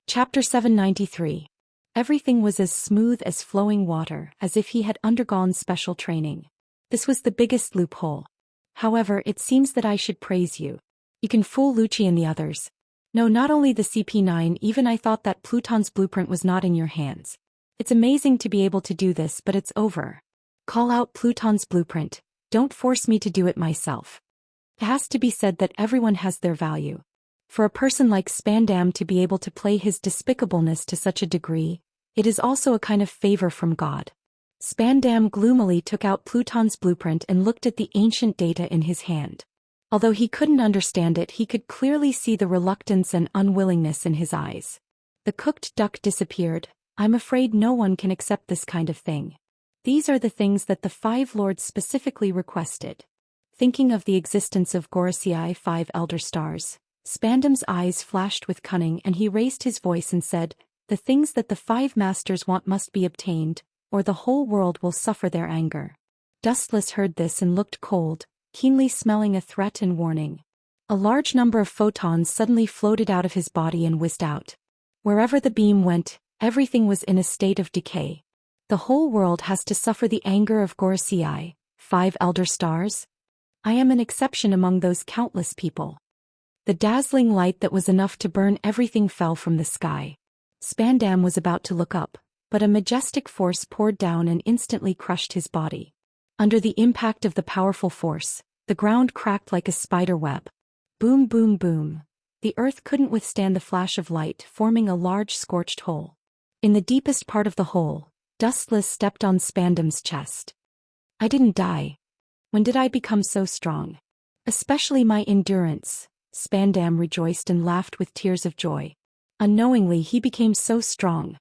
Chapter 793. Everything was as smooth as flowing water, as if he had undergone special training. This was the biggest loophole. However, it seems that I should praise you. You can fool Lucci and the others. No, not only the CP9, even I thought that Pluton's blueprint was not in your hands. It's amazing to be able to do this, but it's over. Call out Pluton's blueprint. Don't force me to do it myself. It has to be said that everyone has their value. For a person like Spandam to be able to play his despicableness to such a degree, it is also a kind of favor from God. Spandam gloomily took out Pluton's blueprint and looked at the ancient data in his hand. Although he couldn't understand it, he could clearly see the reluctance and unwillingness in his eyes. The cooked duck disappeared. I'm afraid no one can accept this kind of thing. These are the things that the five lords specifically requested. Thinking of the existence of Gorosei 5 elder stars, Spandam's eyes flashed with cunning and he raised his voice and said, "The things that the five masters want must be obtained, or the whole world will suffer their anger." Dustless heard this and looked cold, keenly smelling a threat and warning. A large number of photons suddenly floated out of his body and whizzed out. Wherever the beam went, everything was in a state of decay. The whole world has to suffer the anger of Gorosei 5 elder stars? I am an exception among those countless people. The dazzling light that was enough to burn everything fell from the sky. Spandam was about to look up, but a majestic force poured down and instantly crushed his body. Under the impact of the powerful force, the ground cracked like a spider web. Boom, boom, boom. The earth couldn't withstand the flash of light, forming a large scorched hole. In the deepest part of the hole, Dustless stepped on Spandam's chest. I didn't die. When did I become so strong? Especially my endurance. Spandam rejoiced and laughed with tears of joy. Unknowingly he became so strong.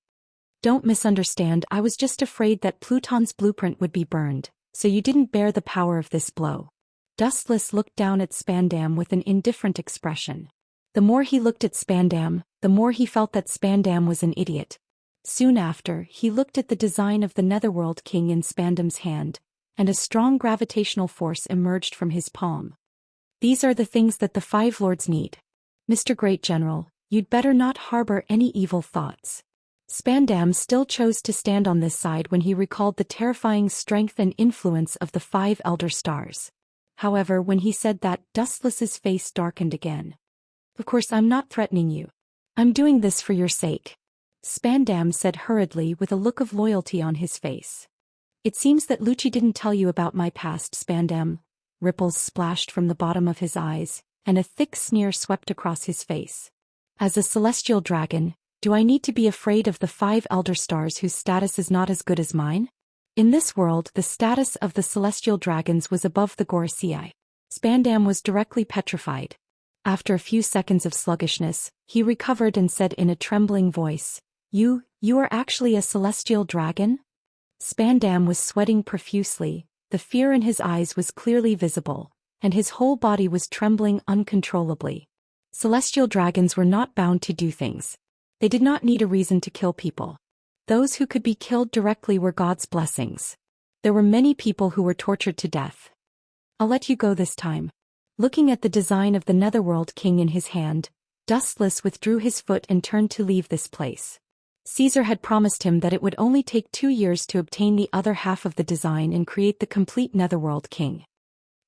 Don't misunderstand, I was just afraid that Pluton's blueprint would be burned, so you didn't bear the power of this blow. Dustless looked down at Spandam with an indifferent expression. The more he looked at Spandam, the more he felt that Spandam was an idiot. Soon after, he looked at the design of the Netherworld King in Spandam's hand, and a strong gravitational force emerged from his palm. These are the things that the five lords need. Mr. Great General, you'd better not harbor any evil thoughts. Spandam still chose to stand on this side when he recalled the terrifying strength and influence of the 5 elder stars. However, when he said that, Dustless's face darkened again. Of course, I'm not threatening you. I'm doing this for your sake. Spandam said hurriedly with a look of loyalty on his face. It seems that Lucci didn't tell you about my past, Spandam. Ripples splashed from the bottom of his eyes, and a thick sneer swept across his face. As a celestial dragon, do I need to be afraid of the 5 elder stars whose status is not as good as mine? In this world, the status of the celestial dragons was above the Gorosei. Spandam was directly petrified. After a few seconds of sluggishness, he recovered and said in a trembling voice, You are actually a celestial dragon?" Spandam was sweating profusely. The fear in his eyes was clearly visible, and his whole body was trembling uncontrollably. Celestial dragons were not bound to do things. They did not need a reason to kill people. Those who could be killed directly were God's blessings. There were many people who were tortured to death. I'll let you go this time. Looking at the design of the Netherworld King in his hand, Dustless withdrew his foot and turned to leave this place. Caesar had promised him that it would only take 2 years to obtain the other half of the design and create the complete Netherworld King.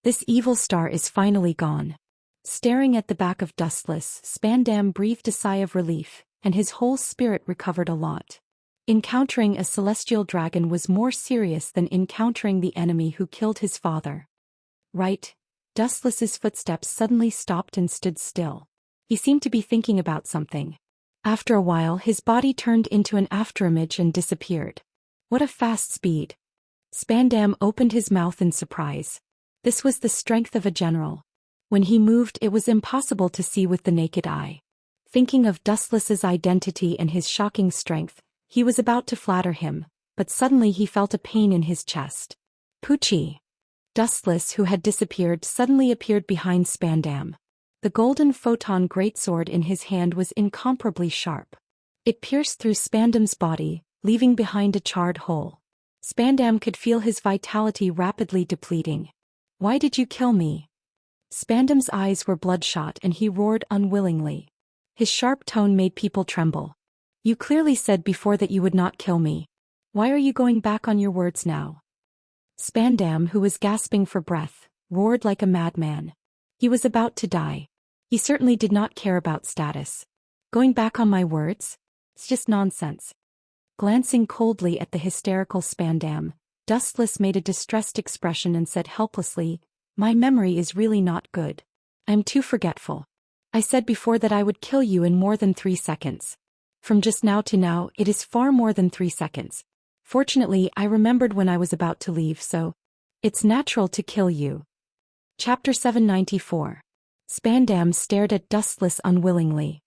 This evil star is finally gone. Staring at the back of Dustless, Spandam breathed a sigh of relief, and his whole spirit recovered a lot. Encountering a celestial dragon was more serious than encountering the enemy who killed his father. Right. Dustless's footsteps suddenly stopped and stood still. He seemed to be thinking about something. After a while, his body turned into an afterimage and disappeared. What a fast speed! Spandam opened his mouth in surprise. This was the strength of a general. When he moved, it was impossible to see with the naked eye. Thinking of Dustless's identity and his shocking strength, he was about to flatter him, but suddenly he felt a pain in his chest. Poochie! Dustless, who had disappeared, suddenly appeared behind Spandam. The golden photon greatsword in his hand was incomparably sharp. It pierced through Spandam's body, leaving behind a charred hole. Spandam could feel his vitality rapidly depleting. Why did you kill me? Spandam's eyes were bloodshot and he roared unwillingly. His sharp tone made people tremble. You clearly said before that you would not kill me. Why are you going back on your words now? Spandam, who was gasping for breath, roared like a madman. He was about to die. He certainly did not care about status. Going back on my words? It's just nonsense. Glancing coldly at the hysterical Spandam, Dustless made a distressed expression and said helplessly, "My memory is really not good. I am too forgetful. I said before that I would kill you in more than 3 seconds. From just now to now, it is far more than 3 seconds. Fortunately, I remembered when I was about to leave, so it's natural to kill you." Chapter 794. Spandam stared at Dustless unwillingly.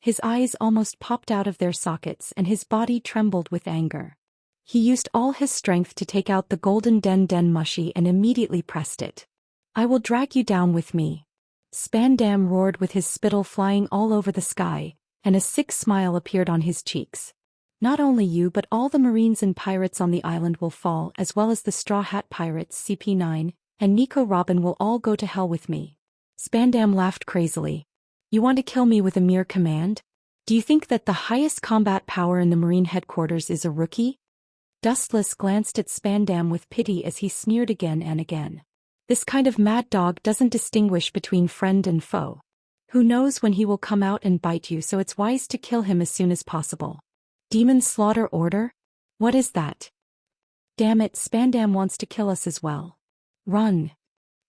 His eyes almost popped out of their sockets and his body trembled with anger. He used all his strength to take out the golden den mushy and immediately pressed it. "I will drag you down with me." Spandam roared with his spittle flying all over the sky, and a sick smile appeared on his cheeks. "Not only you but all the Marines and pirates on the island will fall, as well as the Straw Hat Pirates CP9, and Nico Robin will all go to hell with me." Spandam laughed crazily. "You want to kill me with a mere command? Do you think that the highest combat power in the Marine headquarters is a rookie?" Dustless glanced at Spandam with pity as he sneered again and again. "This kind of mad dog doesn't distinguish between friend and foe. Who knows when he will come out and bite you, so it's wise to kill him as soon as possible." "Demon slaughter order? What is that?" "Damn it, Spandam wants to kill us as well. Run."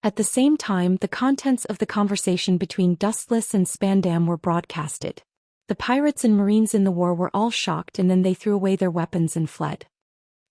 At the same time, the contents of the conversation between Dustless and Spandam were broadcasted. The pirates and Marines in the war were all shocked, and then they threw away their weapons and fled.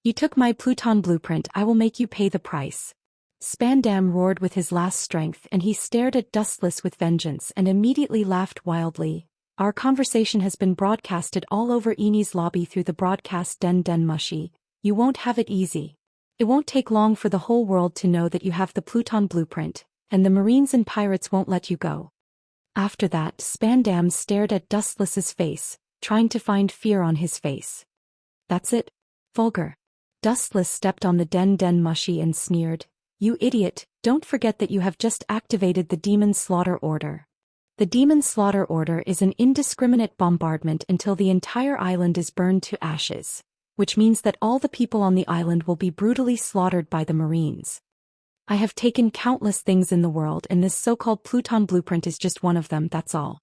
"You took my Pluton blueprint, I will make you pay the price." Spandam roared with his last strength, and he stared at Dustless with vengeance and immediately laughed wildly. "Our conversation has been broadcasted all over Eni's lobby through the broadcast den mushy. You won't have it easy. It won't take long for the whole world to know that you have the Pluton blueprint, and the Marines and pirates won't let you go." After that, Spandam stared at Dustless's face, trying to find fear on his face. "That's it? Vulgar." Dustless stepped on the den mushy and sneered, "You idiot, don't forget that you have just activated the Demon Slaughter Order. The Demon Slaughter Order is an indiscriminate bombardment until the entire island is burned to ashes, which means that all the people on the island will be brutally slaughtered by the Marines. I have taken countless things in the world, and this so-called Pluton blueprint is just one of them, that's all."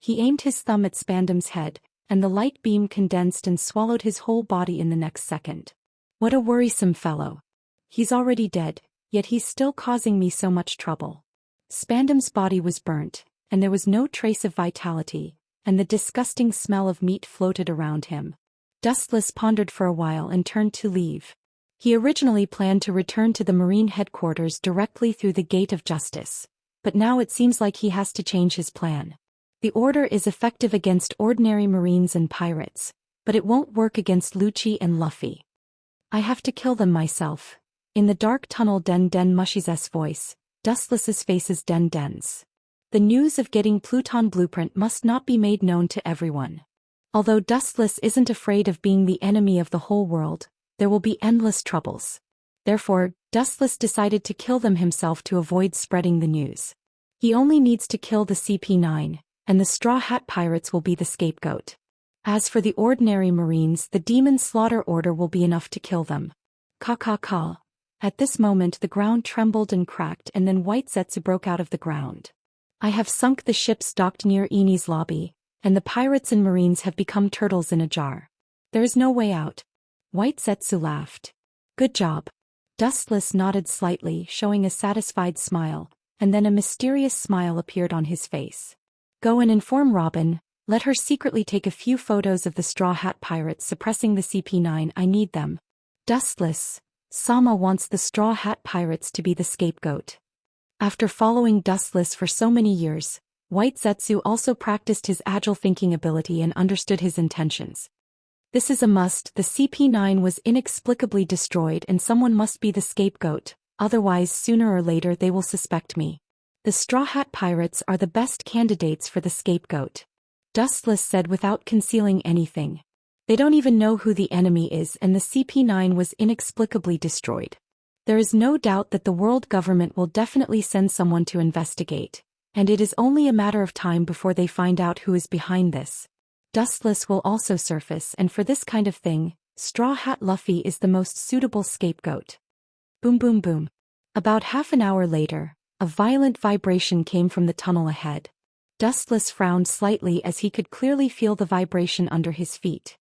He aimed his thumb at Spandam's head, and the light beam condensed and swallowed his whole body in the next second. "What a worrisome fellow. He's already dead, yet he's still causing me so much trouble." Spandam's body was burnt, and there was no trace of vitality, and the disgusting smell of meat floated around him. Dustless pondered for a while and turned to leave. He originally planned to return to the Marine headquarters directly through the Gate of Justice, but now it seems like he has to change his plan. The order is effective against ordinary Marines and pirates, but it won't work against Lucci and Luffy. "I have to kill them myself." In the dark tunnel, den mushy's voice, Dustless's faces dens. The news of getting Pluton blueprint must not be made known to everyone. Although Dustless isn't afraid of being the enemy of the whole world, there will be endless troubles. Therefore, Dustless decided to kill them himself to avoid spreading the news. He only needs to kill the CP9, and the Straw Hat Pirates will be the scapegoat. As for the ordinary Marines, the Demon Slaughter Order will be enough to kill them. Ka. At this moment the ground trembled and cracked, and then White Zetsu broke out of the ground. "I have sunk the ships docked near Eni's lobby, and the pirates and Marines have become turtles in a jar. There is no way out." White Zetsu laughed. "Good job." Dustless nodded slightly, showing a satisfied smile, and then a mysterious smile appeared on his face. "Go and inform Robin, let her secretly take a few photos of the Straw Hat Pirates suppressing the CP9, I need them." Dustless, Sama wants the Straw Hat Pirates to be the scapegoat. After following Dustless for so many years, White Zetsu also practiced his agile thinking ability and understood his intentions. "This is a must, the CP9 was inexplicably destroyed and someone must be the scapegoat, otherwise sooner or later they will suspect me. The Straw Hat Pirates are the best candidates for the scapegoat," Dustless said without concealing anything. "They don't even know who the enemy is, and the CP9 was inexplicably destroyed. There is no doubt that the world government will definitely send someone to investigate, and it is only a matter of time before they find out who is behind this. Dustless will also surface, and for this kind of thing, Straw Hat Luffy is the most suitable scapegoat. Boom boom boom. About half an hour later, a violent vibration came from the tunnel ahead. Dustless frowned slightly as he could clearly feel the vibration under his feet.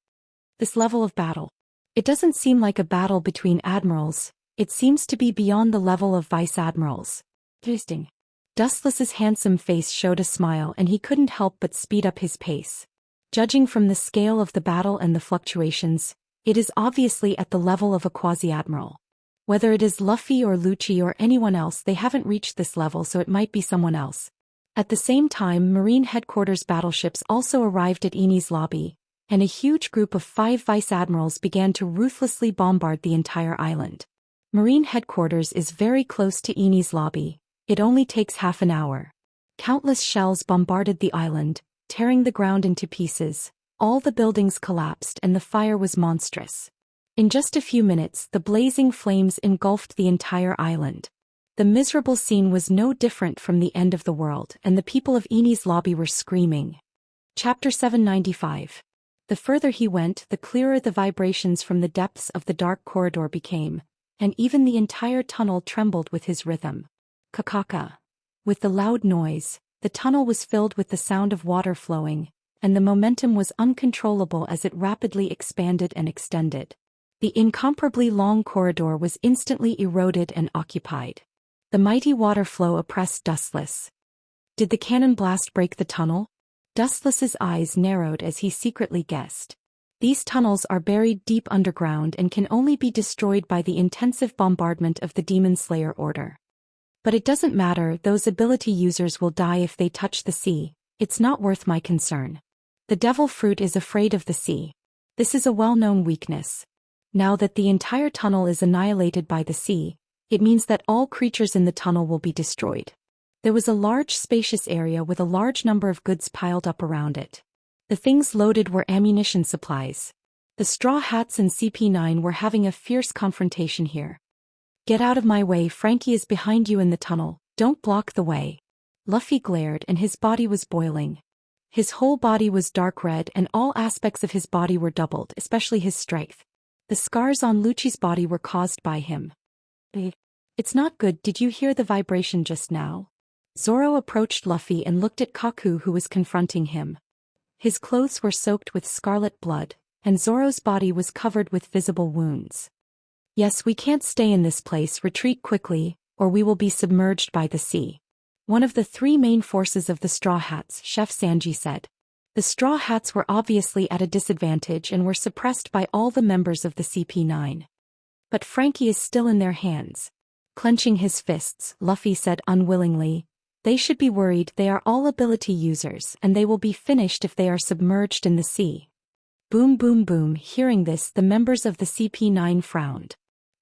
This level of battle. It doesn't seem like a battle between admirals, it seems to be beyond the level of vice admirals. Interesting. Dustless's handsome face showed a smile and he couldn't help but speed up his pace. Judging from the scale of the battle and the fluctuations, it is obviously at the level of a quasi-admiral. Whether it is Luffy or Lucci or anyone else, they haven't reached this level, so it might be someone else. At the same time, Marine Headquarters battleships also arrived at Enies lobby, and a huge group of 5 vice admirals began to ruthlessly bombard the entire island. Marine Headquarters is very close to Enies lobby. It only takes half an hour. Countless shells bombarded the island, tearing the ground into pieces. All the buildings collapsed and the fire was monstrous. In just a few minutes, the blazing flames engulfed the entire island. The miserable scene was no different from the end of the world, and the people of Enies lobby were screaming. Chapter 795. The further he went, the clearer the vibrations from the depths of the dark corridor became, and even the entire tunnel trembled with his rhythm. Kakaka. With the loud noise, the tunnel was filled with the sound of water flowing, and the momentum was uncontrollable as it rapidly expanded and extended. The incomparably long corridor was instantly eroded and occupied. The mighty water flow oppressed Dustless. Did the cannon blast break the tunnel? Dustless's eyes narrowed as he secretly guessed. These tunnels are buried deep underground and can only be destroyed by the intensive bombardment of the Demon Slayer Order. But it doesn't matter, those ability users will die if they touch the sea. It's not worth my concern. The devil fruit is afraid of the sea. This is a well-known weakness. Now that the entire tunnel is annihilated by the sea, it means that all creatures in the tunnel will be destroyed. There was a large spacious area with a large number of goods piled up around it. The things loaded were ammunition supplies. The Straw Hats and CP9 were having a fierce confrontation here. Get out of my way, Frankie is behind you in the tunnel, don't block the way. Luffy glared and his body was boiling. His whole body was dark red and all aspects of his body were doubled, especially his strength. The scars on Lucci's body were caused by him. It's not good, did you hear the vibration just now? Zoro approached Luffy and looked at Kaku, who was confronting him. His clothes were soaked with scarlet blood, and Zoro's body was covered with visible wounds. Yes, we can't stay in this place, retreat quickly, or we will be submerged by the sea. One of the 3 main forces of the Straw Hats, Chef Sanji said. The Straw Hats were obviously at a disadvantage and were suppressed by all the members of the CP9. But Frankie is still in their hands. Clenching his fists, Luffy said unwillingly, they should be worried, they are all ability users and they will be finished if they are submerged in the sea. Boom boom boom. Hearing this, the members of the CP9 frowned.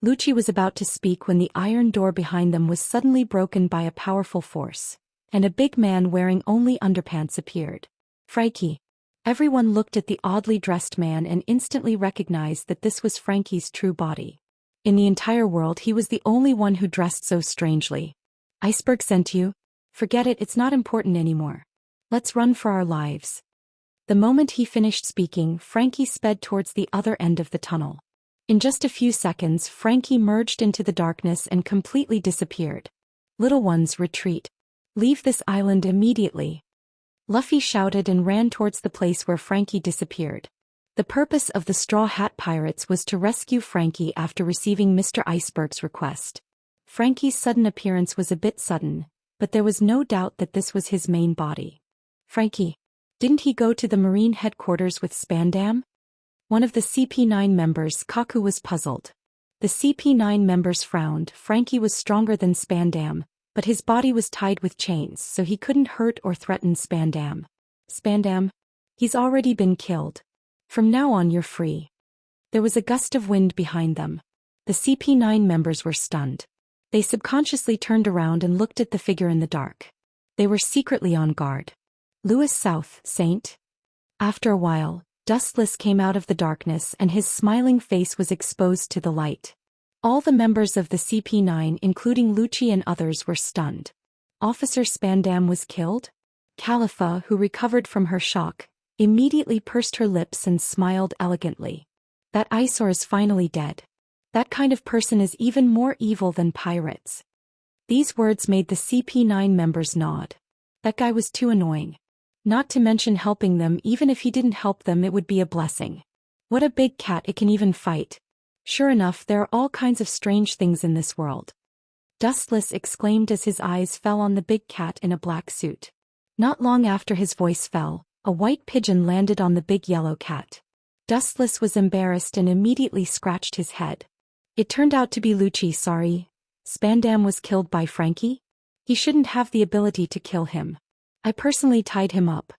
Lucci was about to speak when the iron door behind them was suddenly broken by a powerful force, and a big man wearing only underpants appeared. Frankie. Everyone looked at the oddly dressed man and instantly recognized that this was Frankie's true body. In the entire world, he was the only one who dressed so strangely. Iceberg sent you? Forget it, it's not important anymore. Let's run for our lives. The moment he finished speaking, Frankie sped towards the other end of the tunnel. In just a few seconds, Frankie merged into the darkness and completely disappeared. Little ones, retreat. Leave this island immediately. Luffy shouted and ran towards the place where Frankie disappeared. The purpose of the Straw Hat Pirates was to rescue Frankie after receiving Mr. Iceberg's request. Frankie's sudden appearance was a bit sudden, but there was no doubt that this was his main body. Frankie. Didn't he go to the Marine headquarters with Spandam? One of the CP9 members, Kaku, was puzzled. The CP9 members frowned. Frankie was stronger than Spandam, but his body was tied with chains so he couldn't hurt or threaten Spandam. Spandam? He's already been killed. From now on you're free. There was a gust of wind behind them. The CP9 members were stunned. They subconsciously turned around and looked at the figure in the dark. They were secretly on guard. Louis South, Saint? After a while, Dustless came out of the darkness and his smiling face was exposed to the light. All the members of the CP9, including Lucci and others, were stunned. Officer Spandam was killed? Khalifa, who recovered from her shock, immediately pursed her lips and smiled elegantly. That eyesore is finally dead. That kind of person is even more evil than pirates. These words made the CP9 members nod. That guy was too annoying. Not to mention helping them. Even if he didn't help them, it would be a blessing. What a big cat, it can even fight. Sure enough, there are all kinds of strange things in this world. Dustless exclaimed as his eyes fell on the big cat in a black suit. Not long after his voice fell, a white pigeon landed on the big yellow cat. Dustless was embarrassed and immediately scratched his head. It turned out to be Lucci. Sorry. Spandam was killed by Frankie? He shouldn't have the ability to kill him. I personally tied him up.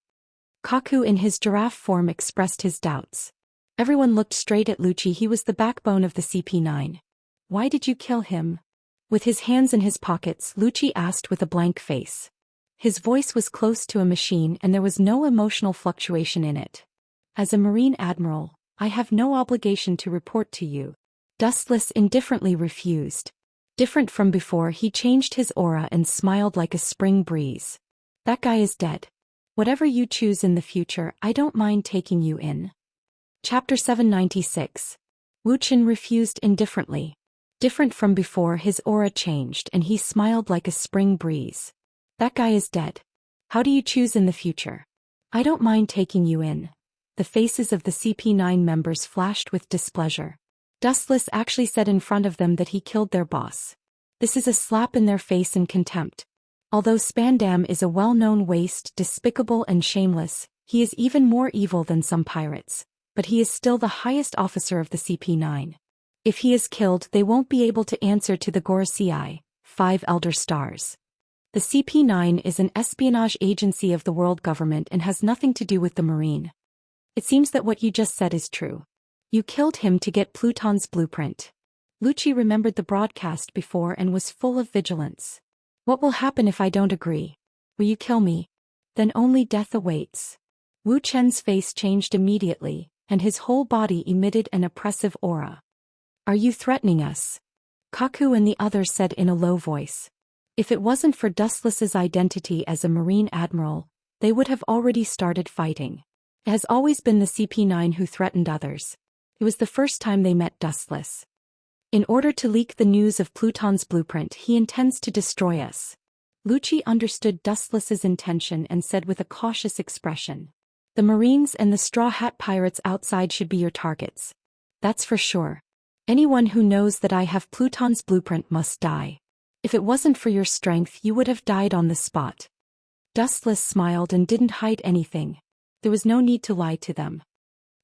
Kaku in his giraffe form expressed his doubts. Everyone looked straight at Lucci. He was the backbone of the CP9. Why did you kill him? With his hands in his pockets, Lucci asked with a blank face. His voice was close to a machine and there was no emotional fluctuation in it. As a Marine Admiral, I have no obligation to report to you. Dustless indifferently refused. Different from before, he changed his aura and smiled like a spring breeze. That guy is dead. Whatever you choose in the future, I don't mind taking you in. Chapter 796. Wuxian refused indifferently. Different from before, his aura changed and he smiled like a spring breeze. That guy is dead. How do you choose in the future? I don't mind taking you in. The faces of the CP9 members flashed with displeasure. Dustless actually said in front of them that he killed their boss. This is a slap in their face and contempt. Although Spandam is a well-known waste, despicable and shameless, he is even more evil than some pirates. But he is still the highest officer of the CP9. If he is killed, they won't be able to answer to the Gorosei, 5 Elder Stars. The CP9 is an espionage agency of the world government and has nothing to do with the Marine. It seems that what you just said is true. You killed him to get Pluton's blueprint. Lucci remembered the broadcast before and was full of vigilance. What will happen if I don't agree? Will you kill me? Then only death awaits. Wu Chen's face changed immediately, and his whole body emitted an oppressive aura. Are you threatening us? Kaku and the others said in a low voice. If it wasn't for Dustless's identity as a Marine Admiral, they would have already started fighting. It has always been the CP9 who threatened others. It was the first time they met Dustless. In order to leak the news of Pluton's blueprint, he intends to destroy us. Lucci understood Dustless's intention and said with a cautious expression. The Marines and the Straw Hat Pirates outside should be your targets. That's for sure. Anyone who knows that I have Pluton's blueprint must die. If it wasn't for your strength, you would have died on the spot. Dustless smiled and didn't hide anything. There was no need to lie to them.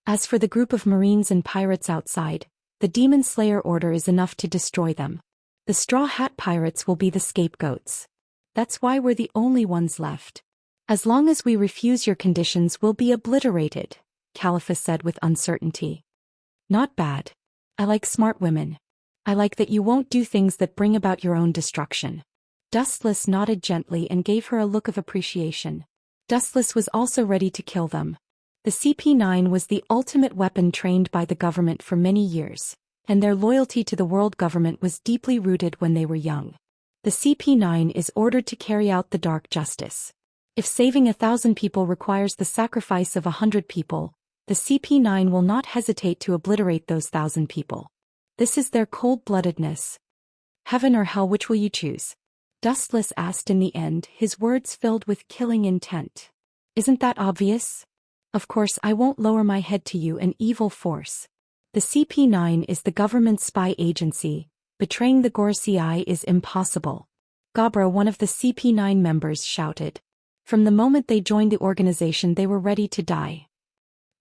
As for the group of Marines and pirates outside, the Demon Slayer order is enough to destroy them. The Straw Hat Pirates will be the scapegoats. That's why we're the only ones left. As long as we refuse your conditions, we'll be obliterated, Caliphus said with uncertainty. Not bad. I like smart women. I like that you won't do things that bring about your own destruction. Dustless nodded gently and gave her a look of appreciation. Dustless was also ready to kill them. The CP9 was the ultimate weapon trained by the government for many years, and their loyalty to the world government was deeply rooted when they were young. The CP9 is ordered to carry out the dark justice. If saving 1,000 people requires the sacrifice of 100 people, the CP9 will not hesitate to obliterate those 1,000 people. This is their cold-bloodedness. Heaven or hell, which will you choose? Dustless asked in the end, his words filled with killing intent. Isn't that obvious? Of course I won't lower my head to you, an evil force. The CP9 is the government's spy agency. Betraying the Gorosei is impossible. Gabra, one of the CP9 members, shouted. From the moment they joined the organization, they were ready to die.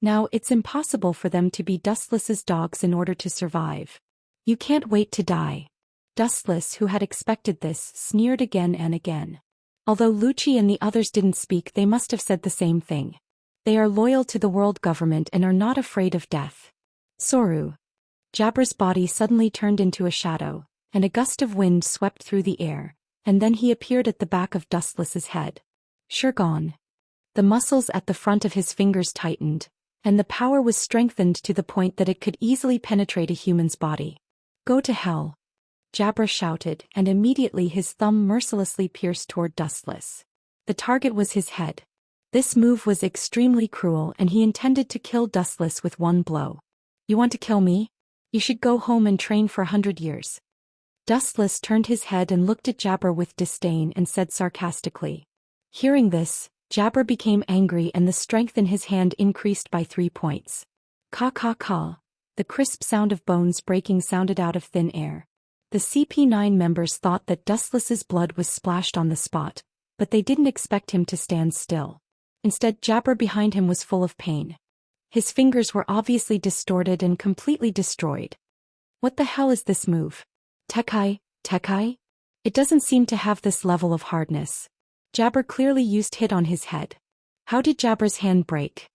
Now it's impossible for them to be Dustless's dogs in order to survive. You can't wait to die. Dustless, who had expected this, sneered again and again. Although Lucci and the others didn't speak, they must have said the same thing. They are loyal to the world government and are not afraid of death. Soru. Jabra's body suddenly turned into a shadow, and a gust of wind swept through the air, and then he appeared at the back of Dustless's head. Sure gone. The muscles at the front of his fingers tightened, and the power was strengthened to the point that it could easily penetrate a human's body. Go to hell. Jabra shouted, and immediately his thumb mercilessly pierced toward Dustless. The target was his head. This move was extremely cruel and he intended to kill Dustless with one blow. You want to kill me? You should go home and train for 100 years. Dustless turned his head and looked at Jabber with disdain and said sarcastically. Hearing this, Jabber became angry and the strength in his hand increased by 3 points. Caw caw caw. The crisp sound of bones breaking sounded out of thin air. The CP9 members thought that Dustless's blood was splashed on the spot, but they didn't expect him to stand still. Instead, Jabber behind him was full of pain. His fingers were obviously distorted and completely destroyed. What the hell is this move? Tekai? It doesn't seem to have this level of hardness. Jabber clearly used hit on his head. How did Jabber's hand break?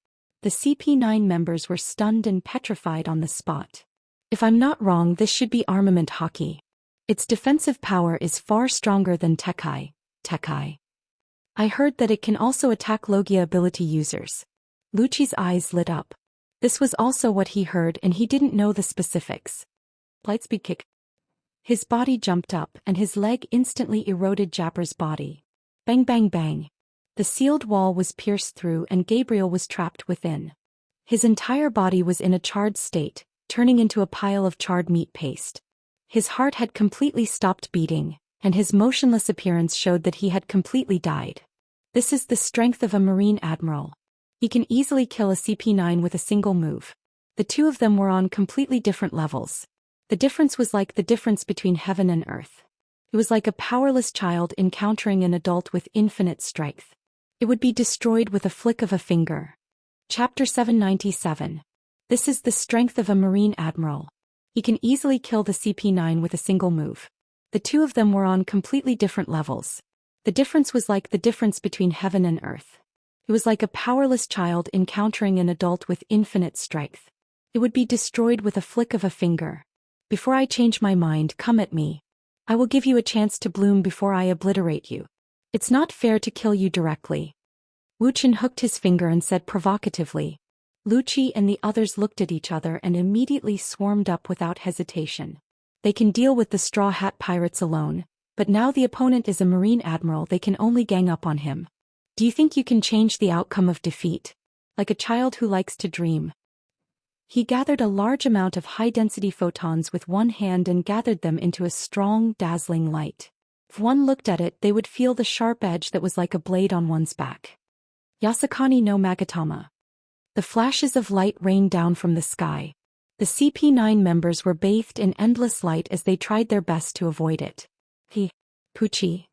The CP9 members were stunned and petrified on the spot. If I'm not wrong, this should be armament hockey. Its defensive power is far stronger than Tekai. I heard that it can also attack Logia ability users. Lucci's eyes lit up. This was also what he heard and he didn't know the specifics. Lightspeed kick. His body jumped up and his leg instantly eroded Jabber's body. Bang bang bang. The sealed wall was pierced through and Gabriel was trapped within. His entire body was in a charred state, turning into a pile of charred meat paste. His heart had completely stopped beating, and his motionless appearance showed that he had completely died. This is the strength of a Marine Admiral. He can easily kill a CP9 with a single move. The two of them were on completely different levels. The difference was like the difference between heaven and earth. It was like a powerless child encountering an adult with infinite strength. It would be destroyed with a flick of a finger. Chapter 797. This is the strength of a Marine Admiral. He can easily kill the CP9 with a single move. The two of them were on completely different levels. The difference was like the difference between heaven and earth. It was like a powerless child encountering an adult with infinite strength. It would be destroyed with a flick of a finger. Before I change my mind, come at me. I will give you a chance to bloom before I obliterate you. It's not fair to kill you directly. Wuxian hooked his finger and said provocatively. Lucci and the others looked at each other and immediately swarmed up without hesitation. They can deal with the Straw Hat Pirates alone, but now the opponent is a Marine Admiral, they can only gang up on him. Do you think you can change the outcome of defeat? Like a child who likes to dream. He gathered a large amount of high-density photons with one hand and gathered them into a strong, dazzling light. If one looked at it, they would feel the sharp edge that was like a blade on one's back. Yasukani no Magatama. The flashes of light rained down from the sky. The CP9 members were bathed in endless light as they tried their best to avoid it. Pucci.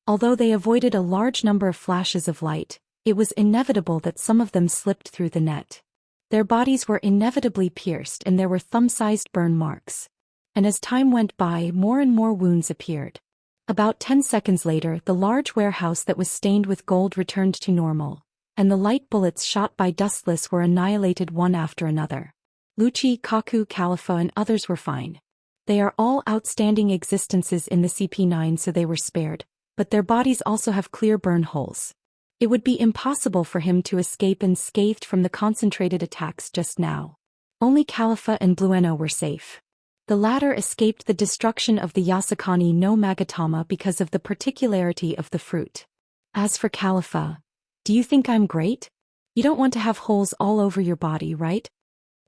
Although they avoided a large number of flashes of light, it was inevitable that some of them slipped through the net. Their bodies were inevitably pierced and there were thumb-sized burn marks. And as time went by, more and more wounds appeared. About 10 seconds later, the large warehouse that was stained with gold returned to normal, and the light bullets shot by Dustless were annihilated one after another. Lucci, Kaku, Califa and others were fine. They are all outstanding existences in the CP9, so they were spared, but their bodies also have clear burn holes. It would be impossible for him to escape unscathed from the concentrated attacks just now. Only Califa and Blueno were safe. The latter escaped the destruction of the Yasukani no Magatama because of the particularity of the fruit. As for Califa, do you think I'm great? You don't want to have holes all over your body, right?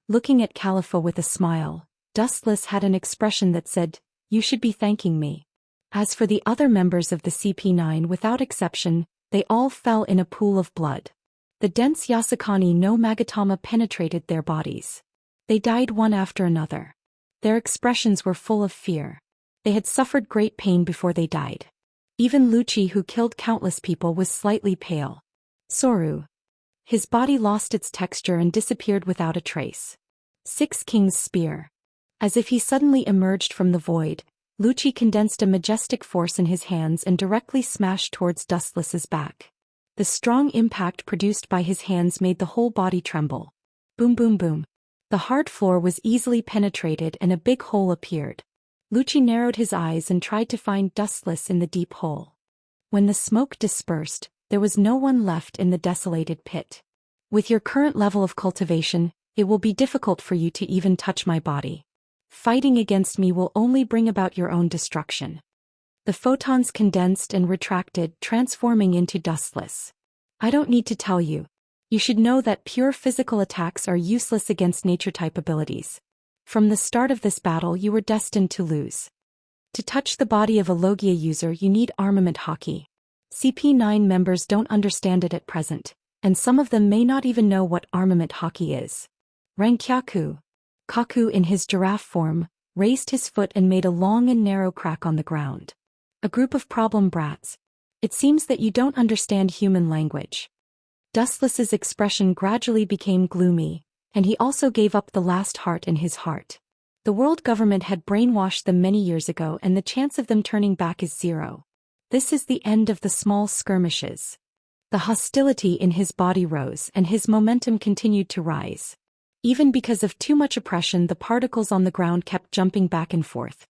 Looking at Califa with a smile, Dustless had an expression that said, you should be thanking me. As for the other members of the CP9, without exception, they all fell in a pool of blood. The dense Yasukani no Magatama penetrated their bodies. They died one after another. Their expressions were full of fear. They had suffered great pain before they died. Even Lucci, who killed countless people, was slightly pale. Soru. His body lost its texture and disappeared without a trace. Six Kings' Spear. As if he suddenly emerged from the void, Lucci condensed a majestic force in his hands and directly smashed towards Dustless's back. The strong impact produced by his hands made the whole body tremble. Boom boom boom. The hard floor was easily penetrated and a big hole appeared. Lucci narrowed his eyes and tried to find Dustless in the deep hole. When the smoke dispersed, there was no one left in the desolated pit. With your current level of cultivation, it will be difficult for you to even touch my body. Fighting against me will only bring about your own destruction. The photons condensed and retracted, transforming into Dustless. I don't need to tell you. You should know that pure physical attacks are useless against nature-type abilities. From the start of this battle you were destined to lose. To touch the body of a Logia user you need armament hockey. CP9 members don't understand it at present, and some of them may not even know what armament hockey is. Rankyaku. Kaku in his giraffe form, raised his foot and made a long and narrow crack on the ground. A group of problem brats. It seems that you don't understand human language. Dustless's expression gradually became gloomy, and he also gave up the last heart in his heart. The world government had brainwashed them many years ago and the chance of them turning back is zero. This is the end of the small skirmishes. The hostility in his body rose and his momentum continued to rise. Even because of too much oppression the particles on the ground kept jumping back and forth.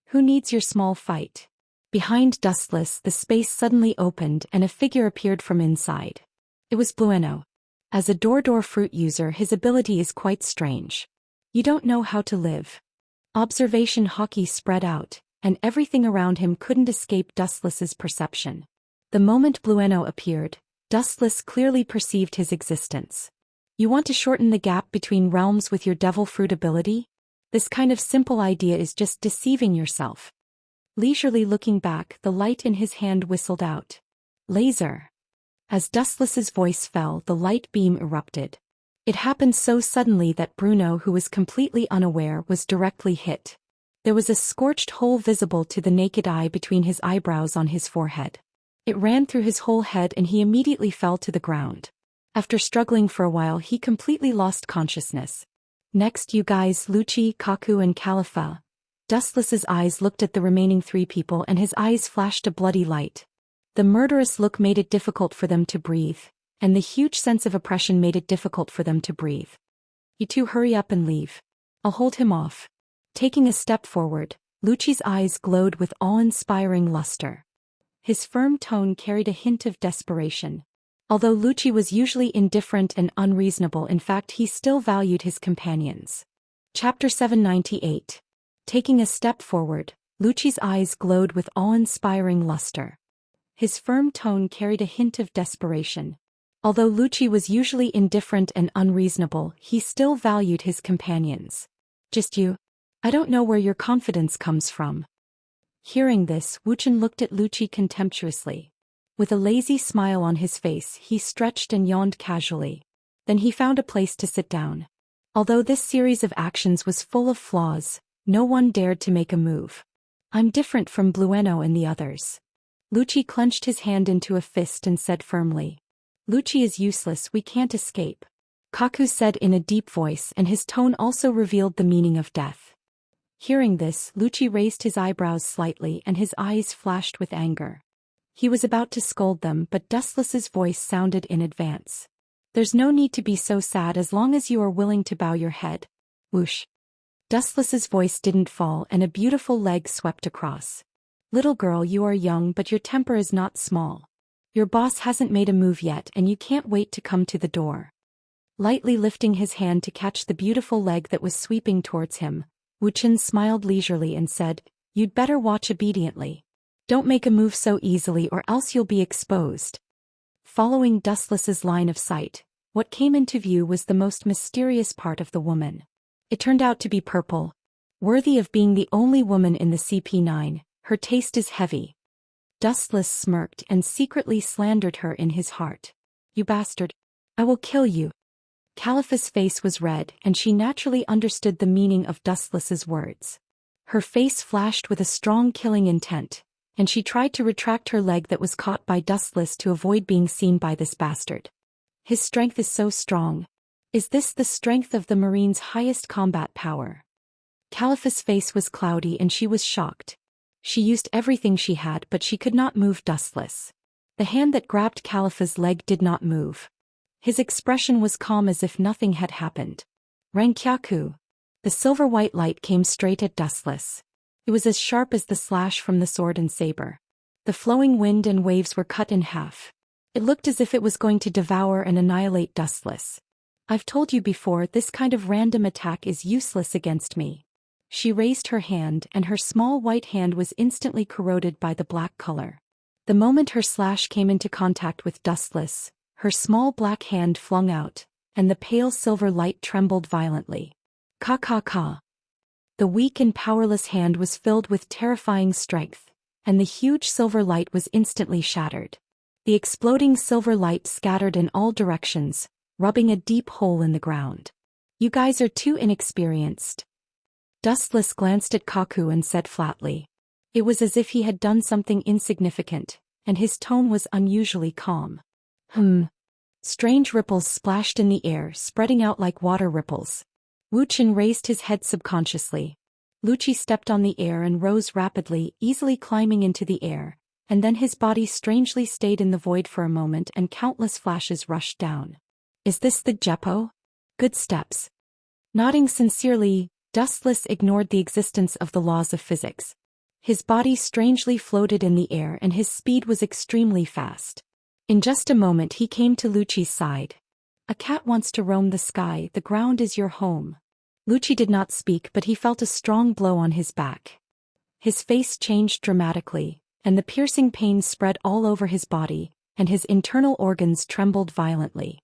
Who needs your small fight? Behind Dustless the space suddenly opened and a figure appeared from inside. It was Blueno. As a door fruit user his ability is quite strange. You don't know how to live. Observation hockey spread out, and everything around him couldn't escape Dustless's perception. The moment Blueno appeared, Dustless clearly perceived his existence. You want to shorten the gap between realms with your devil fruit ability? This kind of simple idea is just deceiving yourself. Leisurely looking back, the light in his hand whistled out. Laser. As Dustless's voice fell, the light beam erupted. It happened so suddenly that Bruno, who was completely unaware, was directly hit. There was a scorched hole visible to the naked eye between his eyebrows on his forehead. It ran through his whole head and he immediately fell to the ground. After struggling for a while he completely lost consciousness. Next you guys, Lucci, Kaku and Califa. Dustless's eyes looked at the remaining three people and his eyes flashed a bloody light. The murderous look made it difficult for them to breathe, and the huge sense of oppression made it difficult for them to breathe. You two hurry up and leave. I'll hold him off. Taking a step forward, Lucci's eyes glowed with awe-inspiring luster. His firm tone carried a hint of desperation. Although Lucci was usually indifferent and unreasonable, in fact he still valued his companions. Chapter 798. Taking a step forward, Lucci's eyes glowed with awe-inspiring luster. His firm tone carried a hint of desperation. Although Lucci was usually indifferent and unreasonable, he still valued his companions. Just you? I don't know where your confidence comes from. Hearing this, Wuchen looked at Lucci contemptuously. With a lazy smile on his face, he stretched and yawned casually. Then he found a place to sit down. Although this series of actions was full of flaws, no one dared to make a move. I'm different from Blueno and the others. Lucci clenched his hand into a fist and said firmly. Lucci is useless, we can't escape. Kaku said in a deep voice, and his tone also revealed the meaning of death. Hearing this, Lucci raised his eyebrows slightly and his eyes flashed with anger. He was about to scold them, but Dustless's voice sounded in advance. There's no need to be so sad as long as you are willing to bow your head. Whoosh. Dustless's voice didn't fall and a beautiful leg swept across. Little girl, you are young but your temper is not small. Your boss hasn't made a move yet and you can't wait to come to the door. Lightly lifting his hand to catch the beautiful leg that was sweeping towards him, Wuchen smiled leisurely and said, You'd better watch obediently. Don't make a move so easily or else you'll be exposed. Following Dustless's line of sight, what came into view was the most mysterious part of the woman. It turned out to be purple. Worthy of being the only woman in the CP9, her taste is heavy. Dustless smirked and secretly slandered her in his heart. You bastard. I will kill you. Califa's face was red and she naturally understood the meaning of Dustless's words. Her face flashed with a strong killing intent, and she tried to retract her leg that was caught by Dustless to avoid being seen by this bastard. His strength is so strong. Is this the strength of the Marine's highest combat power? Califa's face was cloudy and she was shocked. She used everything she had but she could not move Dustless. The hand that grabbed Califa's leg did not move. His expression was calm as if nothing had happened. Rankyaku. The silver-white light came straight at Dustless. It was as sharp as the slash from the sword and saber. The flowing wind and waves were cut in half. It looked as if it was going to devour and annihilate Dustless. I've told you before, this kind of random attack is useless against me. She raised her hand and her small white hand was instantly corroded by the black color. The moment her slash came into contact with Dustless, Her small black hand flung out, and the pale silver light trembled violently. Ka ka ka. The weak and powerless hand was filled with terrifying strength, and the huge silver light was instantly shattered. The exploding silver light scattered in all directions, rubbing a deep hole in the ground. You guys are too inexperienced. Dustless glanced at Kaku and said flatly. It was as if he had done something insignificant, and his tone was unusually calm. Strange ripples splashed in the air, spreading out like water ripples. Wuxian raised his head subconsciously. Lucci stepped on the air and rose rapidly, easily climbing into the air, and then his body strangely stayed in the void for a moment and countless flashes rushed down. Is this the Jeppo? Good steps. Nodding sincerely, Dustless ignored the existence of the laws of physics. His body strangely floated in the air and his speed was extremely fast. In just a moment he came to Lucci's side. A cat wants to roam the sky, the ground is your home. Lucci did not speak, but he felt a strong blow on his back. His face changed dramatically, and the piercing pain spread all over his body, and his internal organs trembled violently.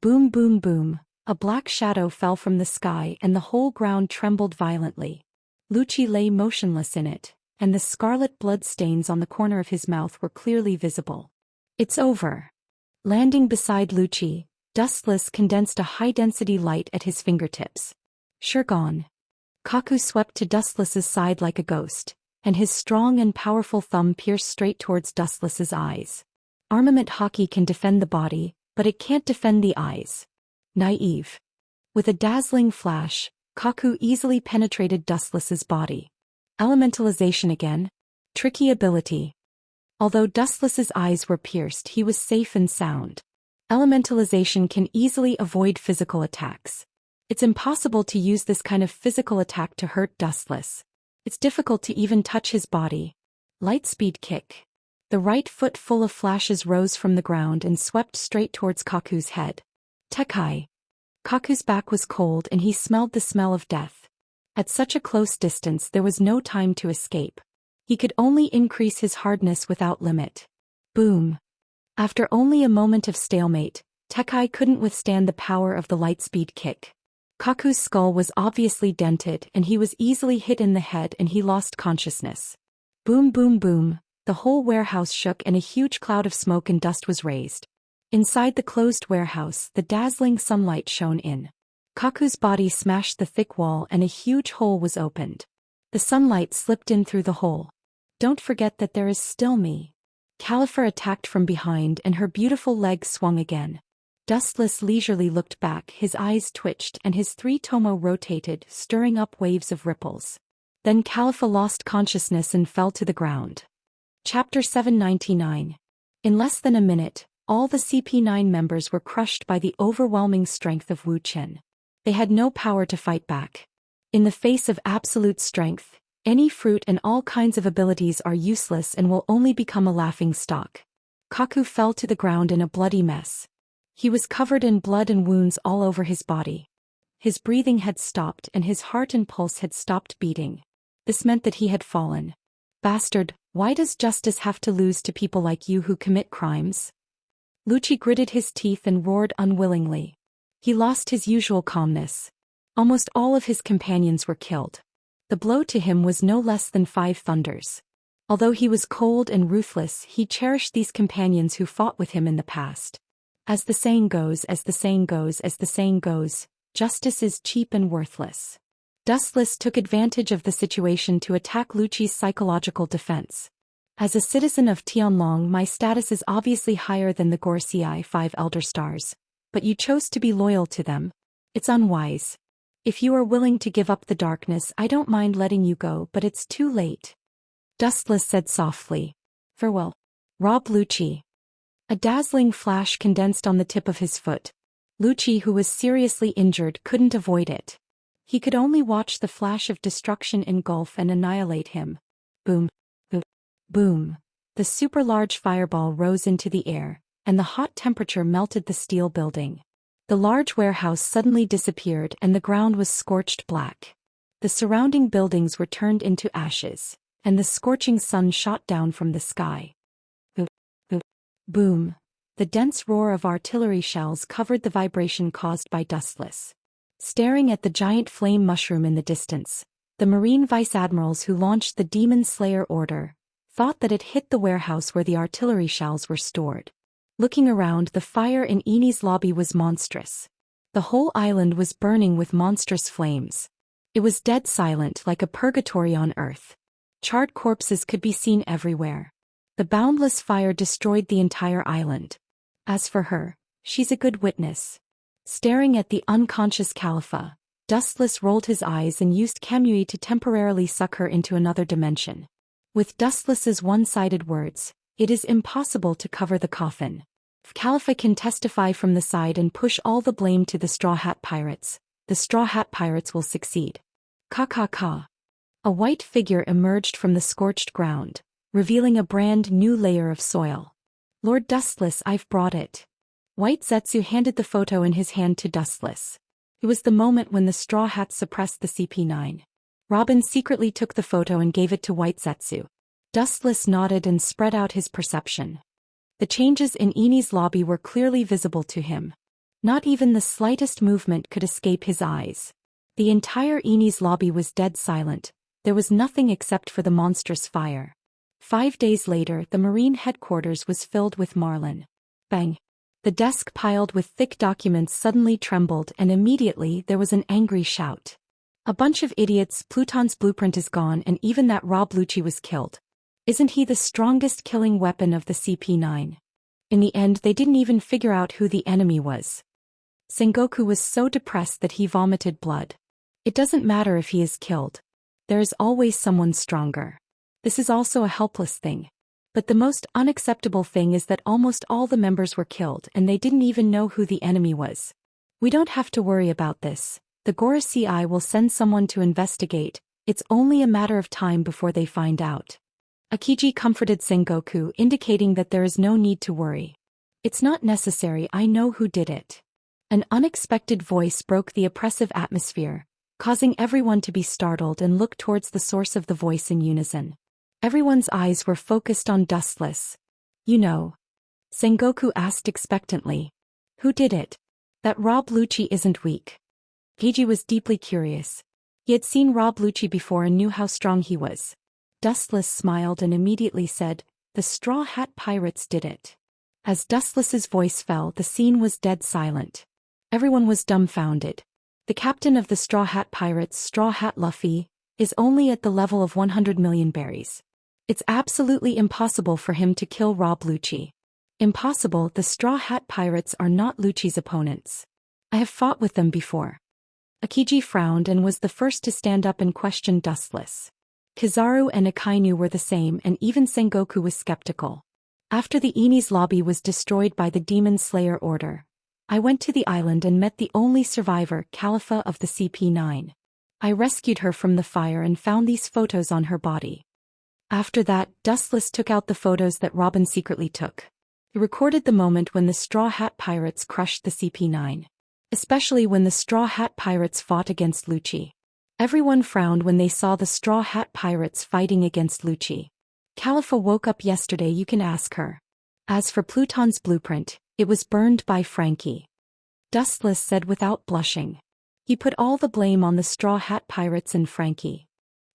Boom boom boom, a black shadow fell from the sky and the whole ground trembled violently. Lucci lay motionless in it, and the scarlet blood stains on the corner of his mouth were clearly visible. It's over. Landing beside Lucci, Dustless condensed a high-density light at his fingertips. Sure gone. Kaku swept to Dustless's side like a ghost, and his strong and powerful thumb pierced straight towards Dustless's eyes. Armament hockey can defend the body, but it can't defend the eyes. Naive. With a dazzling flash, Kaku easily penetrated Dustless's body. Elementalization again? Tricky ability. Although Dustless's eyes were pierced, he was safe and sound. Elementalization can easily avoid physical attacks. It's impossible to use this kind of physical attack to hurt Dustless. It's difficult to even touch his body. Lightspeed kick. The right foot full of flashes rose from the ground and swept straight towards Kaku's head. Tekai. Kaku's back was cold and he smelled the smell of death. At such a close distance there was no time to escape. He could only increase his hardness without limit. Boom. After only a moment of stalemate, Tekai couldn't withstand the power of the lightspeed kick. Kaku's skull was obviously dented and he was easily hit in the head and he lost consciousness. Boom boom boom, the whole warehouse shook and a huge cloud of smoke and dust was raised. Inside the closed warehouse, the dazzling sunlight shone in. Kaku's body smashed the thick wall and a huge hole was opened. The sunlight slipped in through the hole. Don't forget that there is still me. Califer attacked from behind and her beautiful legs swung again. Dustless leisurely looked back, his eyes twitched and his three tomo rotated, stirring up waves of ripples. Then Califa lost consciousness and fell to the ground. Chapter 799. In less than a minute, all the CP9 members were crushed by the overwhelming strength of Wuxian. They had no power to fight back. In the face of absolute strength, any fruit and all kinds of abilities are useless and will only become a laughing stock. Kaku fell to the ground in a bloody mess. He was covered in blood and wounds all over his body. His breathing had stopped and his heart and pulse had stopped beating. This meant that he had fallen. Bastard, why does justice have to lose to people like you who commit crimes? Lucci gritted his teeth and roared unwillingly. He lost his usual calmness. Almost all of his companions were killed. The blow to him was no less than 5 thunders. Although he was cold and ruthless, he cherished these companions who fought with him in the past. As the saying goes, justice is cheap and worthless. Dustless took advantage of the situation to attack Lucci's psychological defense. As a citizen of Tianlong, my status is obviously higher than the Gorsi 5 Elder Stars, but you chose to be loyal to them. It's unwise. If you are willing to give up the darkness, I don't mind letting you go, but it's too late. Dustless said softly. Farewell. Rob Lucci. A dazzling flash condensed on the tip of his foot. Lucci, who was seriously injured, couldn't avoid it. He could only watch the flash of destruction engulf and annihilate him. Boom. Boom. Boom. The super-large fireball rose into the air, and the hot temperature melted the steel building. The large warehouse suddenly disappeared and the ground was scorched black. The surrounding buildings were turned into ashes, and the scorching sun shot down from the sky. Boom. Boom. The dense roar of artillery shells covered the vibration caused by Dustless. Staring at the giant flame mushroom in the distance, the Marine vice-admirals who launched the Demon Slayer order thought that it hit the warehouse where the artillery shells were stored. Looking around, the fire in Eni's lobby was monstrous. The whole island was burning with monstrous flames. It was dead silent, like a purgatory on Earth. Charred corpses could be seen everywhere. The boundless fire destroyed the entire island. As for her, she's a good witness. Staring at the unconscious Khalifa, Dustless rolled his eyes and used Kamui to temporarily suck her into another dimension. With Dustless's one-sided words, "It is impossible to cover the coffin. If Khalifa can testify from the side and push all the blame to the Straw Hat Pirates, the Straw Hat Pirates will succeed." Ka. A white figure emerged from the scorched ground, revealing a brand new layer of soil. "Lord Dustless, I've brought it." White Zetsu handed the photo in his hand to Dustless. It was the moment when the Straw Hats suppressed the CP9. Robin secretly took the photo and gave it to White Zetsu. Dustless nodded and spread out his perception. The changes in Eni's lobby were clearly visible to him. Not even the slightest movement could escape his eyes. The entire Eni's lobby was dead silent. There was nothing except for the monstrous fire. 5 days later, the Marine headquarters was filled with Marlin. Bang! The desk piled with thick documents suddenly trembled, and immediately there was an angry shout. "A bunch of idiots, Pluton's blueprint is gone, and even that Rob Lucci was killed. Isn't he the strongest killing weapon of the CP9? In the end, they didn't even figure out who the enemy was." Sengoku was so depressed that he vomited blood. It doesn't matter if he is killed. There is always someone stronger. This is also a helpless thing. But the most unacceptable thing is that almost all the members were killed and they didn't even know who the enemy was. "We don't have to worry about this. The Gora CI will send someone to investigate. It's only a matter of time before they find out." Akiji comforted Sengoku, indicating that there is no need to worry. "It's not necessary, I know who did it." An unexpected voice broke the oppressive atmosphere, causing everyone to be startled and look towards the source of the voice in unison. Everyone's eyes were focused on Dustless. "You know?" Sengoku asked expectantly. "Who did it? That Rob Lucci isn't weak." Akiji was deeply curious. He had seen Rob Lucci before and knew how strong he was. Dustless smiled and immediately said, "The Straw Hat Pirates did it." As Dustless's voice fell, the scene was dead silent. Everyone was dumbfounded. The captain of the Straw Hat Pirates, Straw Hat Luffy, is only at the level of 100 million berries. It's absolutely impossible for him to kill Rob Lucci. Impossible. The Straw Hat Pirates are not Lucci's opponents. I have fought with them before. Akiji frowned and was the first to stand up and question Dustless. Kizaru and Akainu were the same, and even Sengoku was skeptical. After the Eni's lobby was destroyed by the Demon Slayer order, I went to the island and met the only survivor, Khalifa of the CP9. I rescued her from the fire and found these photos on her body. After that, Dustless took out the photos that Robin secretly took. He recorded the moment when the Straw Hat Pirates crushed the CP9. Especially when the Straw Hat Pirates fought against Lucci. Everyone frowned when they saw the Straw Hat Pirates fighting against Lucci. Khalifa woke up yesterday, you can ask her. As for Pluton's blueprint, it was burned by Frankie. Dustless said without blushing. He put all the blame on the Straw Hat Pirates and Frankie.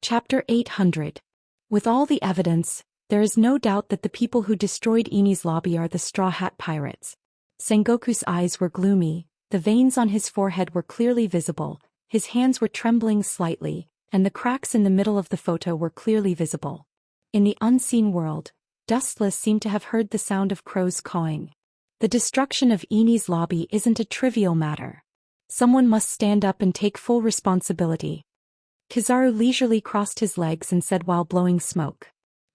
Chapter 800. With all the evidence, there is no doubt that the people who destroyed Eni's lobby are the Straw Hat Pirates. Sengoku's eyes were gloomy, the veins on his forehead were clearly visible, his hands were trembling slightly, and the cracks in the middle of the photo were clearly visible. In the unseen world, Dustless seemed to have heard the sound of crows cawing. The destruction of Eni's lobby isn't a trivial matter. Someone must stand up and take full responsibility. Kizaru leisurely crossed his legs and said while blowing smoke.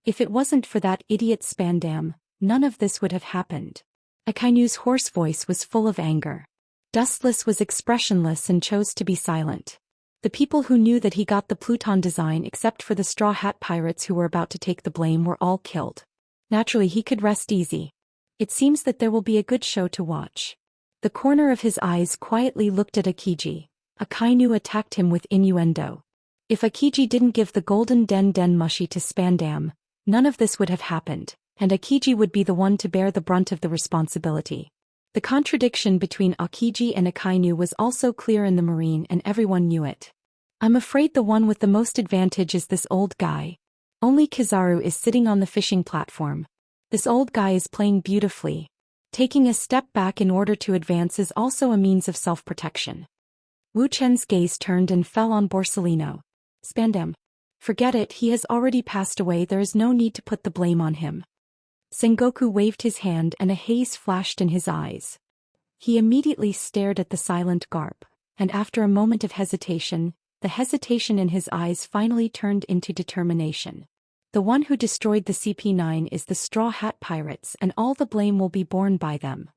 If it wasn't for that idiot Spandam, none of this would have happened. Akainu's hoarse voice was full of anger. Dustless was expressionless and chose to be silent. The people who knew that he got the Pluton design except for the Straw Hat Pirates who were about to take the blame were all killed. Naturally he could rest easy. It seems that there will be a good show to watch. The corner of his eyes quietly looked at Akiji. Akainu attacked him with innuendo. If Akiji didn't give the golden den mushi to Spandam, none of this would have happened. and Akiji would be the one to bear the brunt of the responsibility. The contradiction between Akiji and Akainu was also clear in the marine, and everyone knew it. I'm afraid the one with the most advantage is this old guy. Only Kizaru is sitting on the fishing platform. This old guy is playing beautifully. Taking a step back in order to advance is also a means of self-protection. Wu Chen's gaze turned and fell on Borsellino. Spandam. Forget it, he has already passed away, there is no need to put the blame on him. Sengoku waved his hand and a haze flashed in his eyes. He immediately stared at the silent Garp, and after a moment of hesitation, the hesitation in his eyes finally turned into determination. The one who destroyed the CP9 is the Straw Hat Pirates, and all the blame will be borne by them.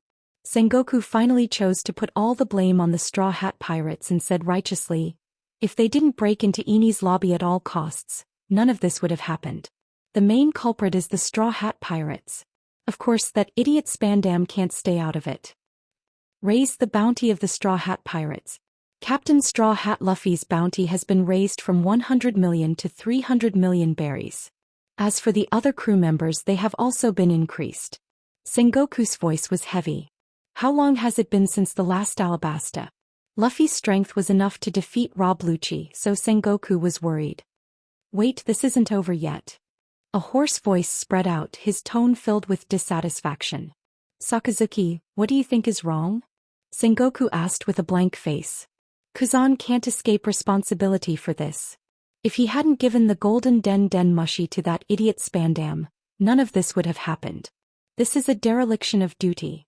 Sengoku finally chose to put all the blame on the Straw Hat Pirates and said righteously, if they didn't break into Eni's lobby at all costs, none of this would have happened. The main culprit is the Straw Hat Pirates. Of course, that idiot Spandam can't stay out of it. Raise the bounty of the Straw Hat Pirates. Captain Straw Hat Luffy's bounty has been raised from 100 million to 300 million berries. As for the other crew members, they have also been increased. Sengoku's voice was heavy. How long has it been since the last Alabasta? Luffy's strength was enough to defeat Rob Lucci, so Sengoku was worried. Wait, this isn't over yet. A hoarse voice spread out, his tone filled with dissatisfaction. Sakazuki, what do you think is wrong? Sengoku asked with a blank face. Kuzan can't escape responsibility for this. If he hadn't given the golden den mushi to that idiot Spandam, none of this would have happened. This is a dereliction of duty.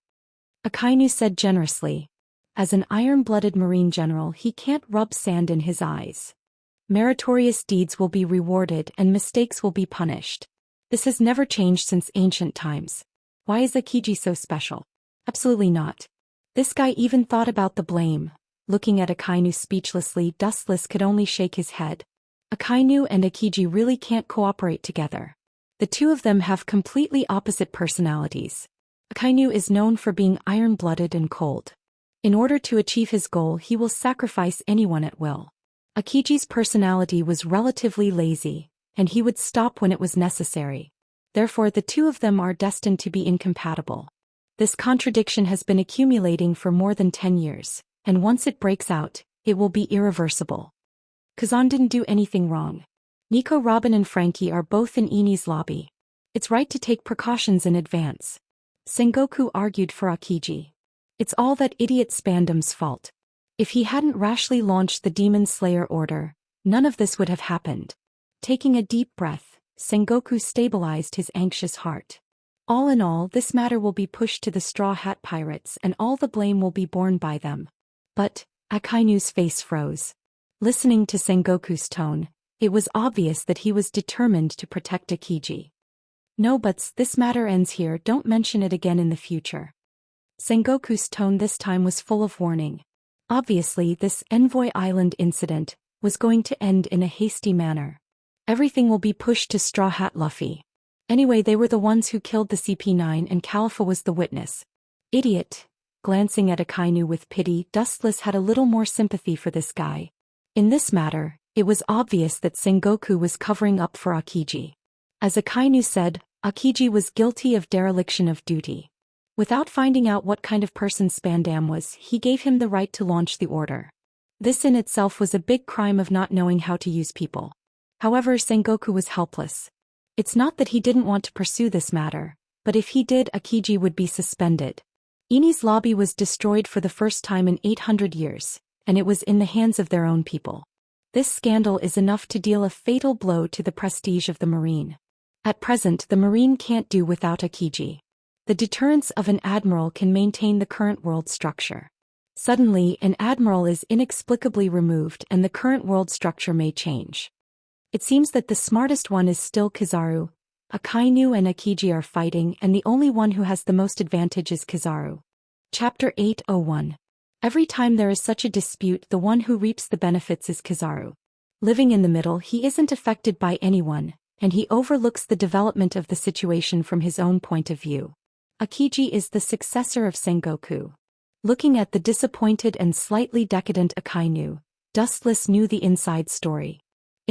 Akainu said generously. As an iron-blooded marine general, he can't rub sand in his eyes. Meritorious deeds will be rewarded and mistakes will be punished. This has never changed since ancient times. Why is Akiji so special? Absolutely not. This guy even thought about the blame. Looking at Akainu speechlessly, Dustless could only shake his head. Akainu and Akiji really can't cooperate together. The two of them have completely opposite personalities. Akainu is known for being iron-blooded and cold. In order to achieve his goal, he will sacrifice anyone at will. Akiji's personality was relatively lazy, and he would stop when it was necessary. Therefore, the two of them are destined to be incompatible. This contradiction has been accumulating for more than 10 years, and once it breaks out, it will be irreversible. Kazan didn't do anything wrong. Nico, Robin and Frankie are both in Eni's lobby. It's right to take precautions in advance. Sengoku argued for Akiji. It's all that idiot Spandam's fault. If he hadn't rashly launched the Demon Slayer order, none of this would have happened. Taking a deep breath, Sengoku stabilized his anxious heart. All in all, this matter will be pushed to the Straw Hat Pirates and all the blame will be borne by them. But, Akainu's face froze. Listening to Sengoku's tone, it was obvious that he was determined to protect Akiji. No buts, this matter ends here, don't mention it again in the future. Sengoku's tone this time was full of warning. Obviously, this Envoy Island incident was going to end in a hasty manner. Everything will be pushed to Straw Hat Luffy. Anyway, they were the ones who killed the CP9 and Califa was the witness. Idiot. Glancing at Akainu with pity, Dustless had a little more sympathy for this guy. In this matter, it was obvious that Sengoku was covering up for Akiji. As Akainu said, Akiji was guilty of dereliction of duty. Without finding out what kind of person Spandam was, he gave him the right to launch the order. This in itself was a big crime of not knowing how to use people. However, Sengoku was helpless. It's not that he didn't want to pursue this matter, but if he did, Akiji would be suspended. Eni's lobby was destroyed for the first time in 800 years, and it was in the hands of their own people. This scandal is enough to deal a fatal blow to the prestige of the Marine. At present, the Marine can't do without Akiji. The deterrence of an admiral can maintain the current world structure. Suddenly, an admiral is inexplicably removed and the current world structure may change. It seems that the smartest one is still Kizaru. Akainu and Akiji are fighting and the only one who has the most advantage is Kizaru. Chapter 801. Every time there is such a dispute, the one who reaps the benefits is Kizaru. Living in the middle, he isn't affected by anyone, and he overlooks the development of the situation from his own point of view. Akiji is the successor of Sengoku. Looking at the disappointed and slightly decadent Akainu, Dustless knew the inside story.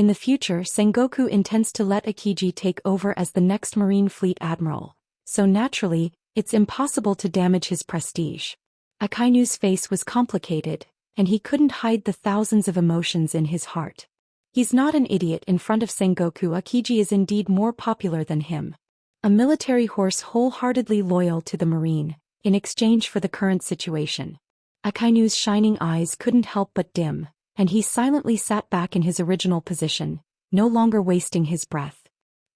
In the future, Sengoku intends to let Akiji take over as the next Marine Fleet Admiral, so naturally, it's impossible to damage his prestige. Akainu's face was complicated, and he couldn't hide the thousands of emotions in his heart. He's not an idiot. In front of Sengoku. Akiji is indeed more popular than him. A military horse wholeheartedly loyal to the Marine, in exchange for the current situation. Akainu's shining eyes couldn't help but dim, and he silently sat back in his original position, no longer wasting his breath.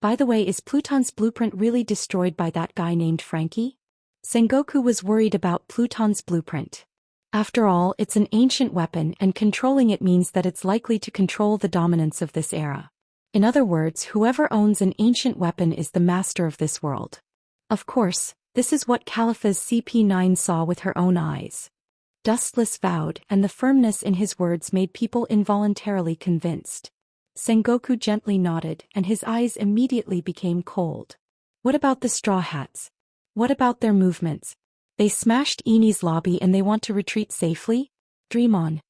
By the way, is Pluton's blueprint really destroyed by that guy named Frankie? Sengoku was worried about Pluton's blueprint. After all, it's an ancient weapon, and controlling it means that it's likely to control the dominance of this era. In other words, whoever owns an ancient weapon is the master of this world. Of course, this is what Caliph's CP9 saw with her own eyes. Dustless vowed, and the firmness in his words made people involuntarily convinced. Sengoku gently nodded, and his eyes immediately became cold. What about the Straw Hats? What about their movements? They smashed Eni's lobby and they want to retreat safely? Dream on.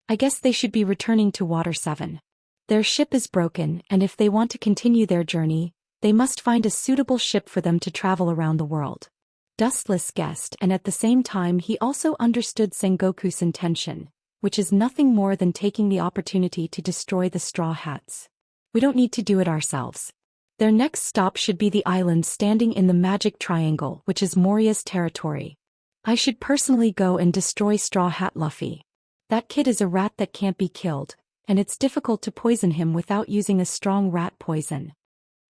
I guess they should be returning to Water 7. Their ship is broken, and if they want to continue their journey, they must find a suitable ship for them to travel around the world. Dustless guessed, and at the same time he also understood Sengoku's intention, which is nothing more than taking the opportunity to destroy the Straw Hats. We don't need to do it ourselves. Their next stop should be the island standing in the Magic Triangle, which is Moria's territory. I should personally go and destroy Straw Hat Luffy. That kid is a rat that can't be killed, and it's difficult to poison him without using a strong rat poison.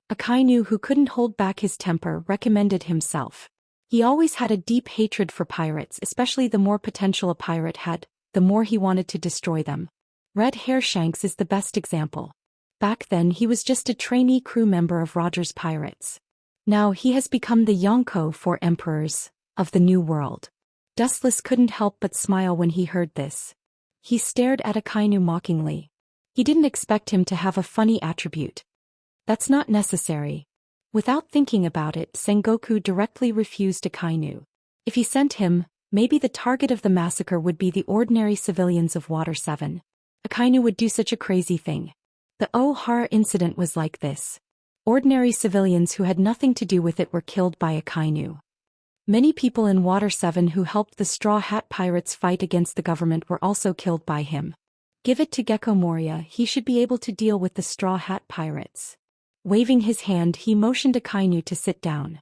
Akainu, who couldn't hold back his temper, recommended himself. He always had a deep hatred for pirates, especially the more potential a pirate had, the more he wanted to destroy them. Red Hair Shanks is the best example. Back then he was just a trainee crew member of Roger's pirates. Now he has become the Yonko for emperors of the New World. Dustless couldn't help but smile when he heard this. He stared at Akainu mockingly. He didn't expect him to have a funny attribute. That's not necessary. Without thinking about it, Sengoku directly refused Akainu. If he sent him, maybe the target of the massacre would be the ordinary civilians of Water 7. Akainu would do such a crazy thing. The O'Hara incident was like this. Ordinary civilians who had nothing to do with it were killed by Akainu. Many people in Water 7 who helped the Straw Hat Pirates fight against the government were also killed by him. Give it to Gecko Moria, he should be able to deal with the Straw Hat Pirates. Waving his hand, he motioned Akainu to sit down.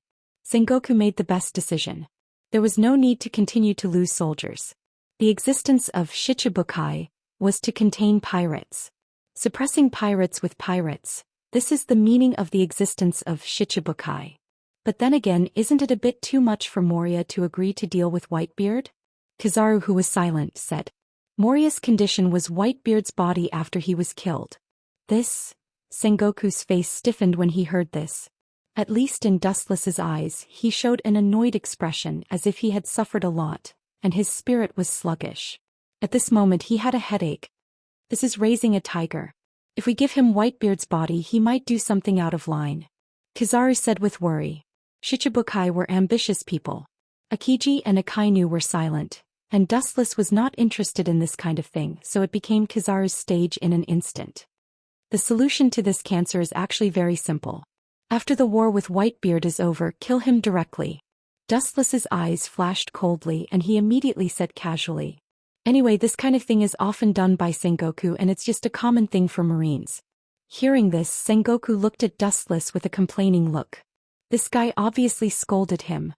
Sengoku made the best decision. There was no need to continue to lose soldiers. The existence of Shichibukai was to contain pirates. Suppressing pirates with pirates, this is the meaning of the existence of Shichibukai. But then again, isn't it a bit too much for Moria to agree to deal with Whitebeard? Kizaru, who was silent, said. Moria's condition was Whitebeard's body after he was killed. This? Sengoku's face stiffened when he heard this. At least in Dustless's eyes, he showed an annoyed expression as if he had suffered a lot, and his spirit was sluggish. At this moment he had a headache. This is raising a tiger. If we give him Whitebeard's body, he might do something out of line. Kizaru said with worry. Shichibukai were ambitious people. Akiji and Akainu were silent, and Dustless was not interested in this kind of thing, so it became Kizaru's stage in an instant. The solution to this cancer is actually very simple. After the war with Whitebeard is over, kill him directly. Dustless's eyes flashed coldly and he immediately said casually. Anyway, this kind of thing is often done by Sengoku and it's just a common thing for Marines. Hearing this, Sengoku looked at Dustless with a complaining look. This guy obviously scolded him.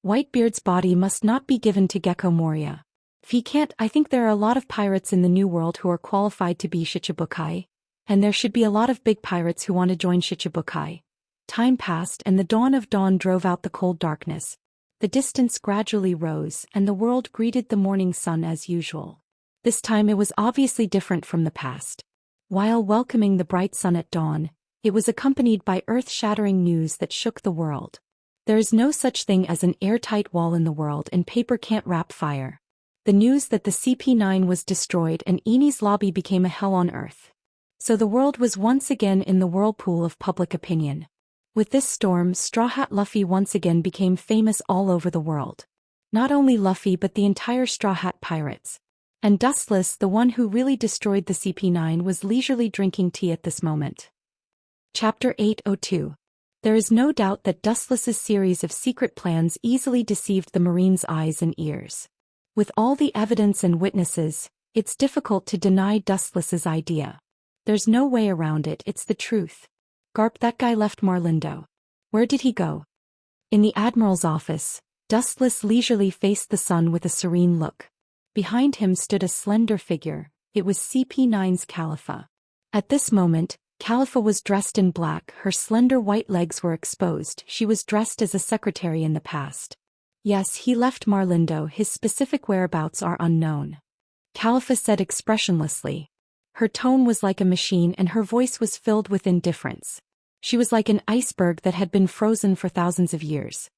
Whitebeard's body must not be given to Gecko Moria. If he can't, I think there are a lot of pirates in the New World who are qualified to be Shichibukai, and there should be a lot of big pirates who want to join Shichibukai. Time passed and the dawn of dawn drove out the cold darkness. The distance gradually rose, and the world greeted the morning sun as usual. This time it was obviously different from the past. While welcoming the bright sun at dawn, it was accompanied by earth-shattering news that shook the world. There is no such thing as an airtight wall in the world, and paper can't wrap fire. The news that the CP9 was destroyed and Eni's lobby became a hell on earth. So the world was once again in the whirlpool of public opinion. With this storm, Straw Hat Luffy once again became famous all over the world. Not only Luffy but the entire Straw Hat Pirates. And Dustless, the one who really destroyed the CP9, was leisurely drinking tea at this moment. Chapter 802. There is no doubt that Dustless's series of secret plans easily deceived the Marine's eyes and ears. With all the evidence and witnesses, it's difficult to deny Dustless's idea. There's no way around it, it's the truth. Garp, that guy left Marlindo. Where did he go? In the Admiral's office, Dustless leisurely faced the sun with a serene look. Behind him stood a slender figure. It was CP9's Khalifa. At this moment, Khalifa was dressed in black, her slender white legs were exposed. She was dressed as a secretary in the past. Yes, he left Marlindo, his specific whereabouts are unknown. Khalifa said expressionlessly. Her tone was like a machine and her voice was filled with indifference. She was like an iceberg that had been frozen for thousands of years.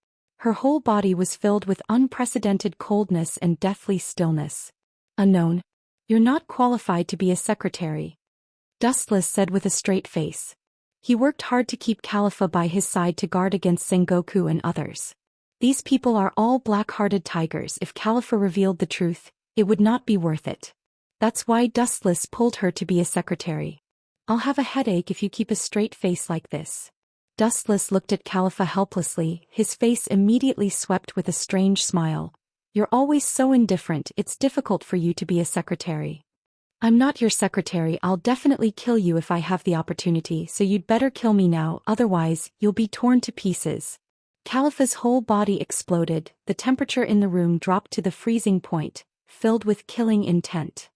Her whole body was filled with unprecedented coldness and deathly stillness. Unknown. You're not qualified to be a secretary, Dustless said with a straight face. He worked hard to keep Khalifa by his side to guard against Sengoku and others. These people are all black-hearted tigers. If Khalifa revealed the truth, it would not be worth it. That's why Dustless pulled her to be a secretary. I'll have a headache if you keep a straight face like this. Dustless looked at Khalifa helplessly, his face immediately swept with a strange smile. You're always so indifferent, it's difficult for you to be a secretary. I'm not your secretary, I'll definitely kill you if I have the opportunity, so you'd better kill me now, otherwise, you'll be torn to pieces. Khalifa's whole body exploded, the temperature in the room dropped to the freezing point, filled with killing intent.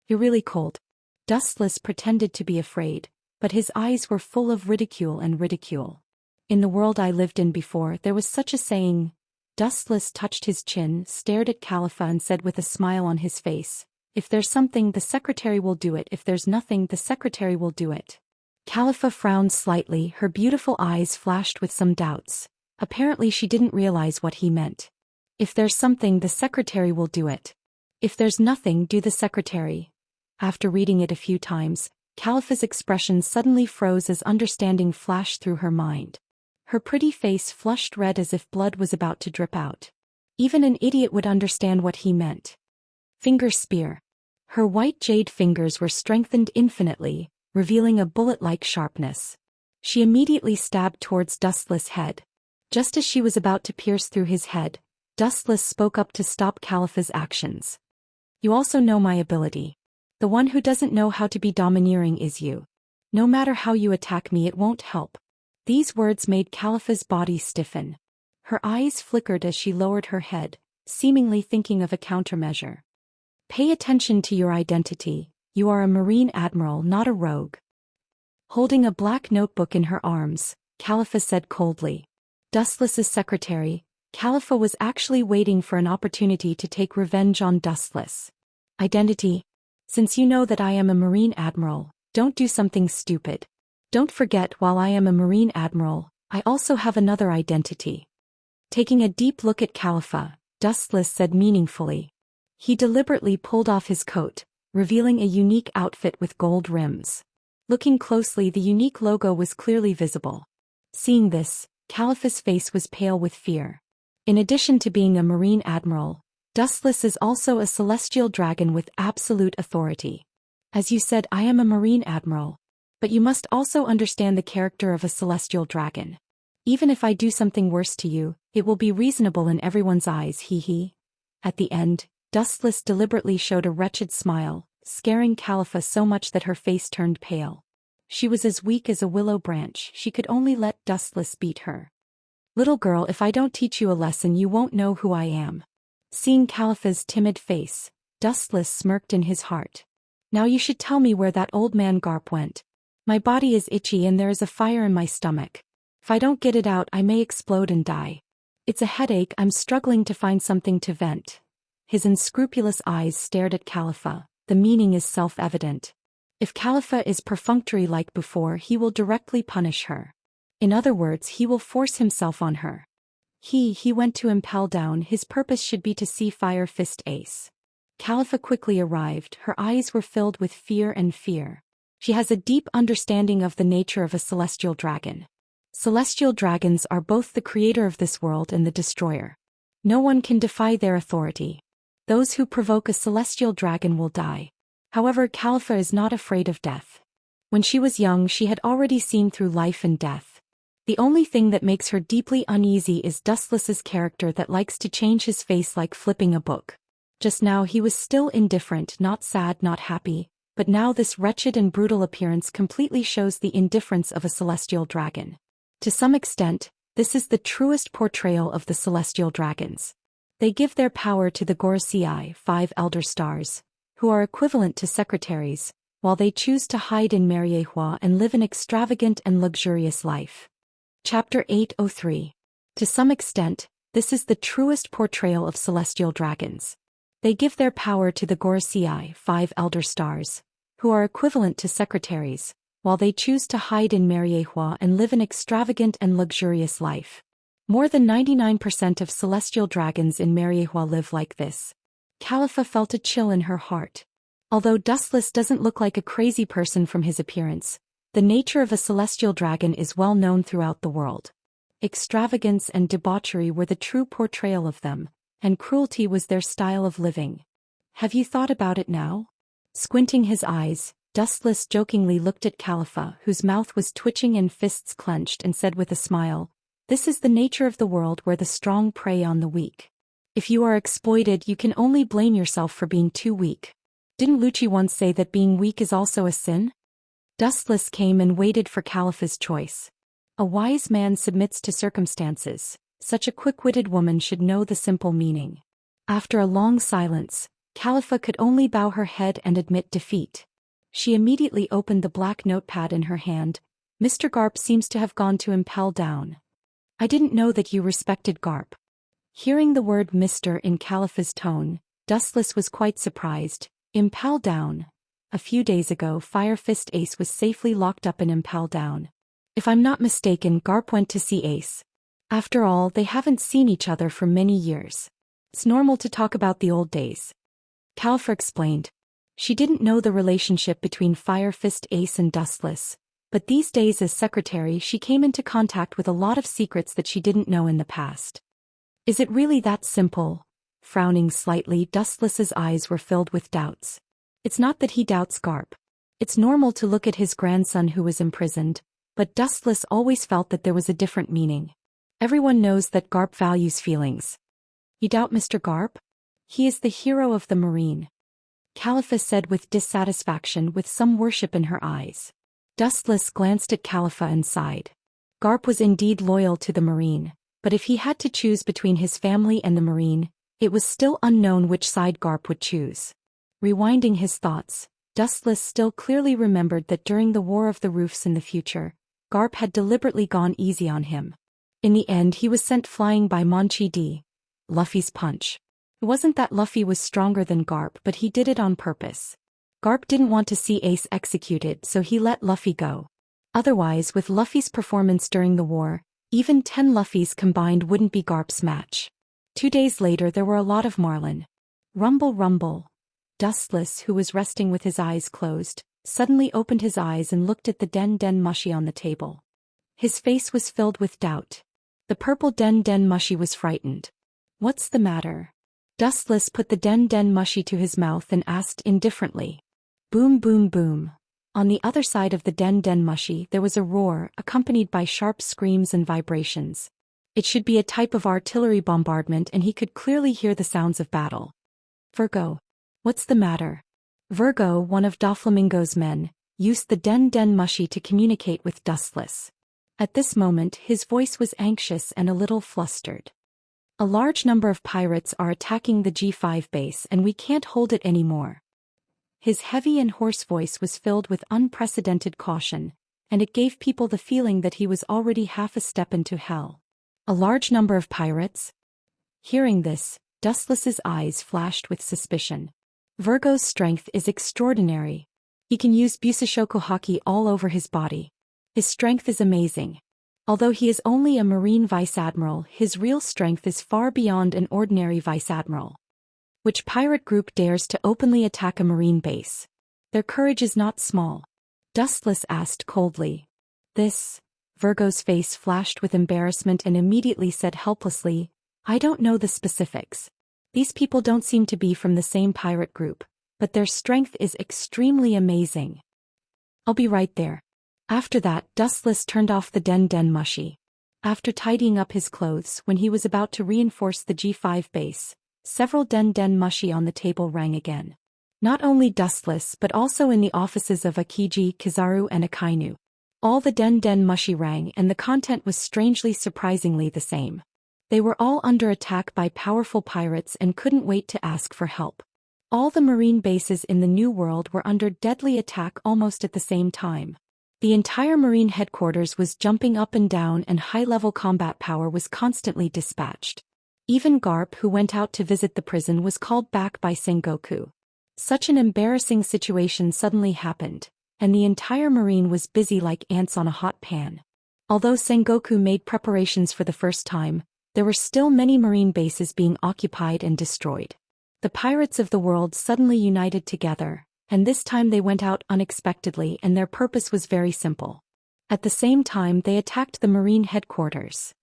You're really cold. Dustless pretended to be afraid, but his eyes were full of ridicule and ridicule. In the world I lived in before, there was such a saying. Dustless touched his chin, stared at Khalifa and said with a smile on his face, if there's something, the secretary will do it. If there's nothing, the secretary will do it. Khalifa frowned slightly, her beautiful eyes flashed with some doubts. Apparently she didn't realize what he meant. If there's something, the secretary will do it. If there's nothing, do the secretary. After reading it a few times, Khalifa's expression suddenly froze as understanding flashed through her mind. Her pretty face flushed red as if blood was about to drip out. Even an idiot would understand what he meant. Finger spear. Her white jade fingers were strengthened infinitely, revealing a bullet-like sharpness. She immediately stabbed towards Dustless' head. Just as she was about to pierce through his head, Dustless spoke up to stop Khalifa's actions. You also know my ability. The one who doesn't know how to be domineering is you. No matter how you attack me, it won't help. These words made Khalifa's body stiffen. Her eyes flickered as she lowered her head, seemingly thinking of a countermeasure. Pay attention to your identity, you are a Marine Admiral, not a rogue. Holding a black notebook in her arms, Khalifa said coldly. Dustless's secretary, Khalifa was actually waiting for an opportunity to take revenge on Dustless. Identity. Since you know that I am a Marine Admiral, don't do something stupid. Don't forget, while I am a Marine Admiral, I also have another identity. Taking a deep look at Khalifa, Dustless said meaningfully. He deliberately pulled off his coat, revealing a unique outfit with gold rims. Looking closely, the unique logo was clearly visible. Seeing this, Khalifa's face was pale with fear. In addition to being a Marine Admiral, Dustless is also a celestial dragon with absolute authority. As you said, I am a Marine Admiral. But you must also understand the character of a celestial dragon. Even if I do something worse to you, it will be reasonable in everyone's eyes, hee. At the end, Dustless deliberately showed a wretched smile, scaring Khalifa so much that her face turned pale. She was as weak as a willow branch, she could only let Dustless beat her. Little girl, if I don't teach you a lesson, you won't know who I am. Seeing Khalifa's timid face, Dustless smirked in his heart. Now you should tell me where that old man Garp went. My body is itchy and there is a fire in my stomach. If I don't get it out, I may explode and die. It's a headache, I'm struggling to find something to vent. His unscrupulous eyes stared at Khalifa. The meaning is self-evident. If Khalifa is perfunctory like before, he will directly punish her. In other words, he will force himself on her. He went to impel down, his purpose should be to see Fire Fist Ace. Khalifa quickly arrived, her eyes were filled with fear. She has a deep understanding of the nature of a celestial dragon. Celestial dragons are both the creator of this world and the destroyer. No one can defy their authority. Those who provoke a celestial dragon will die. However, Califa is not afraid of death. When she was young, she had already seen through life and death. The only thing that makes her deeply uneasy is Dustless's character that likes to change his face like flipping a book. Just now he was still indifferent, not sad, not happy, but now this wretched and brutal appearance completely shows the indifference of a celestial dragon. To some extent, this is the truest portrayal of the celestial dragons. They give their power to the Gorosei, 5 elder stars, who are equivalent to secretaries, while they choose to hide in Mariehua and live an extravagant and luxurious life. Chapter 803. To some extent, this is the truest portrayal of celestial dragons. They give their power to the Gorosei, 5 elder stars, who are equivalent to secretaries, while they choose to hide in Mariehua and live an extravagant and luxurious life. More than 99% of celestial dragons in Mariehua live like this. Califa felt a chill in her heart. Although Dustless doesn't look like a crazy person from his appearance, the nature of a celestial dragon is well known throughout the world. Extravagance and debauchery were the true portrayal of them, and cruelty was their style of living. Have you thought about it now? Squinting his eyes, Dustless jokingly looked at Califa, whose mouth was twitching and fists clenched, and said with a smile, "This is the nature of the world where the strong prey on the weak. If you are exploited, you can only blame yourself for being too weak. Didn't Lucci once say that being weak is also a sin?" Dustless came and waited for Califa's choice. A wise man submits to circumstances. Such a quick-witted woman should know the simple meaning. After a long silence, Califa could only bow her head and admit defeat. She immediately opened the black notepad in her hand. "Mr. Garp seems to have gone to Impel Down. I didn't know that you respected Garp." Hearing the word Mr. in Califa's tone, Dustless was quite surprised. Impel Down. A few days ago, Fire Fist Ace was safely locked up in Impel Down. If I'm not mistaken, Garp went to see Ace. After all, they haven't seen each other for many years. It's normal to talk about the old days. Califa explained. She didn't know the relationship between Fire Fist Ace and Dustless, but these days as secretary she came into contact with a lot of secrets that she didn't know in the past. Is it really that simple? Frowning slightly, Dustless's eyes were filled with doubts. It's not that he doubts Garp. It's normal to look at his grandson who was imprisoned, but Dustless always felt that there was a different meaning. Everyone knows that Garp values feelings. You doubt Mr. Garp? He is the hero of the Marine. Califa said with dissatisfaction, with some worship in her eyes. Dustless glanced at Califa and sighed. Garp was indeed loyal to the Marine, but if he had to choose between his family and the Marine, it was still unknown which side Garp would choose. Rewinding his thoughts, Dustless still clearly remembered that during the War of the Roofs in the future, Garp had deliberately gone easy on him. In the end, he was sent flying by Monchi D. Luffy's punch. It wasn't that Luffy was stronger than Garp, but he did it on purpose. Garp didn't want to see Ace executed, so he let Luffy go. Otherwise, with Luffy's performance during the war, even 10 Luffys combined wouldn't be Garp's match. 2 days later, there were a lot of Marlin. Rumble, rumble. Dustless, who was resting with his eyes closed, suddenly opened his eyes and looked at the Den Den Mushi on the table. His face was filled with doubt. The purple Den Den Mushi was frightened. What's the matter? Dustless put the Den Den Mushi to his mouth and asked indifferently. Boom, boom, boom. On the other side of the Den Den Mushi there was a roar, accompanied by sharp screams and vibrations. It should be a type of artillery bombardment, and he could clearly hear the sounds of battle. Virgo. What's the matter? Virgo, one of Doflamingo's men, used the Den Den Mushi to communicate with Dustless. At this moment his voice was anxious and a little flustered. A large number of pirates are attacking the G5 base and we can't hold it anymore. His heavy and hoarse voice was filled with unprecedented caution, and it gave people the feeling that he was already half a step into hell. A large number of pirates? Hearing this, Dustless's eyes flashed with suspicion. Virgo's strength is extraordinary. He can use Busashoku Haki all over his body. His strength is amazing. Although he is only a Marine Vice Admiral, his real strength is far beyond an ordinary Vice Admiral. Which pirate group dares to openly attack a Marine base? Their courage is not small. Dustless asked coldly. This? Virgo's face flashed with embarrassment and immediately said helplessly, I don't know the specifics. These people don't seem to be from the same pirate group, but their strength is extremely amazing. I'll be right there. After that, Dustless turned off the Den Den Mushi. After tidying up his clothes when he was about to reinforce the G5 base, several Den Den Mushi on the table rang again. Not only Dustless but also in the offices of Akiji, Kizaru and Akainu. All the Den Den Mushi rang and the content was surprisingly the same. They were all under attack by powerful pirates and couldn't wait to ask for help. All the marine bases in the New World were under deadly attack almost at the same time. The entire marine headquarters was jumping up and down and high-level combat power was constantly dispatched. Even Garp, who went out to visit the prison, was called back by Sengoku. Such an embarrassing situation suddenly happened, and the entire marine was busy like ants on a hot pan. Although Sengoku made preparations for the first time, there were still many marine bases being occupied and destroyed. The pirates of the world suddenly united together, and this time they went out unexpectedly and their purpose was very simple. At the same time they attacked the marine headquarters.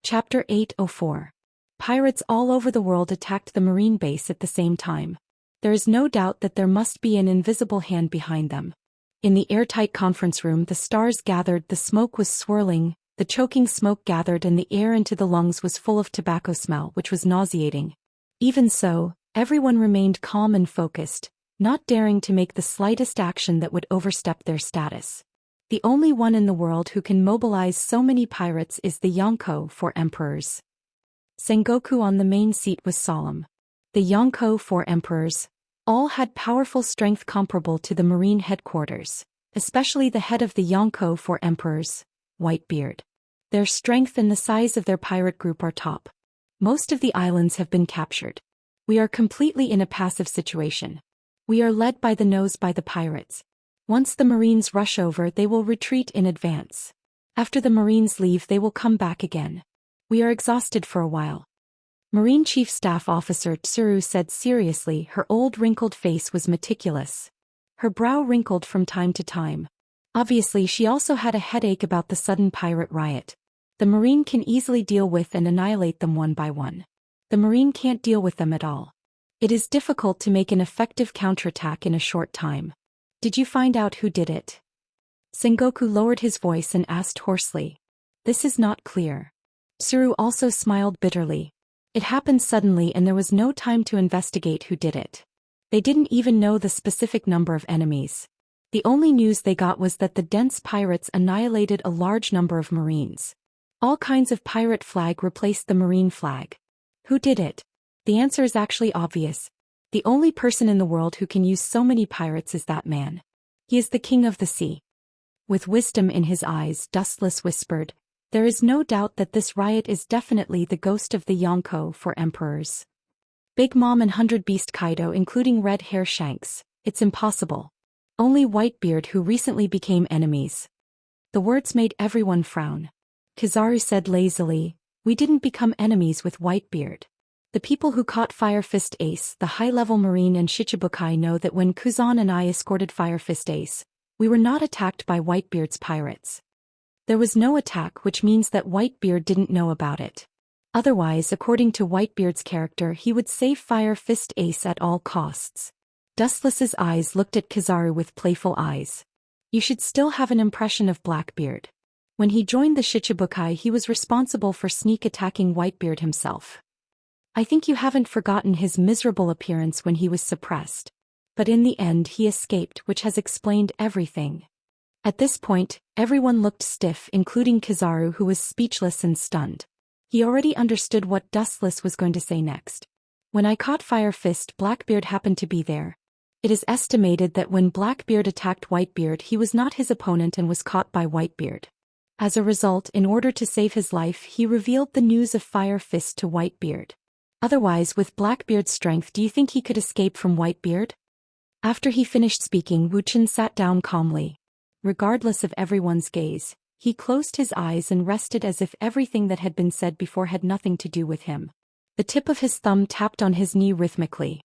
Chapter 804. Pirates all over the world attacked the marine base at the same time. There is no doubt that there must be an invisible hand behind them. In the airtight conference room the stars gathered, the smoke was swirling, the choking smoke gathered and the air into the lungs was full of tobacco smell which was nauseating. Even so, everyone remained calm and focused, not daring to make the slightest action that would overstep their status. The only one in the world who can mobilize so many pirates is the Yonko, 4 emperors. Sengoku on the main seat was solemn. The Yonko, 4 emperors, all had powerful strength comparable to the marine headquarters, especially the head of the Yonko, 4 emperors, Whitebeard. Their strength and the size of their pirate group are top. Most of the islands have been captured. We are completely in a passive situation. We are led by the nose by the pirates. Once the Marines rush over they will retreat in advance. After the Marines leave they will come back again. We are exhausted for a while. Marine Chief Staff Officer Tsuru said seriously. Her old wrinkled face was meticulous. Her brow wrinkled from time to time. Obviously she also had a headache about the sudden pirate riot. The Marine can easily deal with and annihilate them one by one. The Marine can't deal with them at all. It is difficult to make an effective counterattack in a short time. Did you find out who did it? Sengoku lowered his voice and asked hoarsely. This is not clear. Tsuru also smiled bitterly. It happened suddenly and there was no time to investigate who did it. They didn't even know the specific number of enemies. The only news they got was that the dense pirates annihilated a large number of Marines. All kinds of pirate flag replaced the Marine flag. Who did it? The answer is actually obvious. The only person in the world who can use so many pirates is that man. He is the king of the sea. With wisdom in his eyes, Dustless whispered, there is no doubt that this riot is definitely the ghost of the Yonko, 4 emperors. Big Mom and 100 Beast Kaido including Red Hair Shanks, it's impossible. Only Whitebeard who recently became enemies. The words made everyone frown. Kizaru said lazily, we didn't become enemies with Whitebeard. The people who caught Fire Fist Ace, the high-level Marine and Shichibukai know that when Kuzan and I escorted Fire Fist Ace, we were not attacked by Whitebeard's pirates. There was no attack, which means that Whitebeard didn't know about it. Otherwise, according to Whitebeard's character, he would save Fire Fist Ace at all costs. Dustless's eyes looked at Kizaru with playful eyes. You should still have an impression of Blackbeard. When he joined the Shichibukai he was responsible for sneak attacking Whitebeard himself. I think you haven't forgotten his miserable appearance when he was suppressed. But in the end he escaped, which has explained everything. At this point, everyone looked stiff, including Kizaru, who was speechless and stunned. He already understood what Dustless was going to say next. When I caught Fire Fist, Blackbeard happened to be there. It is estimated that when Blackbeard attacked Whitebeard he was not his opponent and was caught by Whitebeard. As a result, in order to save his life, he revealed the news of Fire Fist to Whitebeard. Otherwise, with Blackbeard's strength, do you think he could escape from Whitebeard? After he finished speaking, Wuchen sat down calmly. Regardless of everyone's gaze, he closed his eyes and rested as if everything that had been said before had nothing to do with him. The tip of his thumb tapped on his knee rhythmically.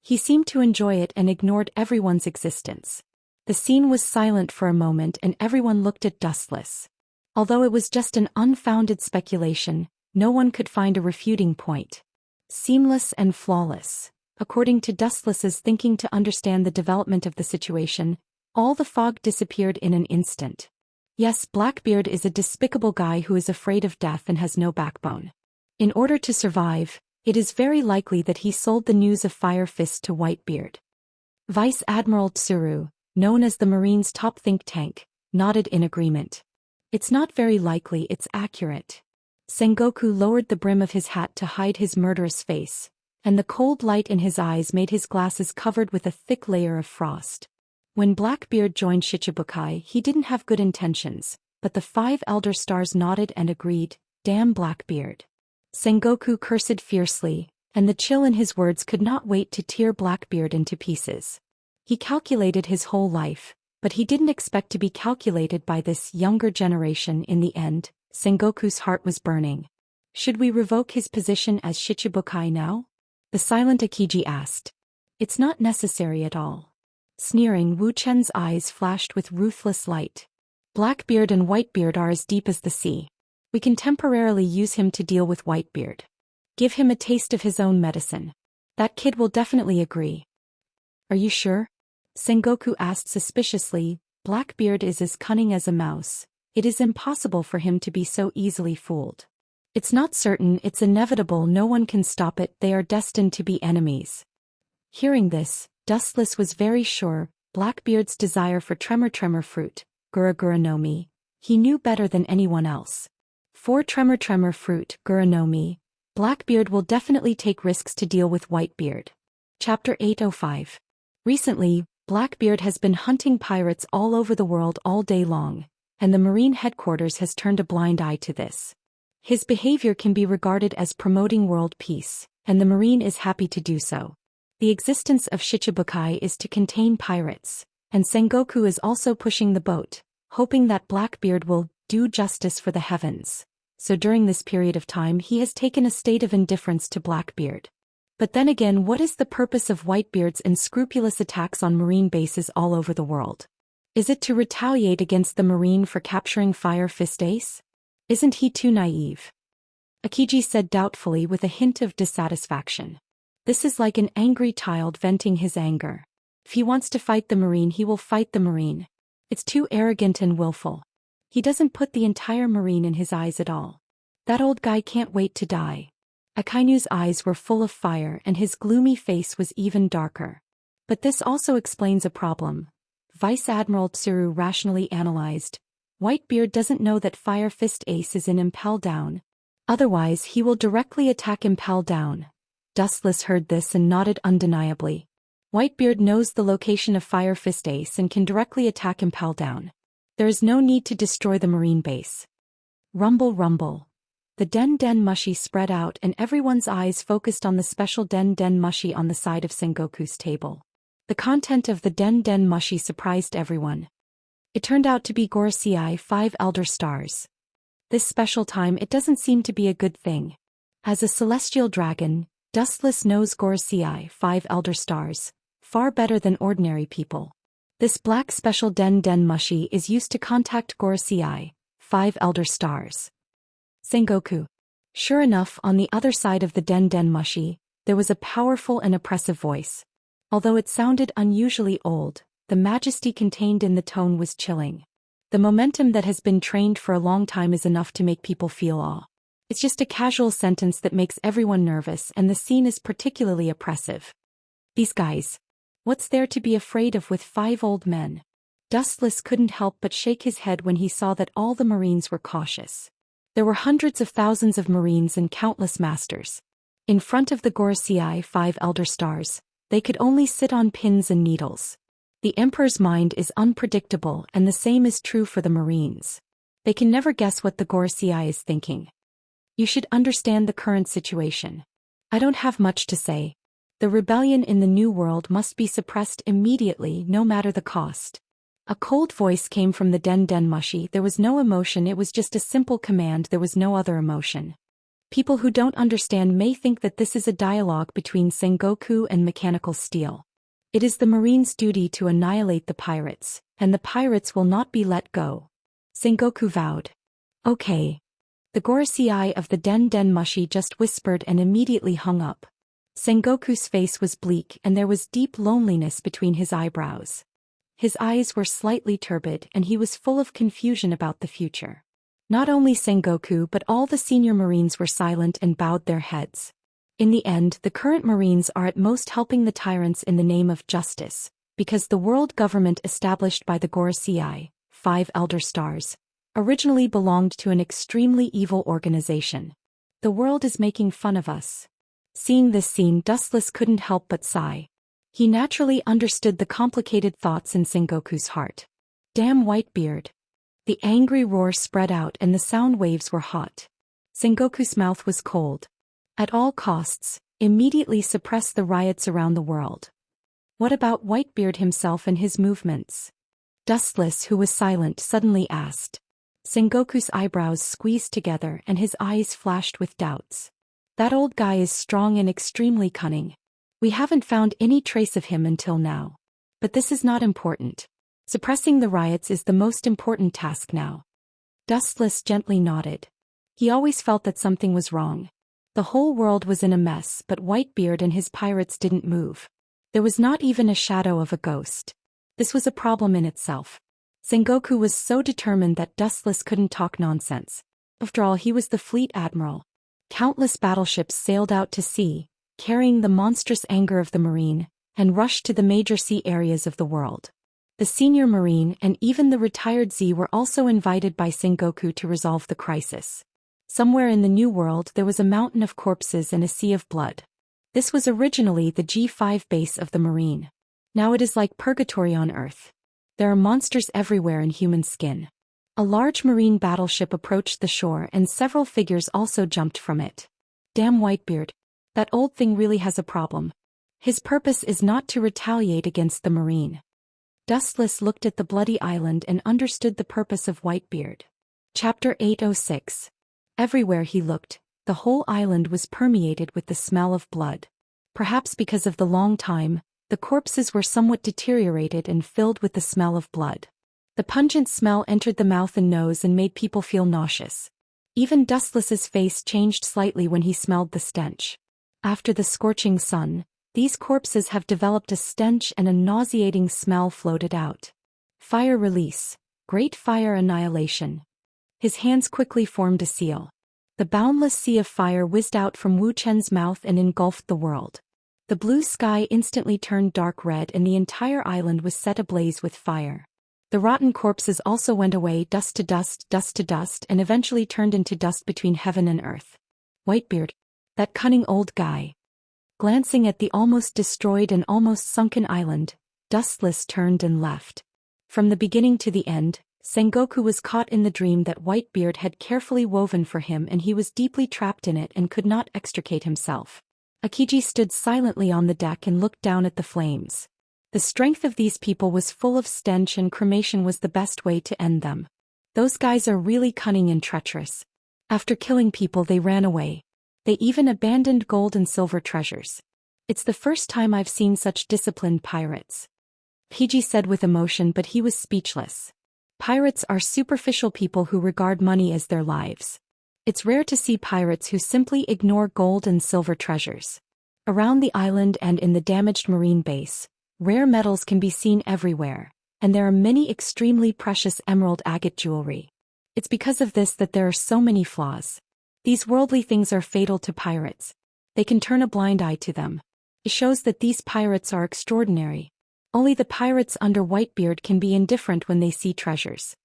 He seemed to enjoy it and ignored everyone's existence. The scene was silent for a moment and everyone looked at Dustless. Although it was just an unfounded speculation, no one could find a refuting point. Seamless and flawless. According to Dustless's thinking to understand the development of the situation, all the fog disappeared in an instant. Yes, Blackbeard is a despicable guy who is afraid of death and has no backbone. In order to survive, it is very likely that he sold the news of Fire Fist to Whitebeard. Vice Admiral Tsuru, known as the Marine's top think tank, nodded in agreement. It's not very likely, it's accurate. Sengoku lowered the brim of his hat to hide his murderous face, and the cold light in his eyes made his glasses covered with a thick layer of frost. When Blackbeard joined Shichibukai, he didn't have good intentions, but the 5 Elder Stars nodded and agreed, "Damn Blackbeard." Sengoku cursed fiercely, and the chill in his words could not wait to tear Blackbeard into pieces. He calculated his whole life, but he didn't expect to be calculated by this younger generation in the end. Sengoku's heart was burning. Should we revoke his position as Shichibukai now? The silent Akiji asked. It's not necessary at all. Sneering, Wu Chen's eyes flashed with ruthless light. Blackbeard and Whitebeard are as deep as the sea. We can temporarily use him to deal with Whitebeard. Give him a taste of his own medicine. That kid will definitely agree. Are you sure? Sengoku asked suspiciously. Blackbeard is as cunning as a mouse. It is impossible for him to be so easily fooled. It's not certain, it's inevitable, no one can stop it, they are destined to be enemies. Hearing this, Dustless was very sure, Blackbeard's desire for tremor fruit, Gura no Mi. He knew better than anyone else. For tremor fruit, Gura no Mi, Blackbeard will definitely take risks to deal with Whitebeard. Chapter 805. Recently, Blackbeard has been hunting pirates all over the world all day long, and the Marine headquarters has turned a blind eye to this. His behavior can be regarded as promoting world peace, and the Marine is happy to do so. The existence of Shichibukai is to contain pirates, and Sengoku is also pushing the boat, hoping that Blackbeard will do justice for the heavens. So during this period of time he has taken a state of indifference to Blackbeard. But then again, what is the purpose of Whitebeard's unscrupulous attacks on Marine bases all over the world? Is it to retaliate against the Marine for capturing Fire Fist Ace? Isn't he too naive? Akiji said doubtfully with a hint of dissatisfaction. This is like an angry child venting his anger. If he wants to fight the Marine, he will fight the Marine. It's too arrogant and willful. He doesn't put the entire Marine in his eyes at all. That old guy can't wait to die. Akainu's eyes were full of fire and his gloomy face was even darker. But this also explains a problem. Vice Admiral Tsuru rationally analyzed. Whitebeard doesn't know that Fire Fist Ace is in Impel Down. Otherwise he will directly attack Impel Down. Dustless heard this and nodded undeniably. Whitebeard knows the location of Fire Fist Ace and can directly attack Impel Down. There is no need to destroy the Marine base. Rumble rumble. The Den Mushi spread out and everyone's eyes focused on the special Den Mushi on the side of Sengoku's table. The content of the Den Mushi surprised everyone. It turned out to be Gorosei 5 Elder Stars. This special time it doesn't seem to be a good thing. As a celestial dragon, Dustless knows Gorosei 5 Elder Stars far better than ordinary people. This black special Den Mushi is used to contact Gorosei 5 Elder Stars. Sengoku. Sure enough, on the other side of the Den Mushi, there was a powerful and oppressive voice. Although it sounded unusually old, the majesty contained in the tone was chilling. The momentum that has been trained for a long time is enough to make people feel awe. It's just a casual sentence that makes everyone nervous, and the scene is particularly oppressive. These guys. What's there to be afraid of with 5 old men? Dustless couldn't help but shake his head when he saw that all the Marines were cautious. There were hundreds of thousands of Marines and countless masters. In front of the Gorosei 5 Elder Stars, they could only sit on pins and needles. The Emperor's mind is unpredictable, and the same is true for the Marines. They can never guess what the Gorosei is thinking. You should understand the current situation. I don't have much to say. The rebellion in the New World must be suppressed immediately, no matter the cost. A cold voice came from the Den Mushi. There was no emotion, it was just a simple command, there was no other emotion. People who don't understand may think that this is a dialogue between Sengoku and Mechanical Steel. It is the Marines' duty to annihilate the pirates, and the pirates will not be let go. Sengoku vowed. Okay. The Gorosei eye of the Den Mushi just whispered and immediately hung up. Sengoku's face was bleak and there was deep loneliness between his eyebrows. His eyes were slightly turbid and he was full of confusion about the future. Not only Sengoku but all the senior Marines were silent and bowed their heads. In the end, the current Marines are at most helping the tyrants in the name of justice, because the world government established by the Gorosei, 5 Elder Stars, originally belonged to an extremely evil organization. The world is making fun of us. Seeing this scene, Dustless couldn't help but sigh. He naturally understood the complicated thoughts in Sengoku's heart. Damn Whitebeard. The angry roar spread out and the sound waves were hot. Sengoku's mouth was cold. At all costs, immediately suppress the riots around the world. What about Whitebeard himself and his movements? Dustless, who was silent, suddenly asked. Sengoku's eyebrows squeezed together and his eyes flashed with doubts. That old guy is strong and extremely cunning. We haven't found any trace of him until now. But this is not important. Suppressing the riots is the most important task now. Dustless gently nodded. He always felt that something was wrong. The whole world was in a mess, but Whitebeard and his pirates didn't move. There was not even a shadow of a ghost. This was a problem in itself. Sengoku was so determined that Dustless couldn't talk nonsense. After all, he was the fleet admiral. Countless battleships sailed out to sea, carrying the monstrous anger of the Marine, and rushed to the major sea areas of the world. The senior Marine and even the retired Z were also invited by Sengoku to resolve the crisis. Somewhere in the New World there was a mountain of corpses and a sea of blood. This was originally the G5 base of the Marine. Now it is like purgatory on Earth. There are monsters everywhere in human skin. A large Marine battleship approached the shore and several figures also jumped from it. Damn Whitebeard. That old thing really has a problem. His purpose is not to retaliate against the Marine. Dustless looked at the bloody island and understood the purpose of Whitebeard. Chapter 806. Everywhere he looked, the whole island was permeated with the smell of blood. Perhaps because of the long time, the corpses were somewhat deteriorated and filled with the smell of blood. The pungent smell entered the mouth and nose and made people feel nauseous. Even Dustless's face changed slightly when he smelled the stench. After the scorching sun, these corpses have developed a stench and a nauseating smell floated out. Fire release. Great fire annihilation. His hands quickly formed a seal. The boundless sea of fire whizzed out from Wu Chen's mouth and engulfed the world. The blue sky instantly turned dark red and the entire island was set ablaze with fire. The rotten corpses also went away, dust to dust, and eventually turned into dust between heaven and earth. Whitebeard. That cunning old guy. Glancing at the almost destroyed and almost sunken island, Dustless turned and left. From the beginning to the end, Sengoku was caught in the dream that Whitebeard had carefully woven for him and he was deeply trapped in it and could not extricate himself. Akiji stood silently on the deck and looked down at the flames. The strength of these people was full of stench and cremation was the best way to end them. Those guys are really cunning and treacherous. After killing people they ran away. They even abandoned gold and silver treasures. It's the first time I've seen such disciplined pirates. PG said with emotion, but he was speechless. Pirates are superficial people who regard money as their lives. It's rare to see pirates who simply ignore gold and silver treasures. Around the island and in the damaged marine base, rare metals can be seen everywhere, and there are many extremely precious emerald agate jewelry. It's because of this that there are so many flaws. These worldly things are fatal to pirates. They can turn a blind eye to them. It shows that these pirates are extraordinary. Only the pirates under Whitebeard can be indifferent when they see treasures.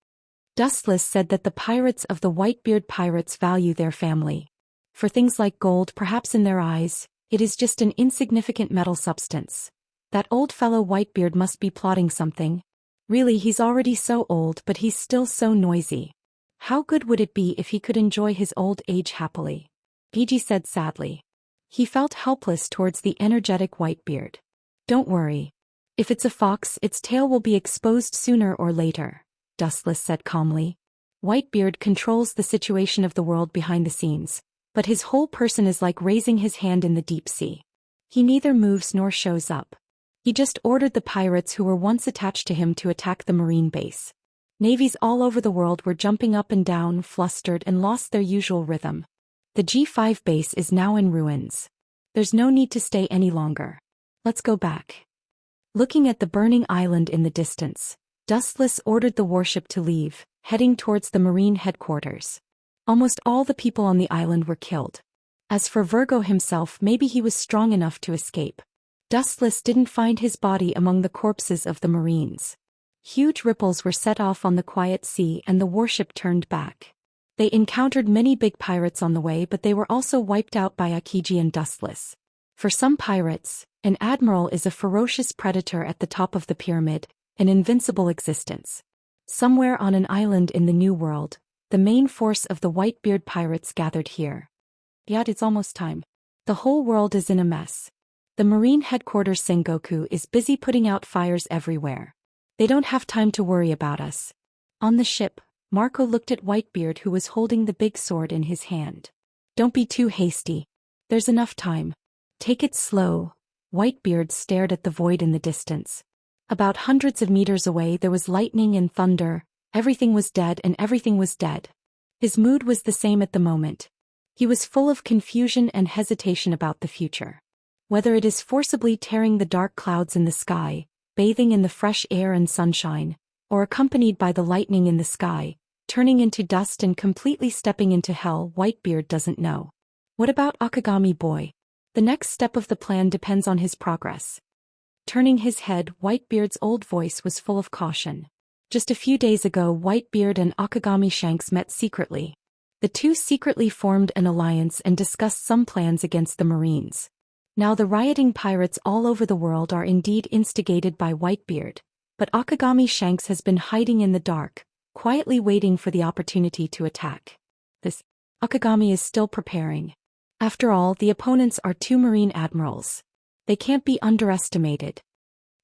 Dustless said that the pirates of the Whitebeard pirates value their family. For things like gold, perhaps in their eyes, it is just an insignificant metal substance. That old fellow Whitebeard must be plotting something. Really, he's already so old, but he's still so noisy. How good would it be if he could enjoy his old age happily? Gigi said sadly. He felt helpless towards the energetic Whitebeard. Don't worry. If it's a fox, its tail will be exposed sooner or later, Dustless said calmly. Whitebeard controls the situation of the world behind the scenes, but his whole person is like raising his hand in the deep sea. He neither moves nor shows up. He just ordered the pirates who were once attached to him to attack the marine base. Navies all over the world were jumping up and down, flustered, and lost their usual rhythm. The G5 base is now in ruins. There's no need to stay any longer. Let's go back. Looking at the burning island in the distance, Dustless ordered the warship to leave, heading towards the Marine headquarters. Almost all the people on the island were killed. As for Virgo himself, maybe he was strong enough to escape. Dustless didn't find his body among the corpses of the Marines. Huge ripples were set off on the quiet sea and the warship turned back. They encountered many big pirates on the way, but they were also wiped out by Akiji and Dustless. For some pirates, an admiral is a ferocious predator at the top of the pyramid, an invincible existence. Somewhere on an island in the New World, the main force of the Whitebeard pirates gathered here. Yet it's almost time. The whole world is in a mess. The Marine headquarters Sengoku is busy putting out fires everywhere. They don't have time to worry about us. On the ship, Marco looked at Whitebeard, who was holding the big sword in his hand. Don't be too hasty. There's enough time. Take it slow. Whitebeard stared at the void in the distance. About hundreds of meters away there was lightning and thunder. Everything was dead and everything was dead. His mood was the same at the moment. He was full of confusion and hesitation about the future. Whether it is forcibly tearing the dark clouds in the sky, bathing in the fresh air and sunshine, or accompanied by the lightning in the sky, turning into dust and completely stepping into hell, Whitebeard doesn't know. What about Akagami boy? The next step of the plan depends on his progress. Turning his head, Whitebeard's old voice was full of caution. Just a few days ago, Whitebeard and Akagami Shanks met secretly. The two secretly formed an alliance and discussed some plans against the Marines. Now the rioting pirates all over the world are indeed instigated by Whitebeard, but Akagami Shanks has been hiding in the dark, quietly waiting for the opportunity to attack. Akagami is still preparing. After all, the opponents are two Marine admirals. They can't be underestimated.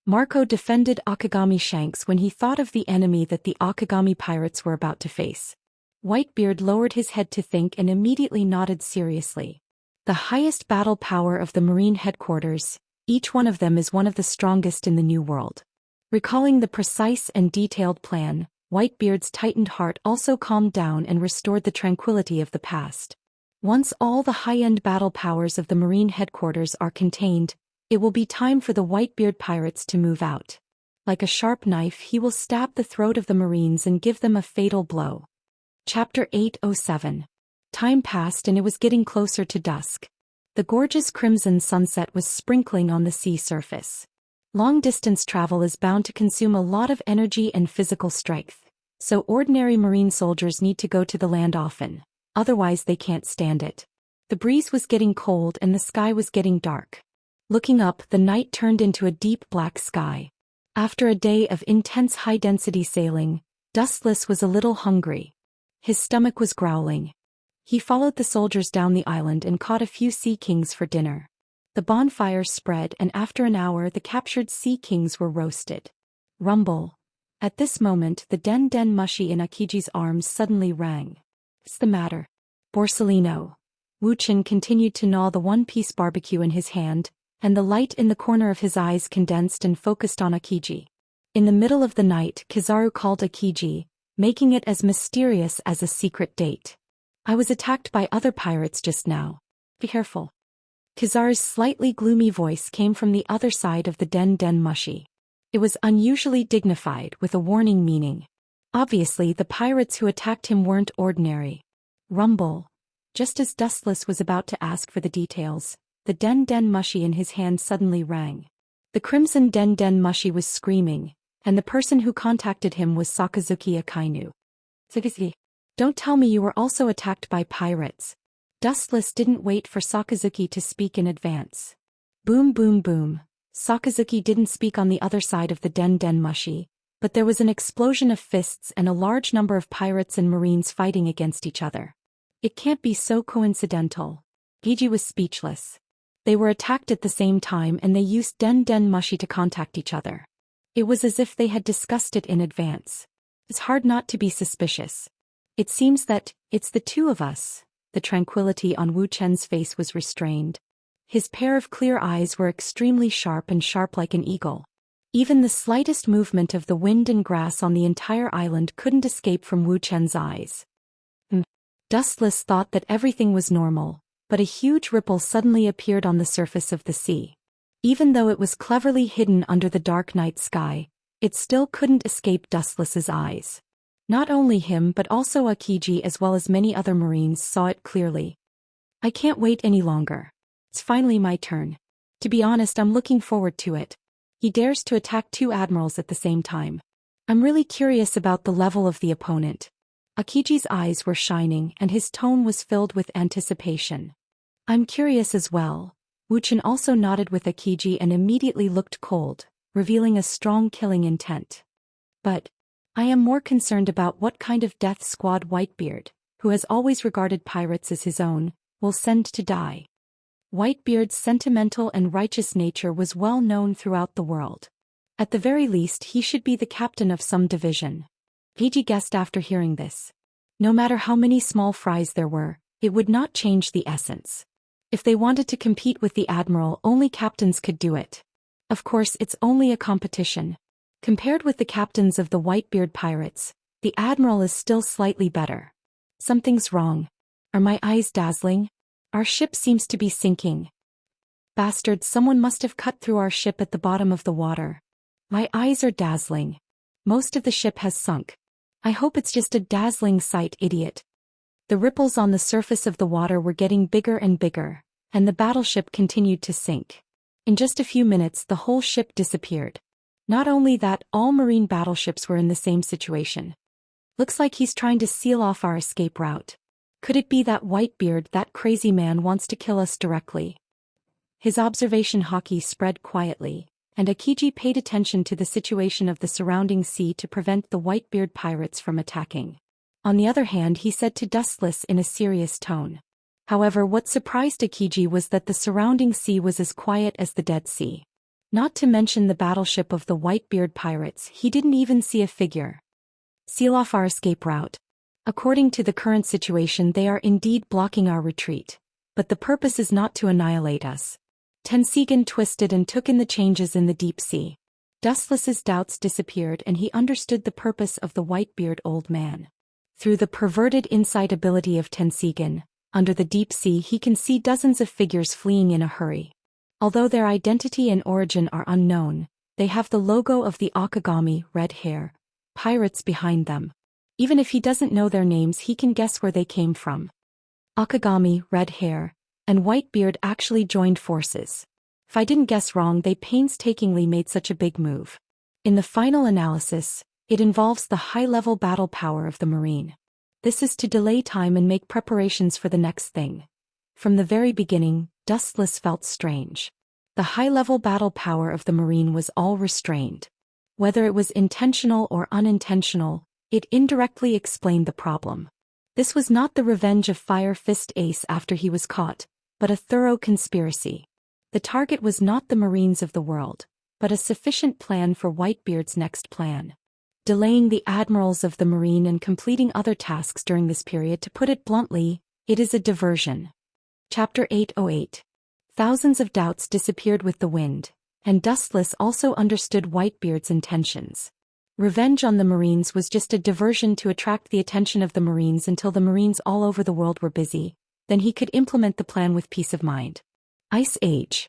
Marco defended Akagami Shanks when he thought of the enemy that the Akagami pirates were about to face. Whitebeard lowered his head to think and immediately nodded seriously. The highest battle power of the Marine headquarters, each one of them is one of the strongest in the New World. Recalling the precise and detailed plan, Whitebeard's tightened heart also calmed down and restored the tranquility of the past. Once all the high-end battle powers of the Marine headquarters are contained, it will be time for the Whitebeard pirates to move out. Like a sharp knife, he will stab the throat of the Marines and give them a fatal blow. Chapter 807. Time passed and it was getting closer to dusk. The gorgeous crimson sunset was sprinkling on the sea surface. Long-distance travel is bound to consume a lot of energy and physical strength, so ordinary Marine soldiers need to go to the land often, otherwise they can't stand it. The breeze was getting cold and the sky was getting dark. Looking up, the night turned into a deep black sky. After a day of intense high-density sailing, Dustless was a little hungry. His stomach was growling. He followed the soldiers down the island and caught a few sea kings for dinner. The bonfire spread and after an hour the captured sea kings were roasted. Rumble. At this moment the den mushi in Akiji's arms suddenly rang. What's the matter? Borsellino. Wuxian continued to gnaw the one-piece barbecue in his hand, and the light in the corner of his eyes condensed and focused on Akiji. In the middle of the night Kizaru called Akiji, making it as mysterious as a secret date. I was attacked by other pirates just now. Be careful. Kizaru's slightly gloomy voice came from the other side of the den mushi. It was unusually dignified with a warning meaning. Obviously the pirates who attacked him weren't ordinary. Rumble. Just as Dustless was about to ask for the details, the den mushi in his hand suddenly rang. The crimson den mushi was screaming, and the person who contacted him was Sakazuki Akainu. Sakazuki. Don't tell me you were also attacked by pirates. Dustless didn't wait for Sakazuki to speak in advance. Boom boom boom. Sakazuki didn't speak on the other side of the den mushi, but there was an explosion of fists and a large number of pirates and Marines fighting against each other. It can't be so coincidental. Gigi was speechless. They were attacked at the same time and they used den mushi to contact each other. It was as if they had discussed it in advance. It's hard not to be suspicious. It seems that it's the two of us. The tranquility on Wu Chen's face was restrained. His pair of clear eyes were extremely sharp and sharp like an eagle. Even the slightest movement of the wind and grass on the entire island couldn't escape from Wu Chen's eyes. Dustless thought that everything was normal, but a huge ripple suddenly appeared on the surface of the sea. Even though it was cleverly hidden under the dark night sky, it still couldn't escape Dustless's eyes. Not only him but also Akiji as well as many other Marines saw it clearly. I can't wait any longer. It's finally my turn. To be honest, I'm looking forward to it. He dares to attack 2 admirals at the same time. I'm really curious about the level of the opponent. Akiji's eyes were shining and his tone was filled with anticipation. I'm curious as well. Wu Chen also nodded with Akiji and immediately looked cold, revealing a strong killing intent. But I am more concerned about what kind of death squad Whitebeard, who has always regarded pirates as his own, will send to die. Whitebeard's sentimental and righteous nature was well known throughout the world. At the very least, he should be the captain of some division. Akiji guessed after hearing this. No matter how many small fries there were, it would not change the essence. If they wanted to compete with the admiral, only captains could do it. Of course, it's only a competition. Compared with the captains of the Whitebeard pirates, the admiral is still slightly better. Something's wrong. Are my eyes dazzling? Our ship seems to be sinking. Bastard, someone must have cut through our ship at the bottom of the water. My eyes are dazzling. Most of the ship has sunk. I hope it's just a dazzling sight, idiot. The ripples on the surface of the water were getting bigger and bigger, and the battleship continued to sink. In just a few minutes, the whole ship disappeared. Not only that, all marine battleships were in the same situation. Looks like he's trying to seal off our escape route. Could it be that Whitebeard, that crazy man, wants to kill us directly? His observation hockey spread quietly, and Akiji paid attention to the situation of the surrounding sea to prevent the Whitebeard pirates from attacking. On the other hand, he said to Dustless in a serious tone. However, what surprised Akiji was that the surrounding sea was as quiet as the Dead Sea. Not to mention the battleship of the Whitebeard pirates, he didn't even see a figure. Seal off our escape route. According to the current situation, they are indeed blocking our retreat. But the purpose is not to annihilate us. Tensigan twisted and took in the changes in the deep sea. Dustless's doubts disappeared and he understood the purpose of the Whitebeard old man. Through the perverted insight ability of Tensigan, under the deep sea he can see dozens of figures fleeing in a hurry. Although their identity and origin are unknown, they have the logo of the Akagami, red hair, pirates behind them. Even if he doesn't know their names, he can guess where they came from. Akagami, red hair, and Whitebeard actually joined forces. If I didn't guess wrong, they painstakingly made such a big move. In the final analysis, it involves the high-level battle power of the Marine. This is to delay time and make preparations for the next thing. From the very beginning, Dustless felt strange. The high-level battle power of the Marine was all restrained. Whether it was intentional or unintentional, it indirectly explained the problem. This was not the revenge of Fire Fist Ace after he was caught, but a thorough conspiracy. The target was not the Marines of the world, but a sufficient plan for Whitebeard's next plan. Delaying the admirals of the Marine and completing other tasks during this period, to put it bluntly, it is a diversion. Chapter 808. Thousands of doubts disappeared with the wind, and Dustless also understood Whitebeard's intentions. Revenge on the Marines was just a diversion to attract the attention of the Marines until the Marines all over the world were busy. Then he could implement the plan with peace of mind. Ice Age.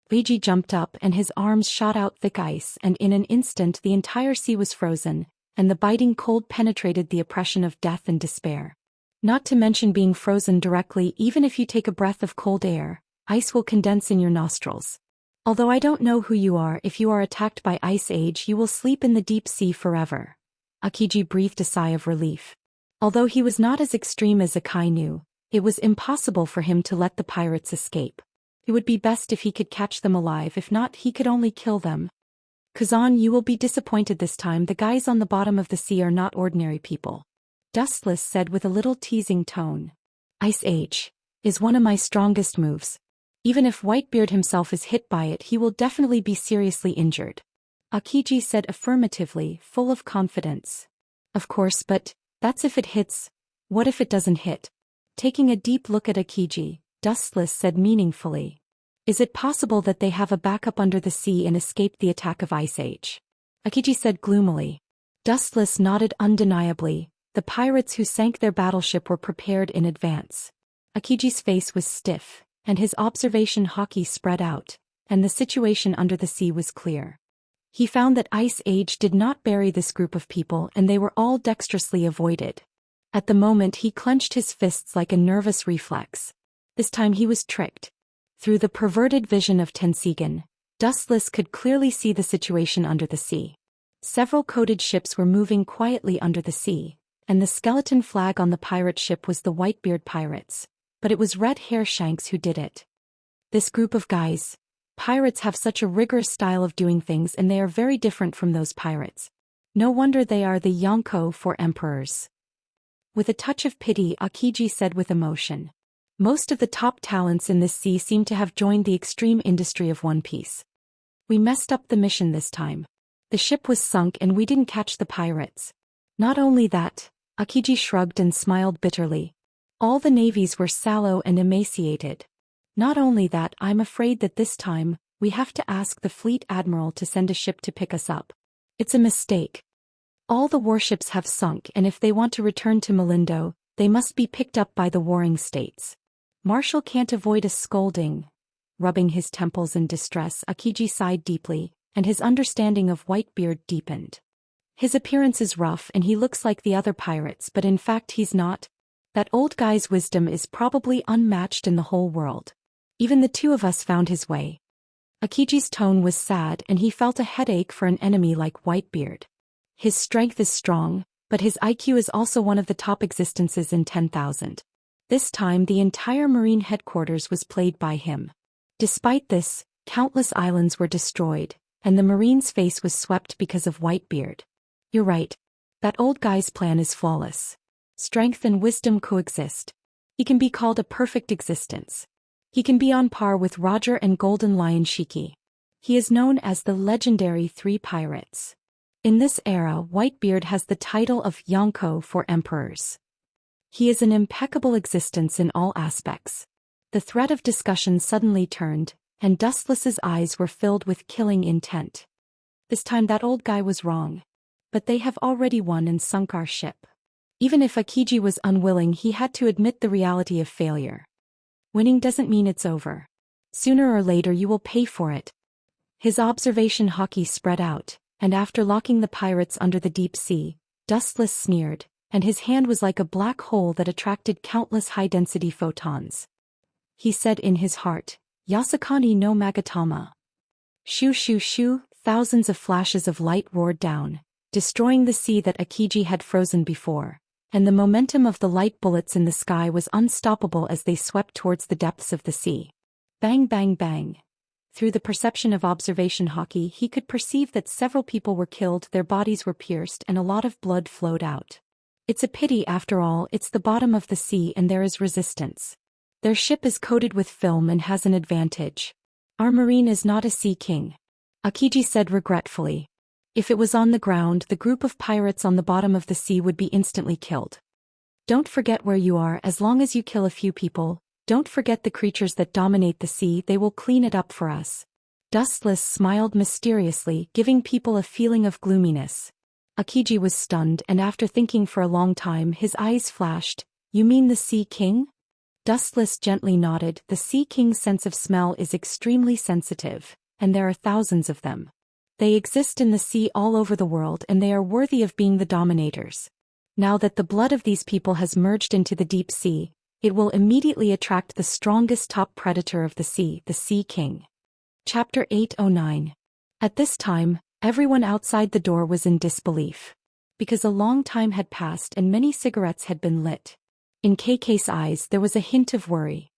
Luigi jumped up and his arms shot out thick ice, and in an instant the entire sea was frozen, and the biting cold penetrated the oppression of death and despair. Not to mention being frozen directly. Even if you take a breath of cold air, ice will condense in your nostrils. Although I don't know who you are, if you are attacked by Ice Age, you will sleep in the deep sea forever. Akiji breathed a sigh of relief. Although he was not as extreme as Akai knew, it was impossible for him to let the pirates escape. It would be best if he could catch them alive, if not, he could only kill them. Kazan, you will be disappointed this time. The guys on the bottom of the sea are not ordinary people. Dustless said with a little teasing tone. Ice Age is one of my strongest moves. Even if Whitebeard himself is hit by it, he will definitely be seriously injured. Akiji said affirmatively, full of confidence. Of course, but that's if it hits. What if it doesn't hit? Taking a deep look at Akiji, Dustless said meaningfully. Is it possible that they have a backup under the sea and escaped the attack of Ice Age? Akiji said gloomily. Dustless nodded undeniably. The pirates who sank their battleship were prepared in advance. Akiji's face was stiff, and his observation haki spread out, and the situation under the sea was clear. He found that Ice Age did not bury this group of people and they were all dexterously avoided. At the moment he clenched his fists like a nervous reflex. This time he was tricked. Through the perverted vision of Tensigan, Dustless could clearly see the situation under the sea. Several coated ships were moving quietly under the sea, and the skeleton flag on the pirate ship was the Whitebeard pirates, but it was Red Hair Shanks who did it. This group of guys, pirates have such a rigorous style of doing things and they are very different from those pirates. No wonder they are the Yonko for emperors. With a touch of pity, Akiji said with emotion. Most of the top talents in this sea seem to have joined the extreme industry of One Piece. We messed up the mission this time. The ship was sunk and we didn't catch the pirates. Not only that, Akiji shrugged and smiled bitterly. All the navies were sallow and emaciated. Not only that, I'm afraid that this time, we have to ask the fleet admiral to send a ship to pick us up. It's a mistake. All the warships have sunk and if they want to return to Melindo, they must be picked up by the warring states. Marshall can't avoid a scolding. Rubbing his temples in distress, Akiji sighed deeply, and his understanding of Whitebeard deepened. His appearance is rough and he looks like the other pirates, but in fact he's not. That old guy's wisdom is probably unmatched in the whole world. Even the two of us found his way. Akiji's tone was sad and he felt a headache for an enemy like Whitebeard. His strength is strong, but his IQ is also one of the top existences in 10,000. This time the entire Marine headquarters was played by him. Despite this, countless islands were destroyed, and the Marine's face was swept because of Whitebeard. You're right. That old guy's plan is flawless. Strength and wisdom coexist. He can be called a perfect existence. He can be on par with Roger and Golden Lion Shiki. He is known as the legendary Three Pirates. In this era, Whitebeard has the title of Yonko for emperors. He is an impeccable existence in all aspects. The thread of discussion suddenly turned, and Dustless's eyes were filled with killing intent. This time that old guy was wrong. But they have already won and sunk our ship. Even if Akiji was unwilling, he had to admit the reality of failure. Winning doesn't mean it's over. Sooner or later you will pay for it. His observation haki spread out, and after locking the pirates under the deep sea, Dustless sneered, and his hand was like a black hole that attracted countless high-density photons. He said in his heart, Yasakani no Magatama. Shoo shoo shoo, thousands of flashes of light roared down, destroying the sea that Akiji had frozen before, and the momentum of the light bullets in the sky was unstoppable as they swept towards the depths of the sea. Bang bang bang. Through the perception of observation haki, he could perceive that several people were killed, their bodies were pierced, and a lot of blood flowed out. It's a pity after all, it's the bottom of the sea and there is resistance. Their ship is coated with film and has an advantage. Our marine is not a sea king. Akiji said regretfully. If it was on the ground, the group of pirates on the bottom of the sea would be instantly killed. Don't forget where you are. As long as you kill a few people, don't forget the creatures that dominate the sea, they will clean it up for us. Dustless smiled mysteriously, giving people a feeling of gloominess. Akiji was stunned, and after thinking for a long time his eyes flashed. You mean the Sea King? Dustless gently nodded. The Sea King's sense of smell is extremely sensitive, and there are thousands of them. They exist in the sea all over the world and they are worthy of being the dominators. Now that the blood of these people has merged into the deep sea, it will immediately attract the strongest top predator of the Sea King. Chapter 809. At this time, everyone outside the door was in disbelief. Because a long time had passed and many cigarettes had been lit. In KK's eyes there was a hint of worry.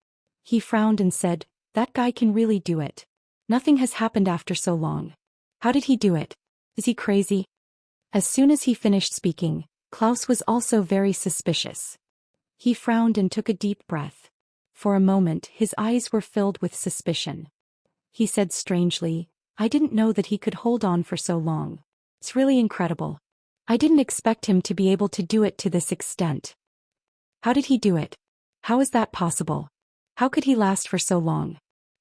He frowned and said, that guy can really do it. Nothing has happened after so long. How did he do it? Is he crazy? As soon as he finished speaking, Klaus was also very suspicious. He frowned and took a deep breath. For a moment his eyes were filled with suspicion. He said strangely, I didn't know that he could hold on for so long. It's really incredible. I didn't expect him to be able to do it to this extent. How did he do it? How is that possible? How could he last for so long?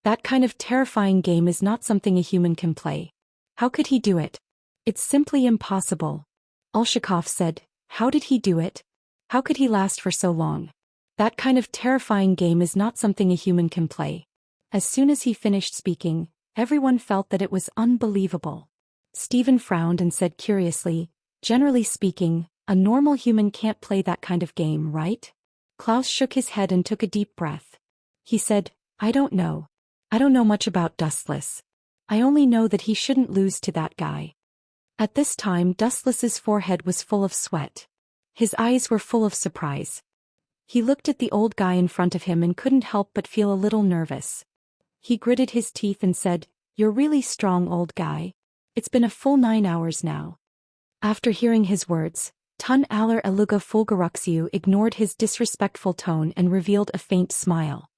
That kind of terrifying game is not something a human can play. How could he do it? It's simply impossible. Olshakov said, how did he do it? How could he last for so long? That kind of terrifying game is not something a human can play. As soon as he finished speaking, everyone felt that it was unbelievable. Stephen frowned and said curiously, generally speaking, a normal human can't play that kind of game, right? Klaus shook his head and took a deep breath. He said, I don't know. I don't know much about Dustless. I only know that he shouldn't lose to that guy. At this time, Dustless's forehead was full of sweat. His eyes were full of surprise. He looked at the old guy in front of him and couldn't help but feel a little nervous. He gritted his teeth and said, you're really strong, old guy. It's been a full 9 hours now. After hearing his words, Tun Aller Eluga Fulgaruxiu ignored his disrespectful tone and revealed a faint smile.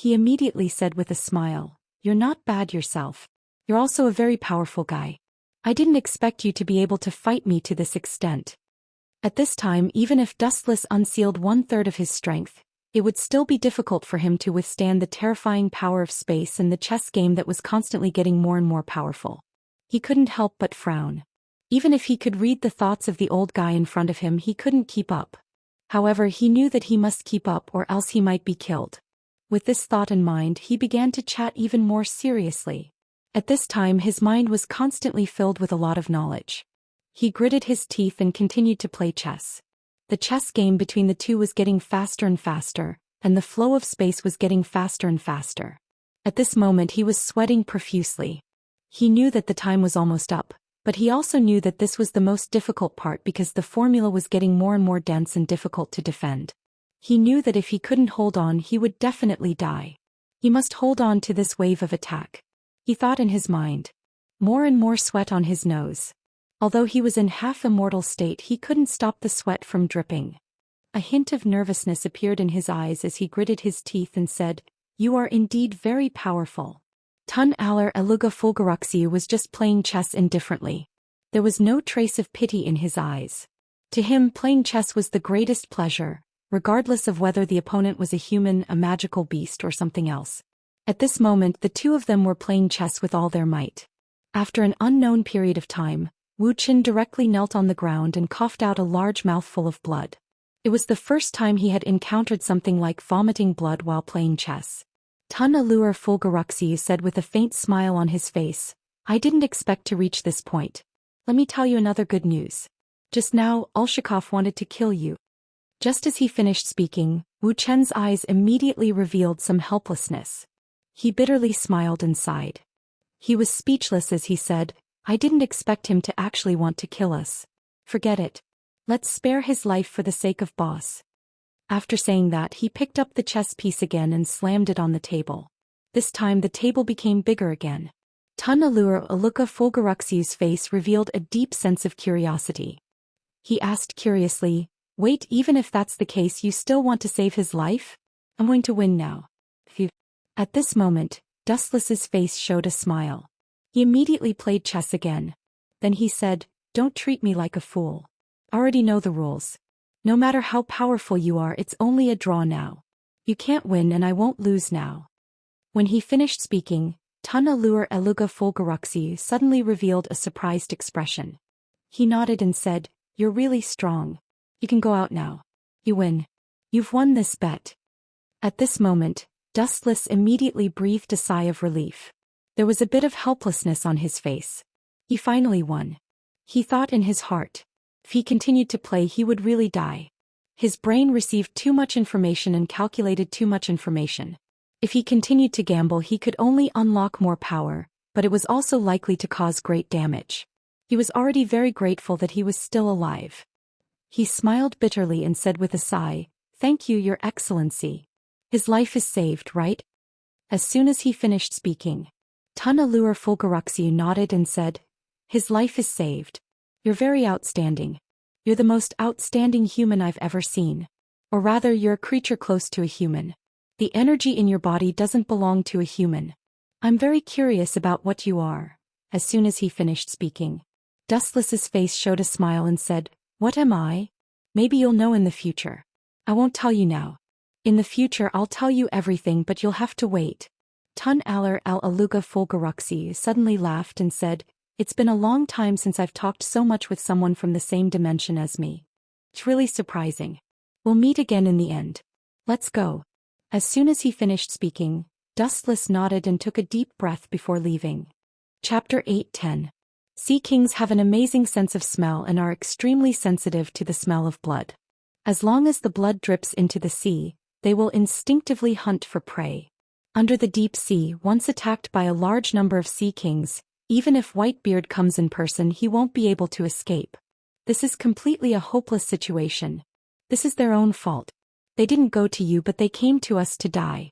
He immediately said with a smile, you're not bad yourself. You're also a very powerful guy. I didn't expect you to be able to fight me to this extent. At this time, even if Dustless unsealed 1/3 of his strength, it would still be difficult for him to withstand the terrifying power of space and the chess game that was constantly getting more and more powerful. He couldn't help but frown. Even if he could read the thoughts of the old guy in front of him, he couldn't keep up. However, he knew that he must keep up or else he might be killed. With this thought in mind, he began to chat even more seriously. At this time, his mind was constantly filled with a lot of knowledge. He gritted his teeth and continued to play chess. The chess game between the two was getting faster and faster, and the flow of space was getting faster and faster. At this moment he was sweating profusely. He knew that the time was almost up, but he also knew that this was the most difficult part because the formula was getting more and more dense and difficult to defend. He knew that if he couldn't hold on, he would definitely die. He must hold on to this wave of attack. He thought in his mind. More and more sweat on his nose. Although he was in half-immortal state, he couldn't stop the sweat from dripping. A hint of nervousness appeared in his eyes as he gritted his teeth and said, you are indeed very powerful. Tun Aller Eluga Fulgaruxiu was just playing chess indifferently. There was no trace of pity in his eyes. To him, playing chess was the greatest pleasure, regardless of whether the opponent was a human, a magical beast, or something else. At this moment, the two of them were playing chess with all their might. After an unknown period of time, Wuxia directly knelt on the ground and coughed out a large mouthful of blood. It was the first time he had encountered something like vomiting blood while playing chess. Tun Allure Fulgaruxiu said with a faint smile on his face, I didn't expect to reach this point. Let me tell you another good news. Just now, Olshakov wanted to kill you. Just as he finished speaking, Wuqian's eyes immediately revealed some helplessness. He bitterly smiled and sighed. He was speechless as he said, I didn't expect him to actually want to kill us. Forget it. Let's spare his life for the sake of boss. After saying that, he picked up the chess piece again and slammed it on the table. This time the table became bigger again. Tun Allure Eluga Fulgaruxiu's face revealed a deep sense of curiosity. He asked curiously, wait, even if that's the case, you still want to save his life? I'm going to win now. Phew. At this moment, Dustless's face showed a smile. He immediately played chess again. Then he said, don't treat me like a fool. Already know the rules. No matter how powerful you are, it's only a draw now. You can't win and I won't lose now. When he finished speaking, Tun Allure Eluga Fulgaruxiu suddenly revealed a surprised expression. He nodded and said, you're really strong. You can go out now. You win. You've won this bet. At this moment, Dustless immediately breathed a sigh of relief. There was a bit of helplessness on his face. He finally won. He thought in his heart. If he continued to play, he would really die. His brain received too much information and calculated too much information. If he continued to gamble, he could only unlock more power, but it was also likely to cause great damage. He was already very grateful that he was still alive. He smiled bitterly and said with a sigh, thank you, Your Excellency. His life is saved, right? As soon as he finished speaking, Tun Allure Fulgaruxiu nodded and said, his life is saved. You're very outstanding. You're the most outstanding human I've ever seen. Or rather, you're a creature close to a human. The energy in your body doesn't belong to a human. I'm very curious about what you are. As soon as he finished speaking, Dustless's face showed a smile and said, what am I? Maybe you'll know in the future. I won't tell you now. In the future I'll tell you everything, but you'll have to wait. Tun Aller al-Aluga Folgaruxi suddenly laughed and said, "It's been a long time since I've talked so much with someone from the same dimension as me. It's really surprising. We'll meet again in the end. Let's go." As soon as he finished speaking, Dustless nodded and took a deep breath before leaving. Chapter 8:10. Sea kings have an amazing sense of smell and are extremely sensitive to the smell of blood. As long as the blood drips into the sea, they will instinctively hunt for prey. Under the deep sea, once attacked by a large number of sea kings, even if Whitebeard comes in person, he won't be able to escape. This is completely a hopeless situation. This is their own fault. They didn't go to you, but they came to us to die.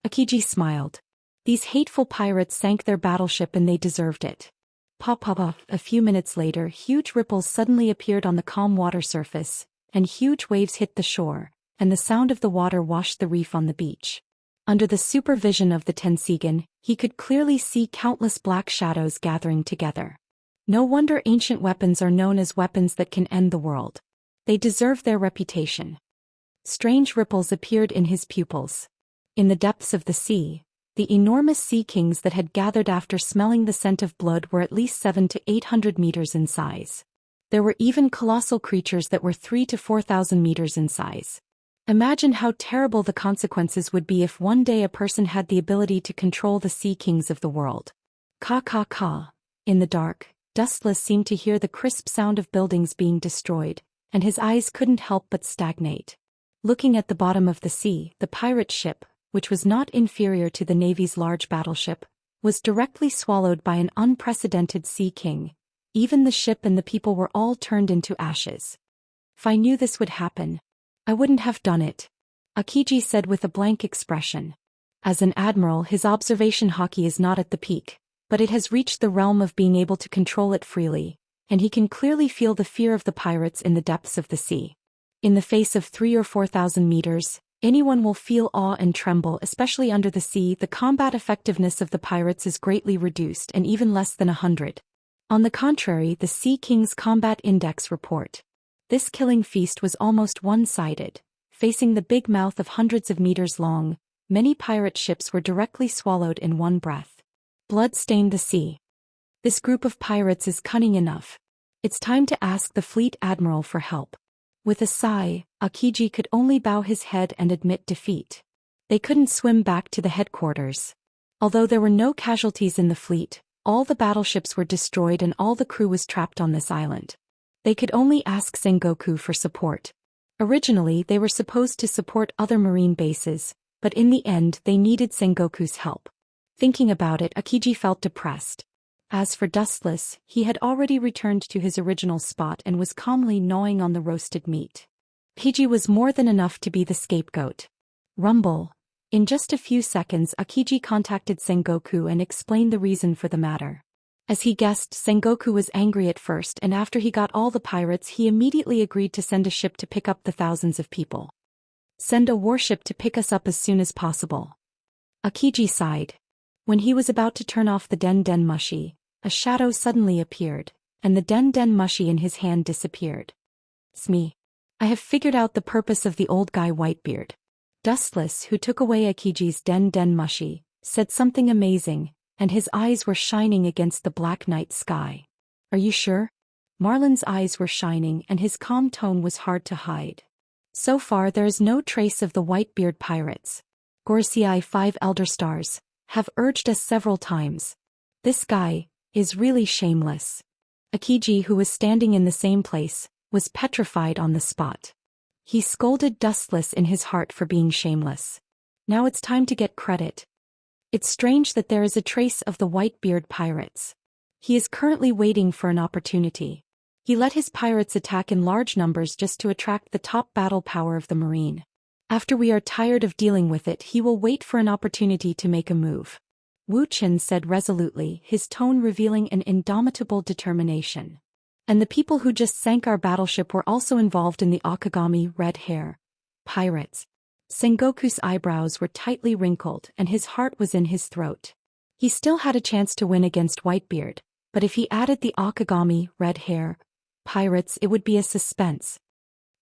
Akiji smiled. These hateful pirates sank their battleship and they deserved it. Pop. A few minutes later, huge ripples suddenly appeared on the calm water surface, and huge waves hit the shore, and the sound of the water washed the reef on the beach. Under the supervision of the Tensigan, he could clearly see countless black shadows gathering together. No wonder ancient weapons are known as weapons that can end the world. They deserve their reputation. Strange ripples appeared in his pupils. In the depths of the sea, the enormous sea kings that had gathered after smelling the scent of blood were at least 700 to 800 meters in size. There were even colossal creatures that were 3,000 to 4,000 meters in size. Imagine how terrible the consequences would be if one day a person had the ability to control the sea kings of the world. Ka. In the dark, Dustless seemed to hear the crisp sound of buildings being destroyed, and his eyes couldn't help but stagnate. Looking at the bottom of the sea, the pirate ship, which was not inferior to the Navy's large battleship, was directly swallowed by an unprecedented sea king. Even the ship and the people were all turned into ashes. If I knew this would happen, I wouldn't have done it, Akiji said with a blank expression. As an admiral, his observation hockey is not at the peak, but it has reached the realm of being able to control it freely, and he can clearly feel the fear of the pirates in the depths of the sea. In the face of 3,000 or 4,000 meters, anyone will feel awe and tremble, especially under the sea. The combat effectiveness of the pirates is greatly reduced and even less than 100. On the contrary, the Sea King's Combat Index report. This killing feast was almost one-sided. Facing the big mouth of hundreds of meters long, many pirate ships were directly swallowed in one breath. Blood stained the sea. This group of pirates is cunning enough. It's time to ask the fleet admiral for help. With a sigh, Akiji could only bow his head and admit defeat. They couldn't swim back to the headquarters. Although there were no casualties in the fleet, all the battleships were destroyed and all the crew was trapped on this island. They could only ask Sengoku for support. Originally, they were supposed to support other marine bases, but in the end they needed Sengoku's help. Thinking about it, Akiji felt depressed. As for Dustless, he had already returned to his original spot and was calmly gnawing on the roasted meat. Akiji was more than enough to be the scapegoat. Rumble. In just a few seconds, Akiji contacted Sengoku and explained the reason for the matter. As he guessed, Sengoku was angry at first, and after he got all the pirates, he immediately agreed to send a ship to pick up the thousands of people. Send a warship to pick us up as soon as possible. Akiji sighed. When he was about to turn off the Den Mushi, a shadow suddenly appeared, and the Den Mushi in his hand disappeared. It's me. I have figured out the purpose of the old guy Whitebeard. Dustless, who took away Akiji's Den Mushi, said something amazing, and his eyes were shining against the black night sky. Are you sure? Marlin's eyes were shining and his calm tone was hard to hide. So far there is no trace of the Whitebeard pirates. Gorsiai 5 Elder Stars have urged us several times. This guy is really shameless. Akiji, who was standing in the same place, was petrified on the spot. He scolded Dustless in his heart for being shameless. Now it's time to get credit. It's strange that there is a trace of the Whitebeard pirates. He is currently waiting for an opportunity. He let his pirates attack in large numbers just to attract the top battle power of the marine. After we are tired of dealing with it, he will wait for an opportunity to make a move. Wu Chen said resolutely, his tone revealing an indomitable determination. And the people who just sank our battleship were also involved in the Akagami red hair pirates. Sengoku's eyebrows were tightly wrinkled and his heart was in his throat. He still had a chance to win against Whitebeard, but if he added the Akagami red hair pirates, it would be a suspense.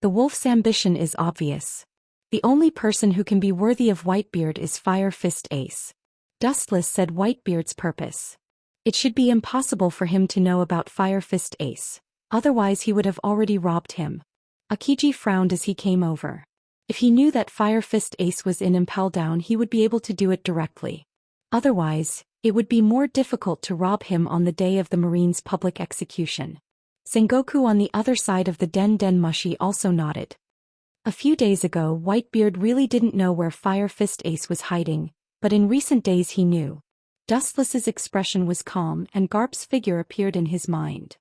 The wolf's ambition is obvious. The only person who can be worthy of Whitebeard is Fire Fist Ace. Dustless said Whitebeard's purpose. It should be impossible for him to know about Fire Fist Ace, otherwise he would have already robbed him. Akiji frowned as he came over. If he knew that Fire Fist Ace was in Impel Down, he would be able to do it directly. Otherwise, it would be more difficult to rob him on the day of the Marine's public execution. Sengoku on the other side of the Den Mushi also nodded. A few days ago, Whitebeard really didn't know where Fire Fist Ace was hiding, but in recent days he knew. Dustless's expression was calm and Garp's figure appeared in his mind.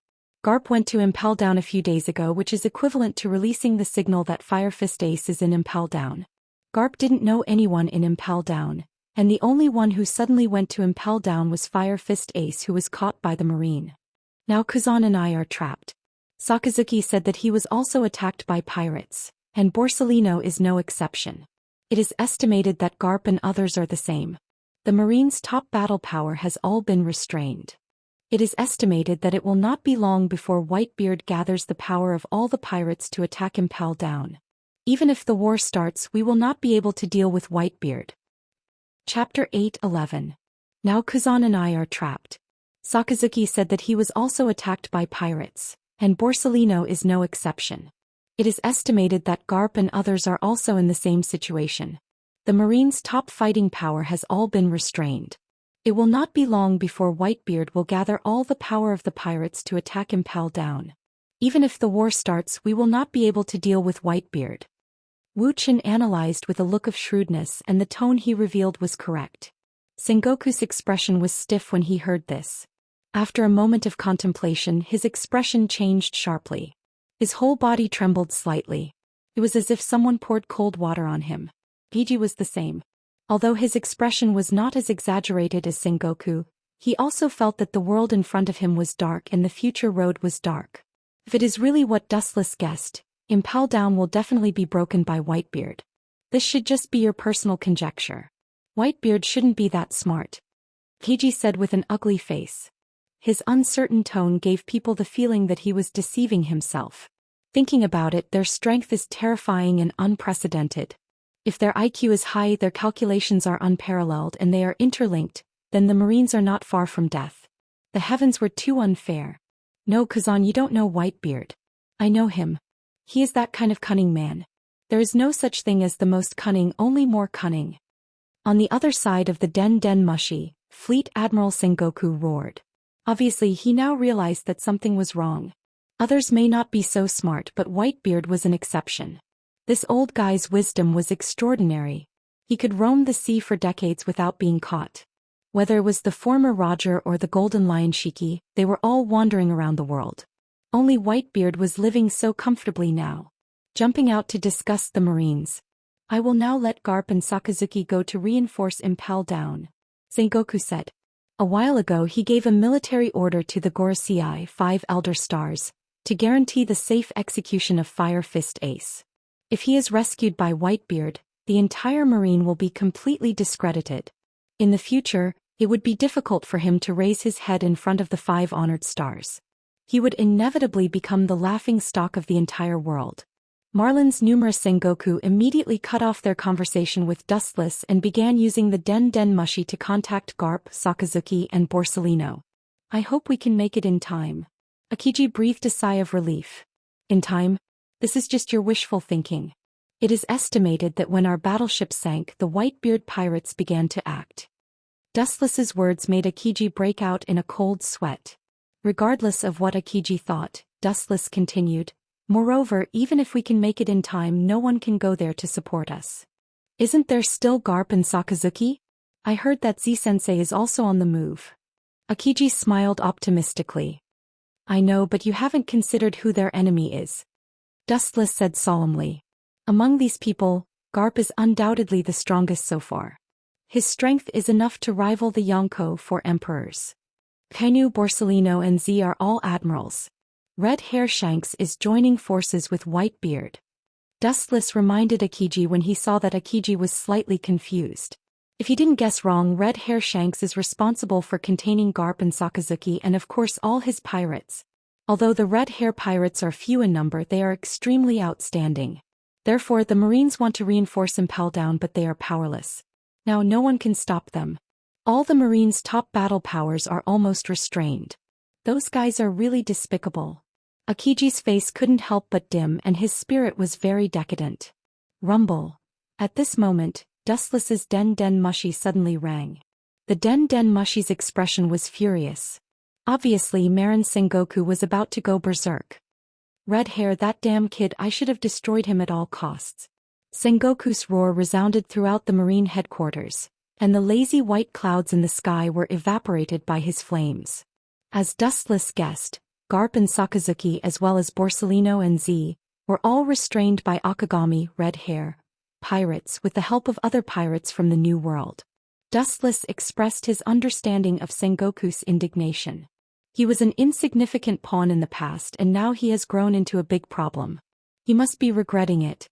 Garp went to Impel Down a few days ago, which is equivalent to releasing the signal that Fire Fist Ace is in Impel Down. Garp didn't know anyone in Impel Down, and the only one who suddenly went to Impel Down was Fire Fist Ace, who was caught by the Marine. Now Kazan and I are trapped. Sakazuki said that he was also attacked by pirates, and Borsellino is no exception. It is estimated that Garp and others are the same. The Marine's top battle power has all been restrained. It is estimated that it will not be long before Whitebeard gathers the power of all the pirates to attack Impel Down. Even if the war starts, we will not be able to deal with Whitebeard. Chapter 8:11. Now Kazan and I are trapped. Sakazuki said that he was also attacked by pirates, and Borsellino is no exception. It is estimated that Garp and others are also in the same situation. The Marine's top fighting power has all been restrained. It will not be long before Whitebeard will gather all the power of the pirates to attack Impel Down. Even if the war starts, we will not be able to deal with Whitebeard. Wuxia analyzed with a look of shrewdness, and the tone he revealed was correct. Sengoku's expression was stiff when he heard this. After a moment of contemplation, his expression changed sharply. His whole body trembled slightly. It was as if someone poured cold water on him. Giji was the same. Although his expression was not as exaggerated as Sengoku, he also felt that the world in front of him was dark and the future road was dark. If it is really what Dustless guessed, Impel Down will definitely be broken by Whitebeard. This should just be your personal conjecture. Whitebeard shouldn't be that smart. Giji said with an ugly face. His uncertain tone gave people the feeling that he was deceiving himself. Thinking about it, their strength is terrifying and unprecedented. If their IQ is high, their calculations are unparalleled, and they are interlinked, then the Marines are not far from death. The heavens were too unfair. No, Kazan, you don't know Whitebeard. I know him. He is that kind of cunning man. There is no such thing as the most cunning, only more cunning. On the other side of the Den Mushi, Fleet Admiral Sengoku roared. Obviously, he now realized that something was wrong. Others may not be so smart, but Whitebeard was an exception. This old guy's wisdom was extraordinary. He could roam the sea for decades without being caught. Whether it was the former Roger or the Golden Lion Shiki, they were all wandering around the world. Only Whitebeard was living so comfortably now. Jumping out to discuss the Marines. I will now let Garp and Sakazuki go to reinforce Impel Down, Sengoku said. A while ago he gave a military order to the Gorosei 5 Elder Stars, to guarantee the safe execution of Fire Fist Ace. If he is rescued by Whitebeard, the entire Marine will be completely discredited. In the future, it would be difficult for him to raise his head in front of the 5 honored stars. He would inevitably become the laughing stock of the entire world. Marlin's numerous Sengoku immediately cut off their conversation with Dustless and began using the Den Mushi to contact Garp, Sakazuki, and Borsellino. I hope we can make it in time. Akiji breathed a sigh of relief. In time? This is just your wishful thinking. It is estimated that when our battleship sank, the Whitebeard pirates began to act. Dustless's words made Akiji break out in a cold sweat. Regardless of what Akiji thought, Dustless continued, moreover, even if we can make it in time, no one can go there to support us. Isn't there still Garp and Sakazuki? I heard that Z-sensei is also on the move. Akiji smiled optimistically. I know, but you haven't considered who their enemy is. Dustless said solemnly. Among these people, Garp is undoubtedly the strongest so far. His strength is enough to rival the Yonko 4 emperors. Kainu, Borsellino and Z are all admirals. Red Hair Shanks is joining forces with Whitebeard. Dustless reminded Akiji when he saw that Akiji was slightly confused. If he didn't guess wrong, Red Hair Shanks is responsible for containing Garp and Sakazuki and of course all his pirates. Although the Red Hair pirates are few in number, they are extremely outstanding. Therefore, the Marines want to reinforce Impel Down, but they are powerless. Now no one can stop them. All the Marines' top battle powers are almost restrained. Those guys are really despicable. Akiji's face couldn't help but dim and his spirit was very decadent. Rumble. At this moment, Dustless's Den Den Mushi suddenly rang. The Den Den Mushi's expression was furious. Obviously Marin Sengoku was about to go berserk. Red hair, that damn kid, I should have destroyed him at all costs. Sengoku's roar resounded throughout the Marine headquarters, and the lazy white clouds in the sky were evaporated by his flames. As Dustless guessed, Garp and Sakazuki as well as Borsellino and Z were all restrained by Akagami, Red Hair, pirates with the help of other pirates from the New World. Dustless expressed his understanding of Sengoku's indignation. He was an insignificant pawn in the past and now he has grown into a big problem. He must be regretting it.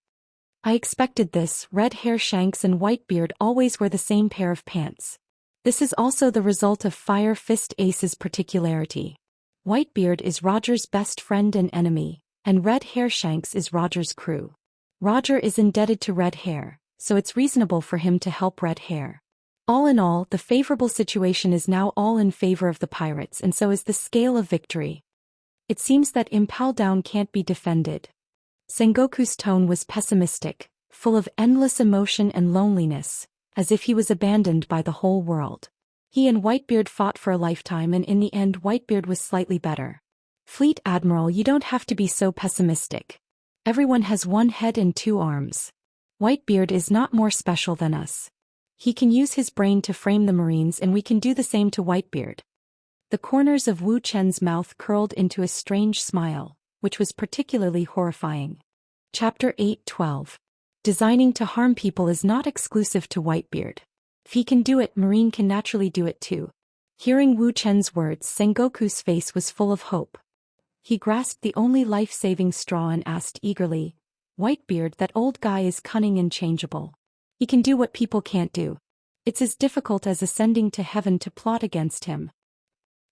I expected this. Red Hair, Shanks and Whitebeard always wear the same pair of pants. This is also the result of Fire Fist Ace's particularity. Whitebeard is Roger's best friend and enemy, and Red Hair Shanks is Roger's crew. Roger is indebted to Red Hair, so it's reasonable for him to help Red Hair. All in all, the favorable situation is now all in favor of the pirates, and so is the scale of victory. It seems that Impel Down can't be defended. Sengoku's tone was pessimistic, full of endless emotion and loneliness, as if he was abandoned by the whole world. He and Whitebeard fought for a lifetime and in the end Whitebeard was slightly better. Fleet Admiral, you don't have to be so pessimistic. Everyone has one head and two arms. Whitebeard is not more special than us. He can use his brain to frame the Marines and we can do the same to Whitebeard. The corners of Wu Chen's mouth curled into a strange smile, which was particularly horrifying. Chapter 8:12. Designing to harm people is not exclusive to Whitebeard. If he can do it, Marine can naturally do it too. Hearing Wu Chen's words, Sengoku's face was full of hope. He grasped the only life-saving straw and asked eagerly, Whitebeard, that old guy is cunning and changeable. He can do what people can't do. It's as difficult as ascending to heaven to plot against him.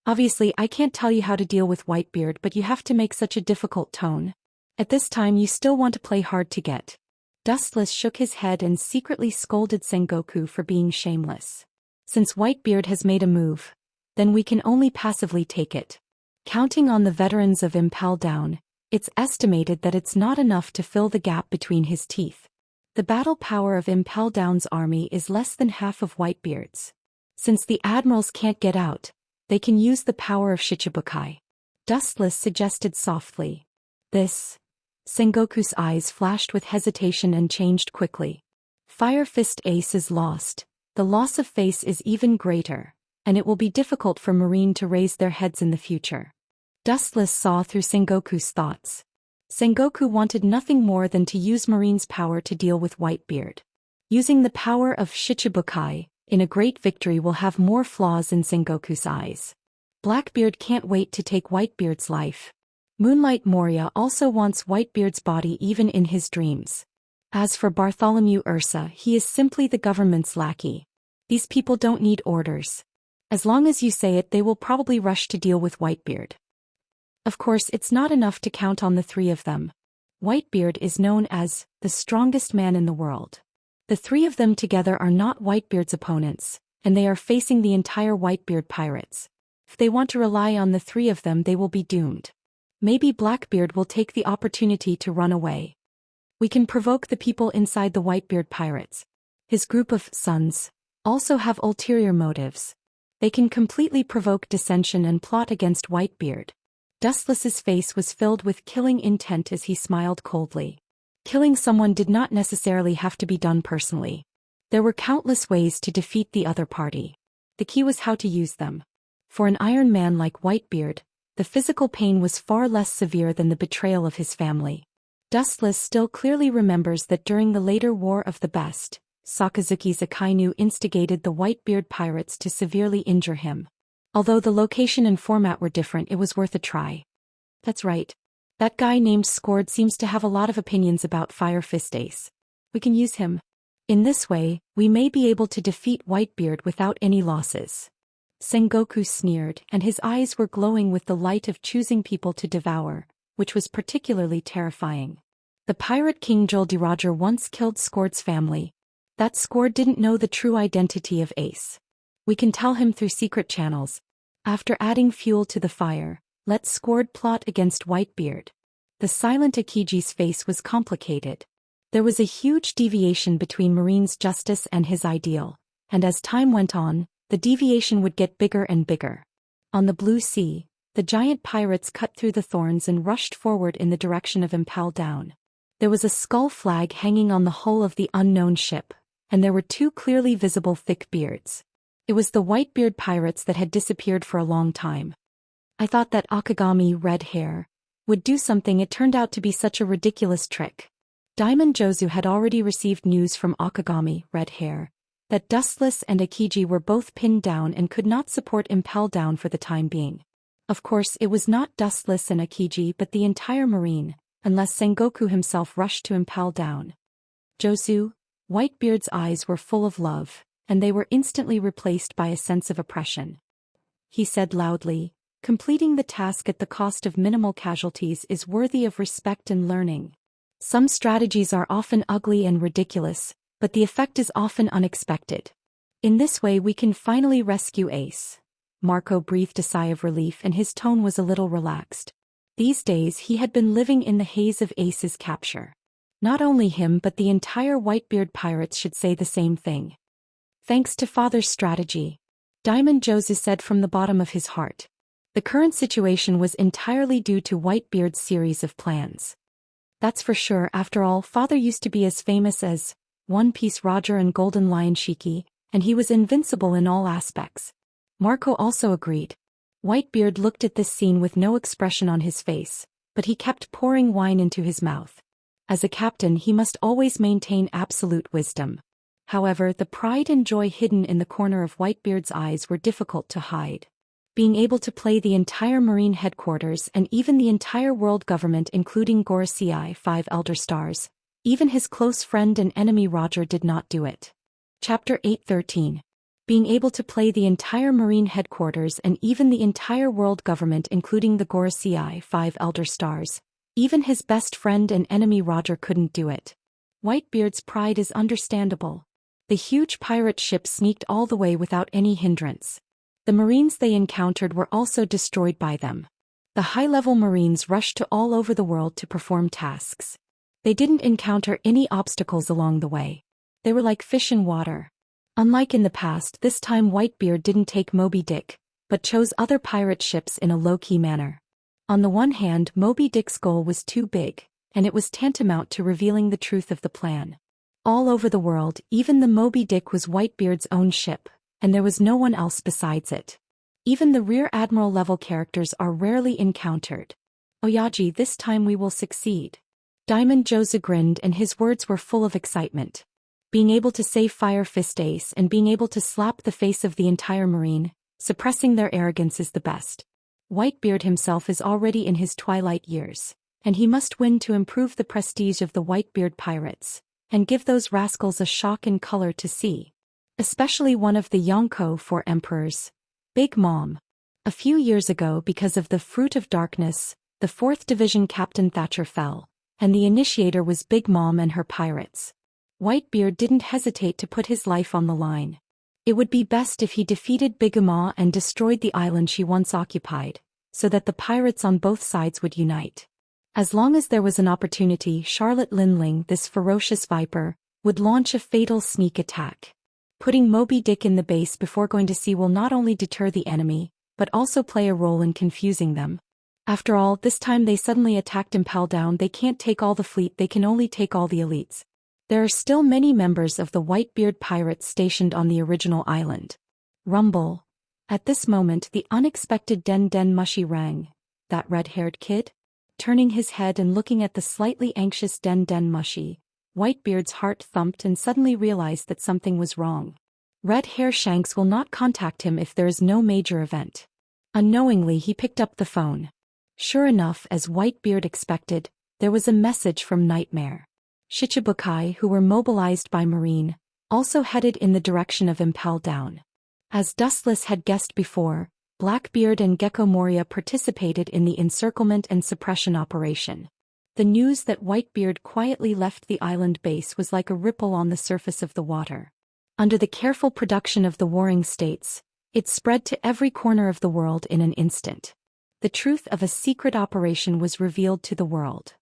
Obviously, I can't tell you how to deal with Whitebeard, but you have to make such a difficult tone. At this time you still want to play hard to get. Dustless shook his head and secretly scolded Sengoku for being shameless. Since Whitebeard has made a move, then we can only passively take it. Counting on the veterans of Impel Down, it's estimated that it's not enough to fill the gap between his teeth. The battle power of Impel Down's army is less than half of Whitebeard's. Since the admirals can't get out, they can use the power of Shichibukai. Dustless suggested softly. This. Sengoku's eyes flashed with hesitation and changed quickly. Fire Fist Ace is lost. The loss of face is even greater, and it will be difficult for Marine to raise their heads in the future. Dustless saw through Sengoku's thoughts. Sengoku wanted nothing more than to use Marine's power to deal with Whitebeard. Using the power of Shichibukai in a great victory will have more flaws in Sengoku's eyes. Blackbeard can't wait to take Whitebeard's life. Moonlight Moria also wants Whitebeard's body even in his dreams. As for Bartholomew Ursa, he is simply the government's lackey. These people don't need orders. As long as you say it, they will probably rush to deal with Whitebeard. Of course, it's not enough to count on the three of them. Whitebeard is known as the strongest man in the world. The three of them together are not Whitebeard's opponents, and they are facing the entire Whitebeard pirates. If they want to rely on the three of them, they will be doomed. Maybe Blackbeard will take the opportunity to run away. We can provoke the people inside the Whitebeard pirates. His group of sons also have ulterior motives. They can completely provoke dissension and plot against Whitebeard. Dustless's face was filled with killing intent as he smiled coldly. Killing someone did not necessarily have to be done personally. There were countless ways to defeat the other party. The key was how to use them. For an Iron Man like Whitebeard, the physical pain was far less severe than the betrayal of his family. Dustless still clearly remembers that during the later War of the Best, Sakazuki's Akainu instigated the Whitebeard pirates to severely injure him. Although the location and format were different, it was worth a try. That's right. That guy named Scored seems to have a lot of opinions about Fire Fist Ace. We can use him. In this way, we may be able to defeat Whitebeard without any losses. Sengoku sneered, and his eyes were glowing with the light of choosing people to devour, which was particularly terrifying. The pirate king Roger once killed Scored's family. That Scored didn't know the true identity of Ace. We can tell him through secret channels. After adding fuel to the fire, let's squad plot against Whitebeard. The silent Akiji's face was complicated. There was a huge deviation between Marine's justice and his ideal, and as time went on, the deviation would get bigger and bigger. On the blue sea, the giant pirates cut through the thorns and rushed forward in the direction of Impel Down. There was a skull flag hanging on the hull of the unknown ship, and there were two clearly visible thick beards. It was the Whitebeard pirates that had disappeared for a long time. I thought that Akagami, red hair, would do something. It turned out to be such a ridiculous trick. Diamond Jozu had already received news from Akagami, red hair, that Dustless and Akiji were both pinned down and could not support Impel Down for the time being. Of course, it was not Dustless and Akiji but the entire marine, unless Sengoku himself rushed to Impel Down. Jozu, Whitebeard's eyes were full of love, and they were instantly replaced by a sense of oppression. He said loudly, "Completing the task at the cost of minimal casualties is worthy of respect and learning. Some strategies are often ugly and ridiculous, but the effect is often unexpected. In this way we can finally rescue Ace." Marco breathed a sigh of relief and his tone was a little relaxed. These days he had been living in the haze of Ace's capture. Not only him but the entire Whitebeard pirates should say the same thing. "Thanks to Father's strategy," Diamond Jozu said from the bottom of his heart. The current situation was entirely due to Whitebeard's series of plans. That's for sure. After all, Father used to be as famous as One Piece Roger and Golden Lion Shiki, and he was invincible in all aspects. Marco also agreed. Whitebeard looked at this scene with no expression on his face, but he kept pouring wine into his mouth. As a captain he must always maintain absolute wisdom. However, the pride and joy hidden in the corner of Whitebeard's eyes were difficult to hide. Being able to play the entire Marine headquarters and even the entire world government including Gorosei 5 Elder Stars, even his close friend and enemy Roger did not do it. Chapter 8:13. Being able to play the entire Marine headquarters and even the entire world government including the Gorosei 5 Elder Stars, even his best friend and enemy Roger couldn't do it. Whitebeard's pride is understandable. The huge pirate ship sneaked all the way without any hindrance. The Marines they encountered were also destroyed by them. The high-level Marines rushed to all over the world to perform tasks. They didn't encounter any obstacles along the way. They were like fish in water. Unlike in the past, this time Whitebeard didn't take Moby Dick, but chose other pirate ships in a low-key manner. On the one hand, Moby Dick's goal was too big, and it was tantamount to revealing the truth of the plan. All over the world, even the Moby Dick was Whitebeard's own ship, and there was no one else besides it. Even the Rear Admiral level characters are rarely encountered. "Oyaji, this time we will succeed." Diamond Jozu grinned and his words were full of excitement. Being able to save Fire Fist Ace and being able to slap the face of the entire Marine, suppressing their arrogance is the best. Whitebeard himself is already in his twilight years, and he must win to improve the prestige of the Whitebeard pirates, and give those rascals a shock in color to see. Especially one of the Yonko 4 emperors, Big Mom. A few years ago, because of the Fruit of Darkness, the 4th Division Captain Thatcher fell, and the initiator was Big Mom and her pirates. Whitebeard didn't hesitate to put his life on the line. It would be best if he defeated Big Mom and destroyed the island she once occupied, so that the pirates on both sides would unite. As long as there was an opportunity, Charlotte Linling, this ferocious viper, would launch a fatal sneak attack. Putting Moby Dick in the base before going to sea will not only deter the enemy, but also play a role in confusing them. After all, this time they suddenly attacked Impel Down. They can't take all the fleet, they can only take all the elites. There are still many members of the Whitebeard pirates stationed on the original island. Rumble. At this moment the unexpected Den Den Mushi rang. That red-haired kid? Turning his head and looking at the slightly anxious Den Den Mushi, Whitebeard's heart thumped and suddenly realized that something was wrong. Red Hair Shanks will not contact him if there is no major event. Unknowingly he picked up the phone. Sure enough, as Whitebeard expected, there was a message from Nightmare. Shichibukai, who were mobilized by Marine, also headed in the direction of Impel Down. As Dustless had guessed before, Blackbeard and Gecko Moria participated in the encirclement and suppression operation. The news that Whitebeard quietly left the island base was like a ripple on the surface of the water. Under the careful production of the warring states, it spread to every corner of the world in an instant. The truth of a secret operation was revealed to the world.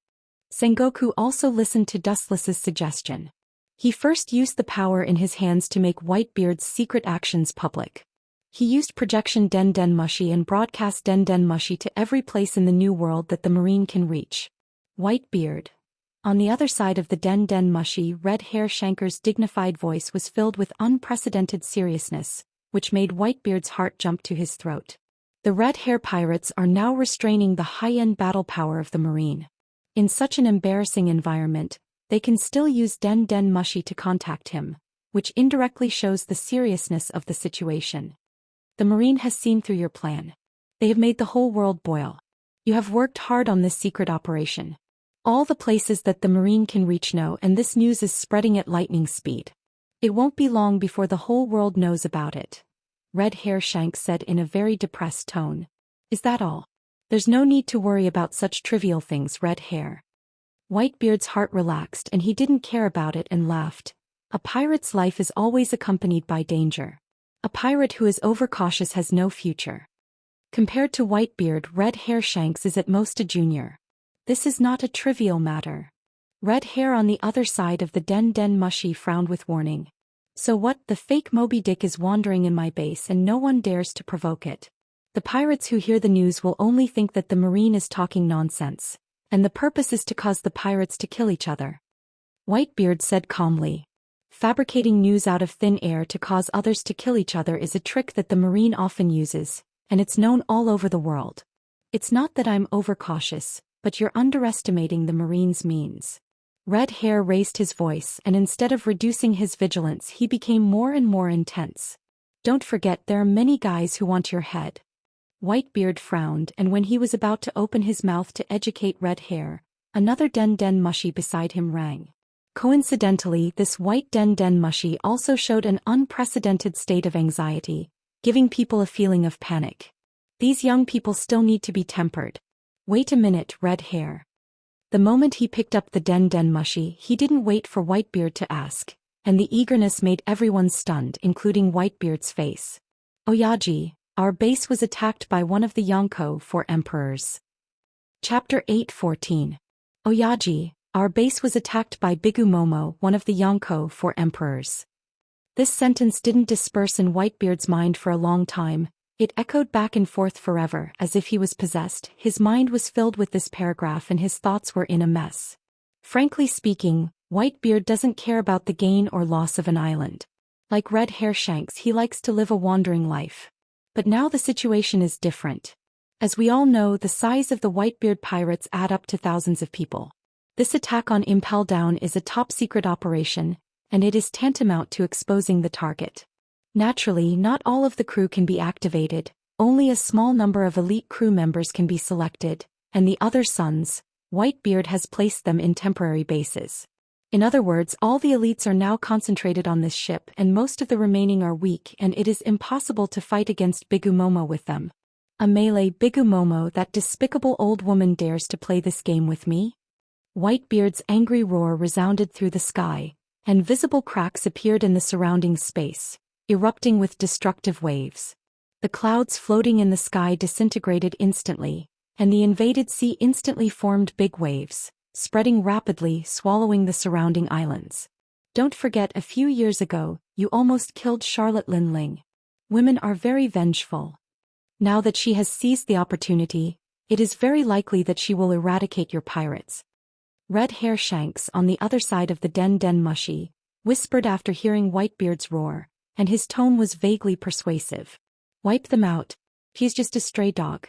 Sengoku also listened to Dustless's suggestion. He first used the power in his hands to make Whitebeard's secret actions public. He used projection Den Den Mushi and broadcast Den Den Mushi to every place in the new world that the marine can reach. Whitebeard. On the other side of the Den Den Mushi, Red Hair Shanker's dignified voice was filled with unprecedented seriousness, which made Whitebeard's heart jump to his throat. The Red Hair Pirates are now restraining the high-end battle power of the marine. In such an embarrassing environment, they can still use Den Den Mushi to contact him, which indirectly shows the seriousness of the situation. The marine has seen through your plan. They have made the whole world boil. You have worked hard on this secret operation. All the places that the marine can reach know, and this news is spreading at lightning speed. It won't be long before the whole world knows about it. Red Hair Shank said in a very depressed tone. Is that all? There's no need to worry about such trivial things, Red Hair. Whitebeard's heart relaxed and he didn't care about it and laughed. A pirate's life is always accompanied by danger. A pirate who is overcautious has no future. Compared to Whitebeard, Red Hair Shanks is at most a junior. This is not a trivial matter. Red Hair on the other side of the Den Den Mushi frowned with warning. So what? The fake Moby Dick is wandering in my base and no one dares to provoke it. The pirates who hear the news will only think that the marine is talking nonsense, and the purpose is to cause the pirates to kill each other. Whitebeard said calmly. Fabricating news out of thin air to cause others to kill each other is a trick that the marine often uses, and it's known all over the world. It's not that I'm overcautious, but you're underestimating the marine's means. Red Hair raised his voice, and instead of reducing his vigilance, he became more and more intense. Don't forget, there are many guys who want your head. Whitebeard frowned, and when he was about to open his mouth to educate Red Hair, another Den Den Mushi beside him rang. Coincidentally, this white Den Den Mushi also showed an unprecedented state of anxiety, giving people a feeling of panic. These young people still need to be tempered. Wait a minute, Red Hair. The moment he picked up the Den Den Mushi, he didn't wait for Whitebeard to ask, and the eagerness made everyone stunned, including Whitebeard's face. Oyaji, our base was attacked by one of the Yonko 4 emperors. Chapter 8:14. Oyaji, our base was attacked by Bigu Momo, one of the Yonko 4 emperors. This sentence didn't disperse in Whitebeard's mind for a long time. It echoed back and forth forever, as if he was possessed. His mind was filled with this paragraph and his thoughts were in a mess. Frankly speaking, Whitebeard doesn't care about the gain or loss of an island. Like Red Hair Shanks, he likes to live a wandering life. But now the situation is different. As we all know, the size of the Whitebeard pirates add up to thousands of people. This attack on Impel Down is a top-secret operation, and it is tantamount to exposing the target. Naturally, not all of the crew can be activated, only a small number of elite crew members can be selected, and the other sons, Whitebeard has placed them in temporary bases. In other words, all the elites are now concentrated on this ship and most of the remaining are weak, and it is impossible to fight against Bigu Momo with them. A melee. Bigu Momo, that despicable old woman, dares to play this game with me? Whitebeard's angry roar resounded through the sky, and visible cracks appeared in the surrounding space, erupting with destructive waves. The clouds floating in the sky disintegrated instantly, and the invaded sea instantly formed big waves, spreading rapidly, swallowing the surrounding islands. Don't forget, a few years ago, you almost killed Charlotte Lin Ling. Women are very vengeful. Now that she has seized the opportunity, it is very likely that she will eradicate your pirates. Red Hair Shanks, on the other side of the Den Den Mushi, whispered after hearing Whitebeard's roar, and his tone was vaguely persuasive. Wipe them out. He's just a stray dog.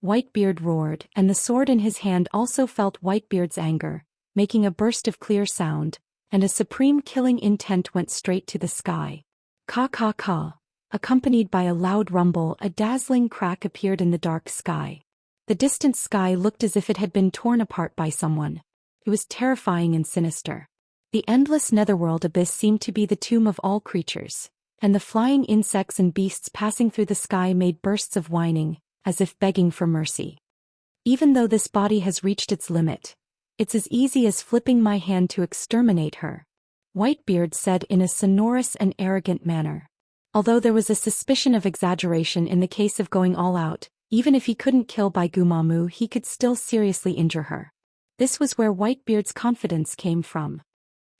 Whitebeard roared, and the sword in his hand also felt Whitebeard's anger, making a burst of clear sound, and a supreme killing intent went straight to the sky. Ka ka ka. Accompanied by a loud rumble, a dazzling crack appeared in the dark sky. The distant sky looked as if it had been torn apart by someone. It was terrifying and sinister. The endless netherworld abyss seemed to be the tomb of all creatures, and the flying insects and beasts passing through the sky made bursts of whining, as if begging for mercy. Even though this body has reached its limit, it's as easy as flipping my hand to exterminate her. Whitebeard said in a sonorous and arrogant manner. Although there was a suspicion of exaggeration in the case of going all out, even if he couldn't kill Bai Gumamu, he could still seriously injure her. This was where Whitebeard's confidence came from.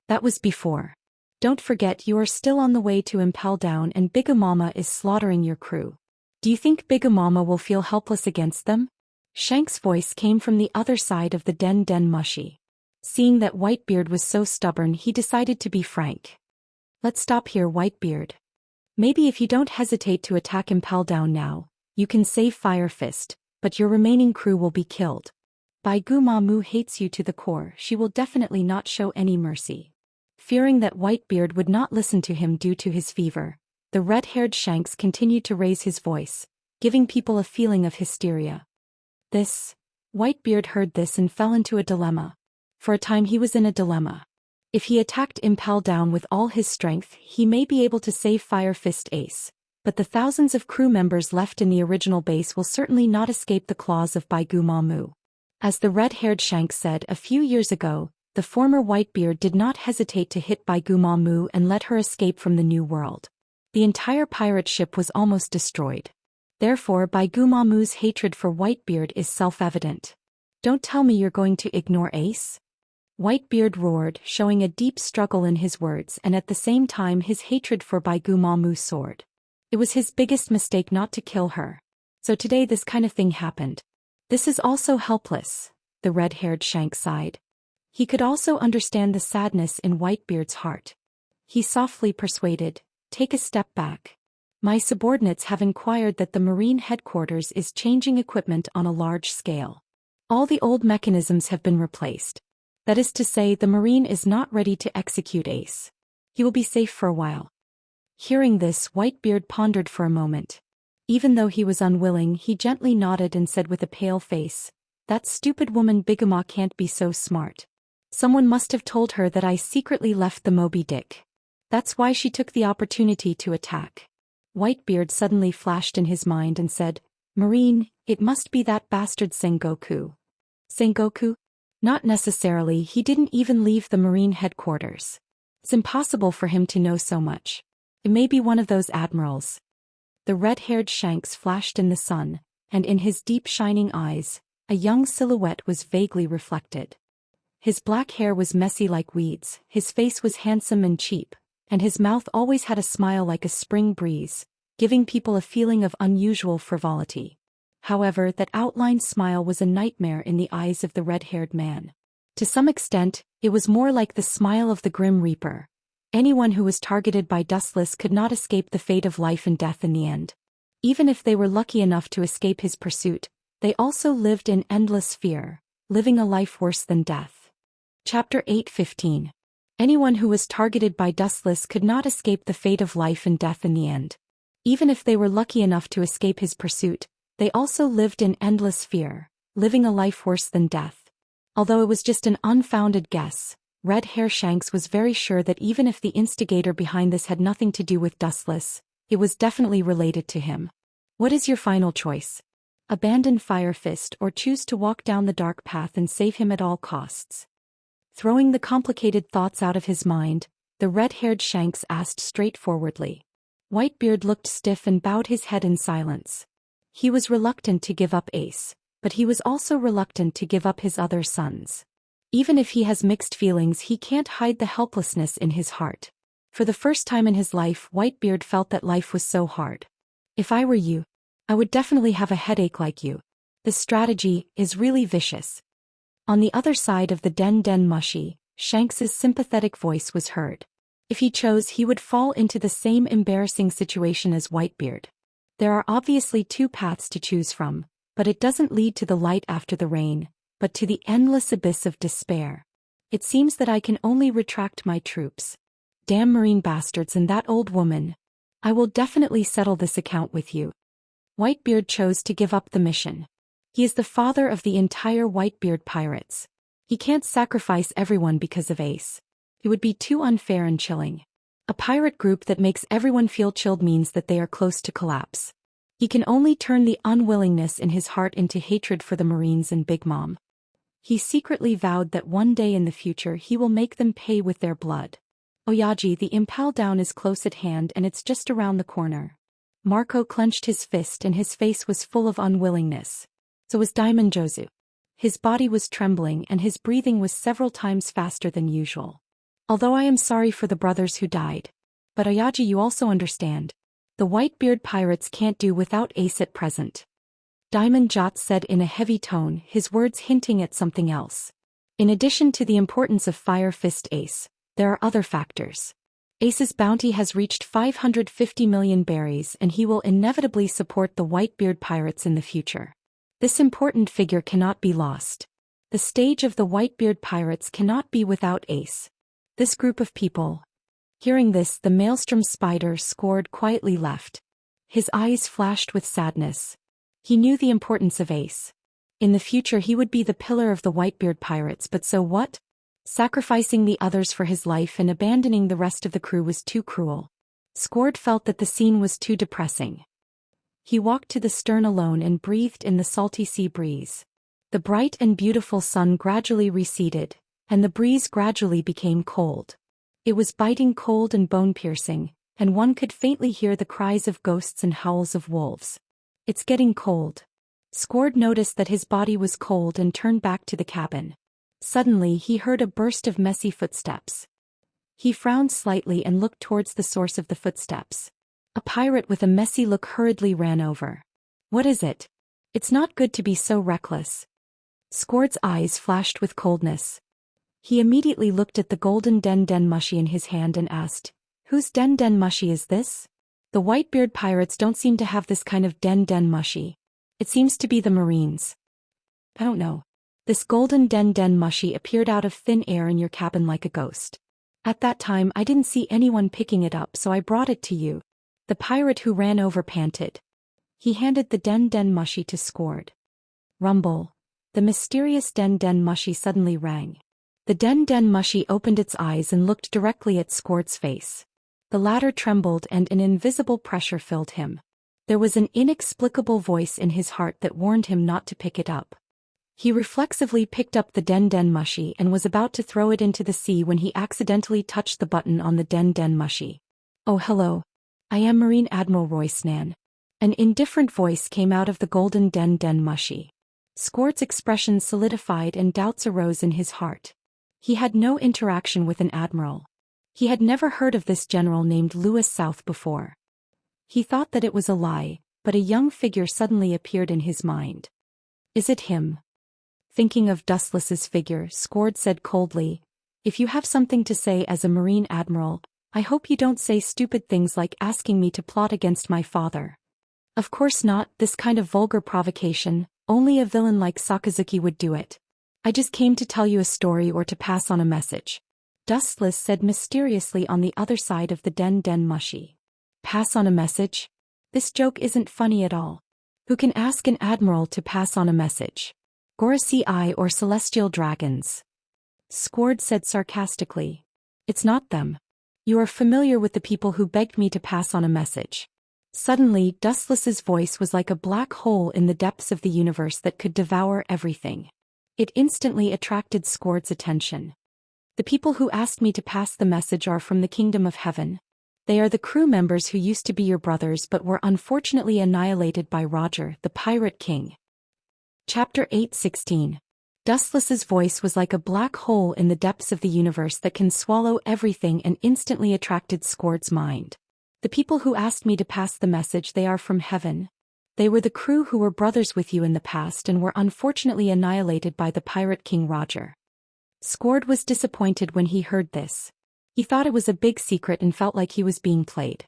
That was before. Don't forget you are still on the way to Impel Down and Bigumama is slaughtering your crew. Do you think Bigumama will feel helpless against them? Shank's voice came from the other side of the Den Mushi. Seeing that Whitebeard was so stubborn, he decided to be frank. Let's stop here, Whitebeard. Maybe if you don't hesitate to attack Impel Down now, you can save Fire Fist, but your remaining crew will be killed. Bai Gumamu hates you to the core. She will definitely not show any mercy. Fearing that Whitebeard would not listen to him due to his fever, the red-haired Shanks continued to raise his voice, giving people a feeling of hysteria. Whitebeard heard this and fell into a dilemma. For a time he was in a dilemma. If he attacked Impel Down with all his strength, he may be able to save Fire Fist Ace, but the thousands of crew members left in the original base will certainly not escape the claws of Bai Gumamu. As the red-haired Shanks said a few years ago, the former Whitebeard did not hesitate to hit Bai Gumamu and let her escape from the New World. The entire pirate ship was almost destroyed. Therefore, Bai Gumamu's hatred for Whitebeard is self-evident. Don't tell me you're going to ignore Ace? Whitebeard roared, showing a deep struggle in his words and at the same time his hatred for Bai Gumamu soared. It was his biggest mistake not to kill her. So today this kind of thing happened. This is also helpless, the red-haired Shank sighed. He could also understand the sadness in Whitebeard's heart. He softly persuaded, take a step back. My subordinates have inquired that the Marine headquarters is changing equipment on a large scale. All the old mechanisms have been replaced. That is to say, the Marine is not ready to execute Ace. He will be safe for a while. Hearing this, Whitebeard pondered for a moment. Even though he was unwilling, he gently nodded and said with a pale face, that stupid woman Biguma can't be so smart. Someone must have told her that I secretly left the Moby Dick. That's why she took the opportunity to attack. Whitebeard suddenly flashed in his mind and said, Marine, it must be that bastard Sengoku. Sengoku? Not necessarily, he didn't even leave the Marine headquarters. It's impossible for him to know so much. It may be one of those admirals. The red-haired Shanks flashed in the sun, and in his deep shining eyes, a young silhouette was vaguely reflected. His black hair was messy like weeds, his face was handsome and cheap, and his mouth always had a smile like a spring breeze, giving people a feeling of unusual frivolity. However, that outlined smile was a nightmare in the eyes of the red-haired man. To some extent, it was more like the smile of the Grim Reaper. Anyone who was targeted by Dustless could not escape the fate of life and death in the end. Even if they were lucky enough to escape his pursuit, they also lived in endless fear, living a life worse than death. Chapter 8:15. Anyone who was targeted by Dustless could not escape the fate of life and death in the end. Even if they were lucky enough to escape his pursuit, they also lived in endless fear, living a life worse than death. Although it was just an unfounded guess, Red Hair Shanks was very sure that even if the instigator behind this had nothing to do with Dustless, it was definitely related to him. What is your final choice? Abandon Fire Fist or choose to walk down the dark path and save him at all costs? Throwing the complicated thoughts out of his mind, the red-haired Shanks asked straightforwardly. Whitebeard looked stiff and bowed his head in silence. He was reluctant to give up Ace, but he was also reluctant to give up his other sons. Even if he has mixed feelings, he can't hide the helplessness in his heart. For the first time in his life, Whitebeard felt that life was so hard. If I were you, I would definitely have a headache like you. This strategy is really vicious. On the other side of the Den Mushi, Shanks's sympathetic voice was heard. If he chose, he would fall into the same embarrassing situation as Whitebeard. There are obviously two paths to choose from, but it doesn't lead to the light after the rain, but to the endless abyss of despair. It seems that I can only retract my troops. Damn Marine bastards and that old woman. I will definitely settle this account with you. Whitebeard chose to give up the mission. He is the father of the entire Whitebeard pirates. He can't sacrifice everyone because of Ace. It would be too unfair and chilling. A pirate group that makes everyone feel chilled means that they are close to collapse. He can only turn the unwillingness in his heart into hatred for the Marines and Big Mom. He secretly vowed that one day in the future he will make them pay with their blood. Oyaji, the impale down is close at hand and it's just around the corner. Marco clenched his fist and his face was full of unwillingness. So was Diamond Jozu. His body was trembling and his breathing was several times faster than usual. Although I am sorry for the brothers who died. But Oyaji, you also understand. The Whitebeard pirates can't do without Ace at present. Diamond Jot said in a heavy tone, his words hinting at something else. In addition to the importance of Fire Fist Ace, there are other factors. Ace's bounty has reached 550 million berries and he will inevitably support the Whitebeard pirates in the future. This important figure cannot be lost. The stage of the Whitebeard pirates cannot be without Ace. This group of people. Hearing this, the Maelstrom spider scored quietly left. His eyes flashed with sadness. He knew the importance of Ace. In the future he would be the pillar of the Whitebeard pirates, but so what? Sacrificing the others for his life and abandoning the rest of the crew was too cruel. Scored felt that the scene was too depressing. He walked to the stern alone and breathed in the salty sea breeze. The bright and beautiful sun gradually receded, and the breeze gradually became cold. It was biting cold and bone-piercing, and one could faintly hear the cries of ghosts and howls of wolves. It's getting cold. Scored noticed that his body was cold and turned back to the cabin. Suddenly he heard a burst of messy footsteps. He frowned slightly and looked towards the source of the footsteps. A pirate with a messy look hurriedly ran over. What is it? It's not good to be so reckless. Scored's eyes flashed with coldness. He immediately looked at the golden Den Den Mushi in his hand and asked, "Whose Den Den Mushi is this?" The Whitebeard pirates don't seem to have this kind of Den Den Mushi. It seems to be the Marines. I don't know. This golden Den Den Mushi appeared out of thin air in your cabin like a ghost. At that time I didn't see anyone picking it up, so I brought it to you. The pirate who ran over panted. He handed the Den Den Mushi to Scored. Rumble. The mysterious Den Den Mushi suddenly rang. The Den Den Mushi opened its eyes and looked directly at Scored's face. The latter trembled and an invisible pressure filled him. There was an inexplicable voice in his heart that warned him not to pick it up. He reflexively picked up the Den Den Mushi and was about to throw it into the sea when he accidentally touched the button on the Den Den Mushi. "Oh hello. I am Marine Admiral Roy Snan." An indifferent voice came out of the golden Den Den Mushi. Scored's expression solidified and doubts arose in his heart. He had no interaction with an admiral. He had never heard of this general named Louis South before. He thought that it was a lie, but a young figure suddenly appeared in his mind. Is it him? Thinking of Dustless's figure, Scored said coldly, "If you have something to say as a Marine Admiral, I hope you don't say stupid things like asking me to plot against my father." "Of course not, this kind of vulgar provocation, only a villain like Sakazuki would do it. I just came to tell you a story or to pass on a message," Dustless said mysteriously on the other side of the Den Den Mushi. Pass on a message? This joke isn't funny at all. Who can ask an admiral to pass on a message? Gorosei or celestial dragons? Scored said sarcastically. "It's not them. You are familiar with the people who begged me to pass on a message." Suddenly, Dustless's voice was like a black hole in the depths of the universe that could devour everything. It instantly attracted Scored's attention. "The people who asked me to pass the message are from the Kingdom of Heaven. They are the crew members who used to be your brothers but were unfortunately annihilated by Roger, the Pirate King." Chapter 8:16. Dustless's voice was like a black hole in the depths of the universe that can swallow everything and instantly attracted Scored's mind. "The people who asked me to pass the message, they are from heaven. They were the crew who were brothers with you in the past and were unfortunately annihilated by the Pirate King Roger." Scored was disappointed when he heard this. He thought it was a big secret and felt like he was being played.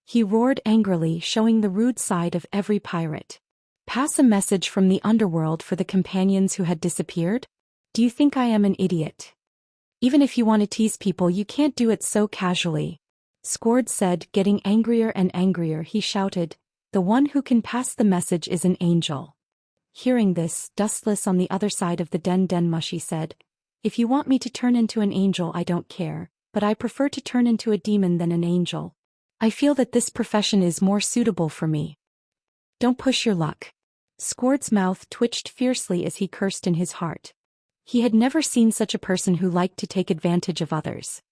He roared angrily, showing the rude side of every pirate. "Pass a message from the underworld for the companions who had disappeared? Do you think I am an idiot? Even if you want to tease people, you can't do it so casually." Scored said, getting angrier and angrier. He shouted, "The one who can pass the message is an angel." Hearing this, Dustless on the other side of the Den Den Mushi said, "If you want me to turn into an angel, I don't care, but I prefer to turn into a demon than an angel. I feel that this profession is more suitable for me." "Don't push your luck." Scored's mouth twitched fiercely as he cursed in his heart. He had never seen such a person who liked to take advantage of others.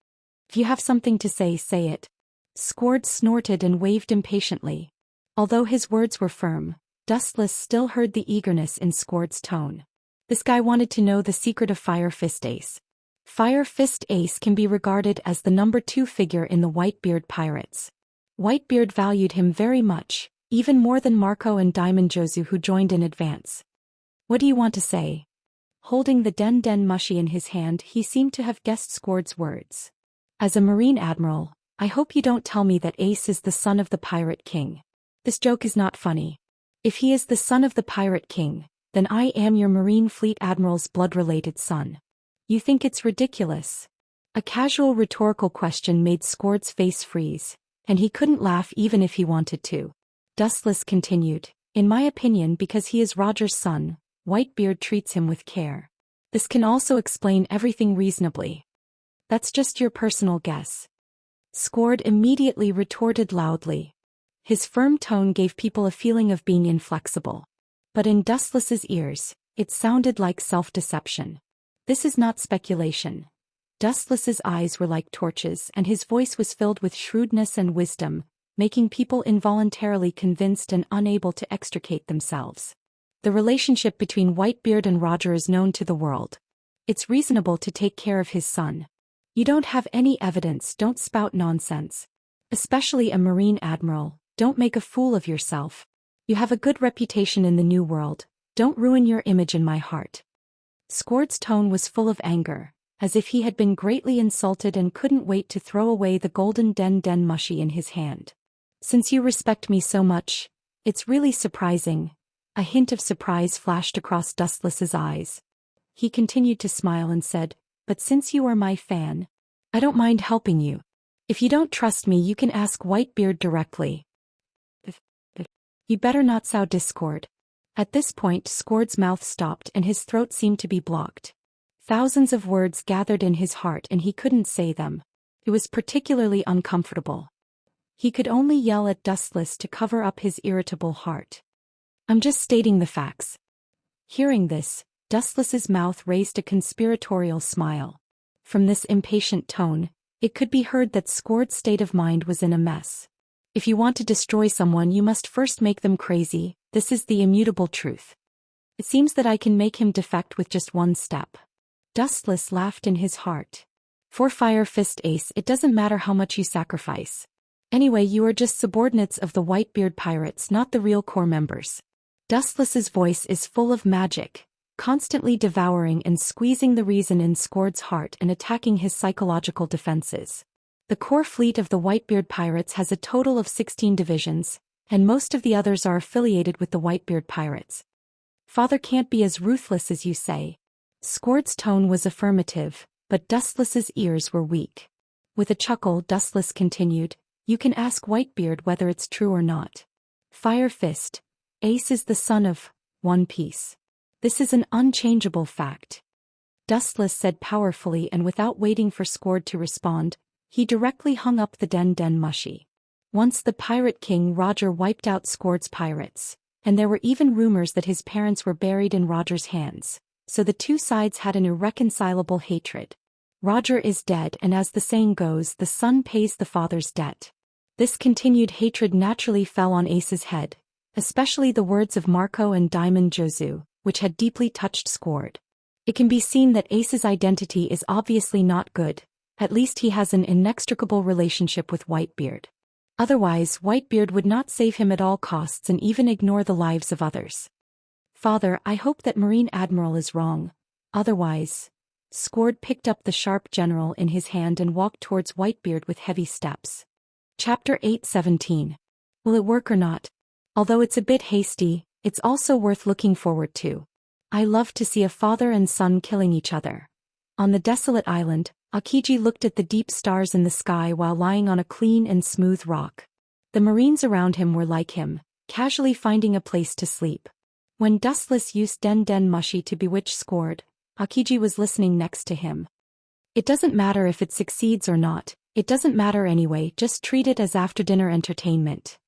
If you have something to say, say it. Squard snorted and waved impatiently. Although his words were firm, Dustless still heard the eagerness in Squard's tone. This guy wanted to know the secret of Fire Fist Ace. Fire Fist Ace can be regarded as the number 2 figure in the Whitebeard Pirates. Whitebeard valued him very much, even more than Marco and Diamond Jozu, who joined in advance. What do you want to say? Holding the Den Den Mushi in his hand, he seemed to have guessed Squard's words. As a Marine Admiral, I hope you don't tell me that Ace is the son of the Pirate King. This joke is not funny. If he is the son of the Pirate King, then I am your Marine Fleet Admiral's blood-related son. You think it's ridiculous? A casual rhetorical question made Squard's face freeze, and he couldn't laugh even if he wanted to. Dustless continued, in my opinion, because he is Roger's son, Whitebeard treats him with care. This can also explain everything reasonably. That's just your personal guess. Squard immediately retorted loudly. His firm tone gave people a feeling of being inflexible. But in Dustless's ears, it sounded like self-deception. This is not speculation. Dustless's eyes were like torches and his voice was filled with shrewdness and wisdom, making people involuntarily convinced and unable to extricate themselves. The relationship between Whitebeard and Roger is known to the world. It's reasonable to take care of his son. You don't have any evidence, don't spout nonsense. Especially a Marine Admiral, don't make a fool of yourself. You have a good reputation in the New World, don't ruin your image in my heart. Squard's tone was full of anger, as if he had been greatly insulted and couldn't wait to throw away the golden Den Den Mushi in his hand. Since you respect me so much, it's really surprising. A hint of surprise flashed across Dustless's eyes. He continued to smile and said, but since you are my fan, I don't mind helping you. If you don't trust me, you can ask Whitebeard directly. You better not sow discord. At this point, Squard's mouth stopped and his throat seemed to be blocked. Thousands of words gathered in his heart and he couldn't say them. It was particularly uncomfortable. He could only yell at Dustless to cover up his irritable heart. I'm just stating the facts. Hearing this, Dustless's mouth raised a conspiratorial smile. From this impatient tone, it could be heard that Squard's state of mind was in a mess. If you want to destroy someone, you must first make them crazy. This is the immutable truth. It seems that I can make him defect with just one step. Dustless laughed in his heart. For Fire Fist Ace, it doesn't matter how much you sacrifice. Anyway, you are just subordinates of the Whitebeard Pirates, not the real core members. Dustless's voice is full of magic, constantly devouring and squeezing the reason in Squard's heart and attacking his psychological defenses. The core fleet of the Whitebeard Pirates has a total of 16 divisions, and most of the others are affiliated with the Whitebeard Pirates. Father can't be as ruthless as you say. Squard's tone was affirmative, but Dustless's ears were weak. With a chuckle, Dustless continued, you can ask Whitebeard whether it's true or not. Fire Fist Ace is the son of One Piece. This is an unchangeable fact. Dustless said powerfully, and without waiting for Squard to respond, he directly hung up the Den Den Mushi. Once the Pirate King Roger wiped out Squard's pirates, and there were even rumors that his parents were buried in Roger's hands, so the two sides had an irreconcilable hatred. Roger is dead, and as the saying goes, the son pays the father's debt. This continued hatred naturally fell on Ace's head, especially the words of Marco and Diamond Jozu, which had deeply touched Squard. It can be seen that Ace's identity is obviously not good. At least he has an inextricable relationship with Whitebeard. Otherwise, Whitebeard would not save him at all costs and even ignore the lives of others. Father, I hope that Marine Admiral is wrong. Otherwise... Squard picked up the sharp general in his hand and walked towards Whitebeard with heavy steps. Chapter 8:17. Will it work or not? Although it's a bit hasty, it's also worth looking forward to. I love to see a father and son killing each other. On the desolate island, Akiji looked at the deep stars in the sky while lying on a clean and smooth rock. The Marines around him were like him, casually finding a place to sleep. When Dustless used Den Den Mushi to bewitch Squard, Akiji was listening next to him. It doesn't matter if it succeeds or not, it doesn't matter anyway, just treat it as after-dinner entertainment.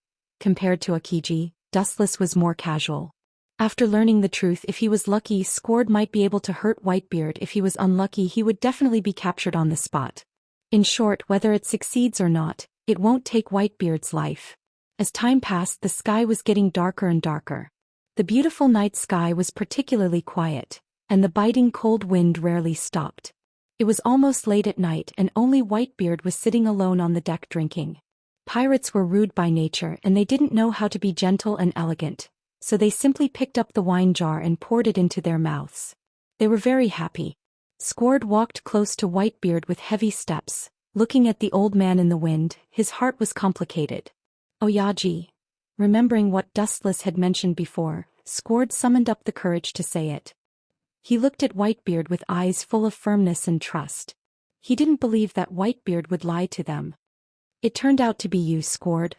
Compared to Akiji, Dustless was more casual. After learning the truth, if he was lucky, Squard might be able to hurt Whitebeard. If he was unlucky, he would definitely be captured on the spot. In short, whether it succeeds or not, it won't take Whitebeard's life. As time passed, the sky was getting darker and darker. The beautiful night sky was particularly quiet, and the biting cold wind rarely stopped. It was almost late at night and only Whitebeard was sitting alone on the deck drinking. Pirates were rude by nature and they didn't know how to be gentle and elegant, so they simply picked up the wine jar and poured it into their mouths. They were very happy. Squard walked close to Whitebeard with heavy steps, looking at the old man in the wind. His heart was complicated. Oyaji. Remembering what Dustless had mentioned before, Squard summoned up the courage to say it. He looked at Whitebeard with eyes full of firmness and trust. He didn't believe that Whitebeard would lie to them. It turned out to be you, Squard.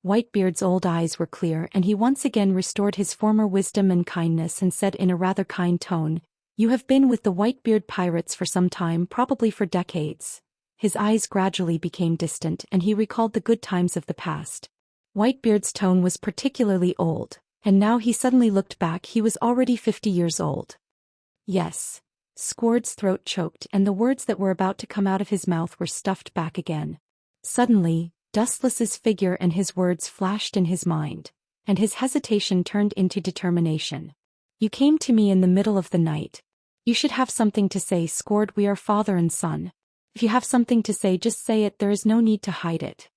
Whitebeard's old eyes were clear and he once again restored his former wisdom and kindness and said in a rather kind tone, "You have been with the Whitebeard pirates for some time, probably for decades." His eyes gradually became distant and he recalled the good times of the past. Whitebeard's tone was particularly old, and now he suddenly looked back. He was already 50 years old. Yes. Squard's throat choked and the words that were about to come out of his mouth were stuffed back again. Suddenly, Dustless's figure and his words flashed in his mind, and his hesitation turned into determination. "You came to me in the middle of the night. You should have something to say, Squard. We are father and son. If you have something to say, just say it. There is no need to hide it."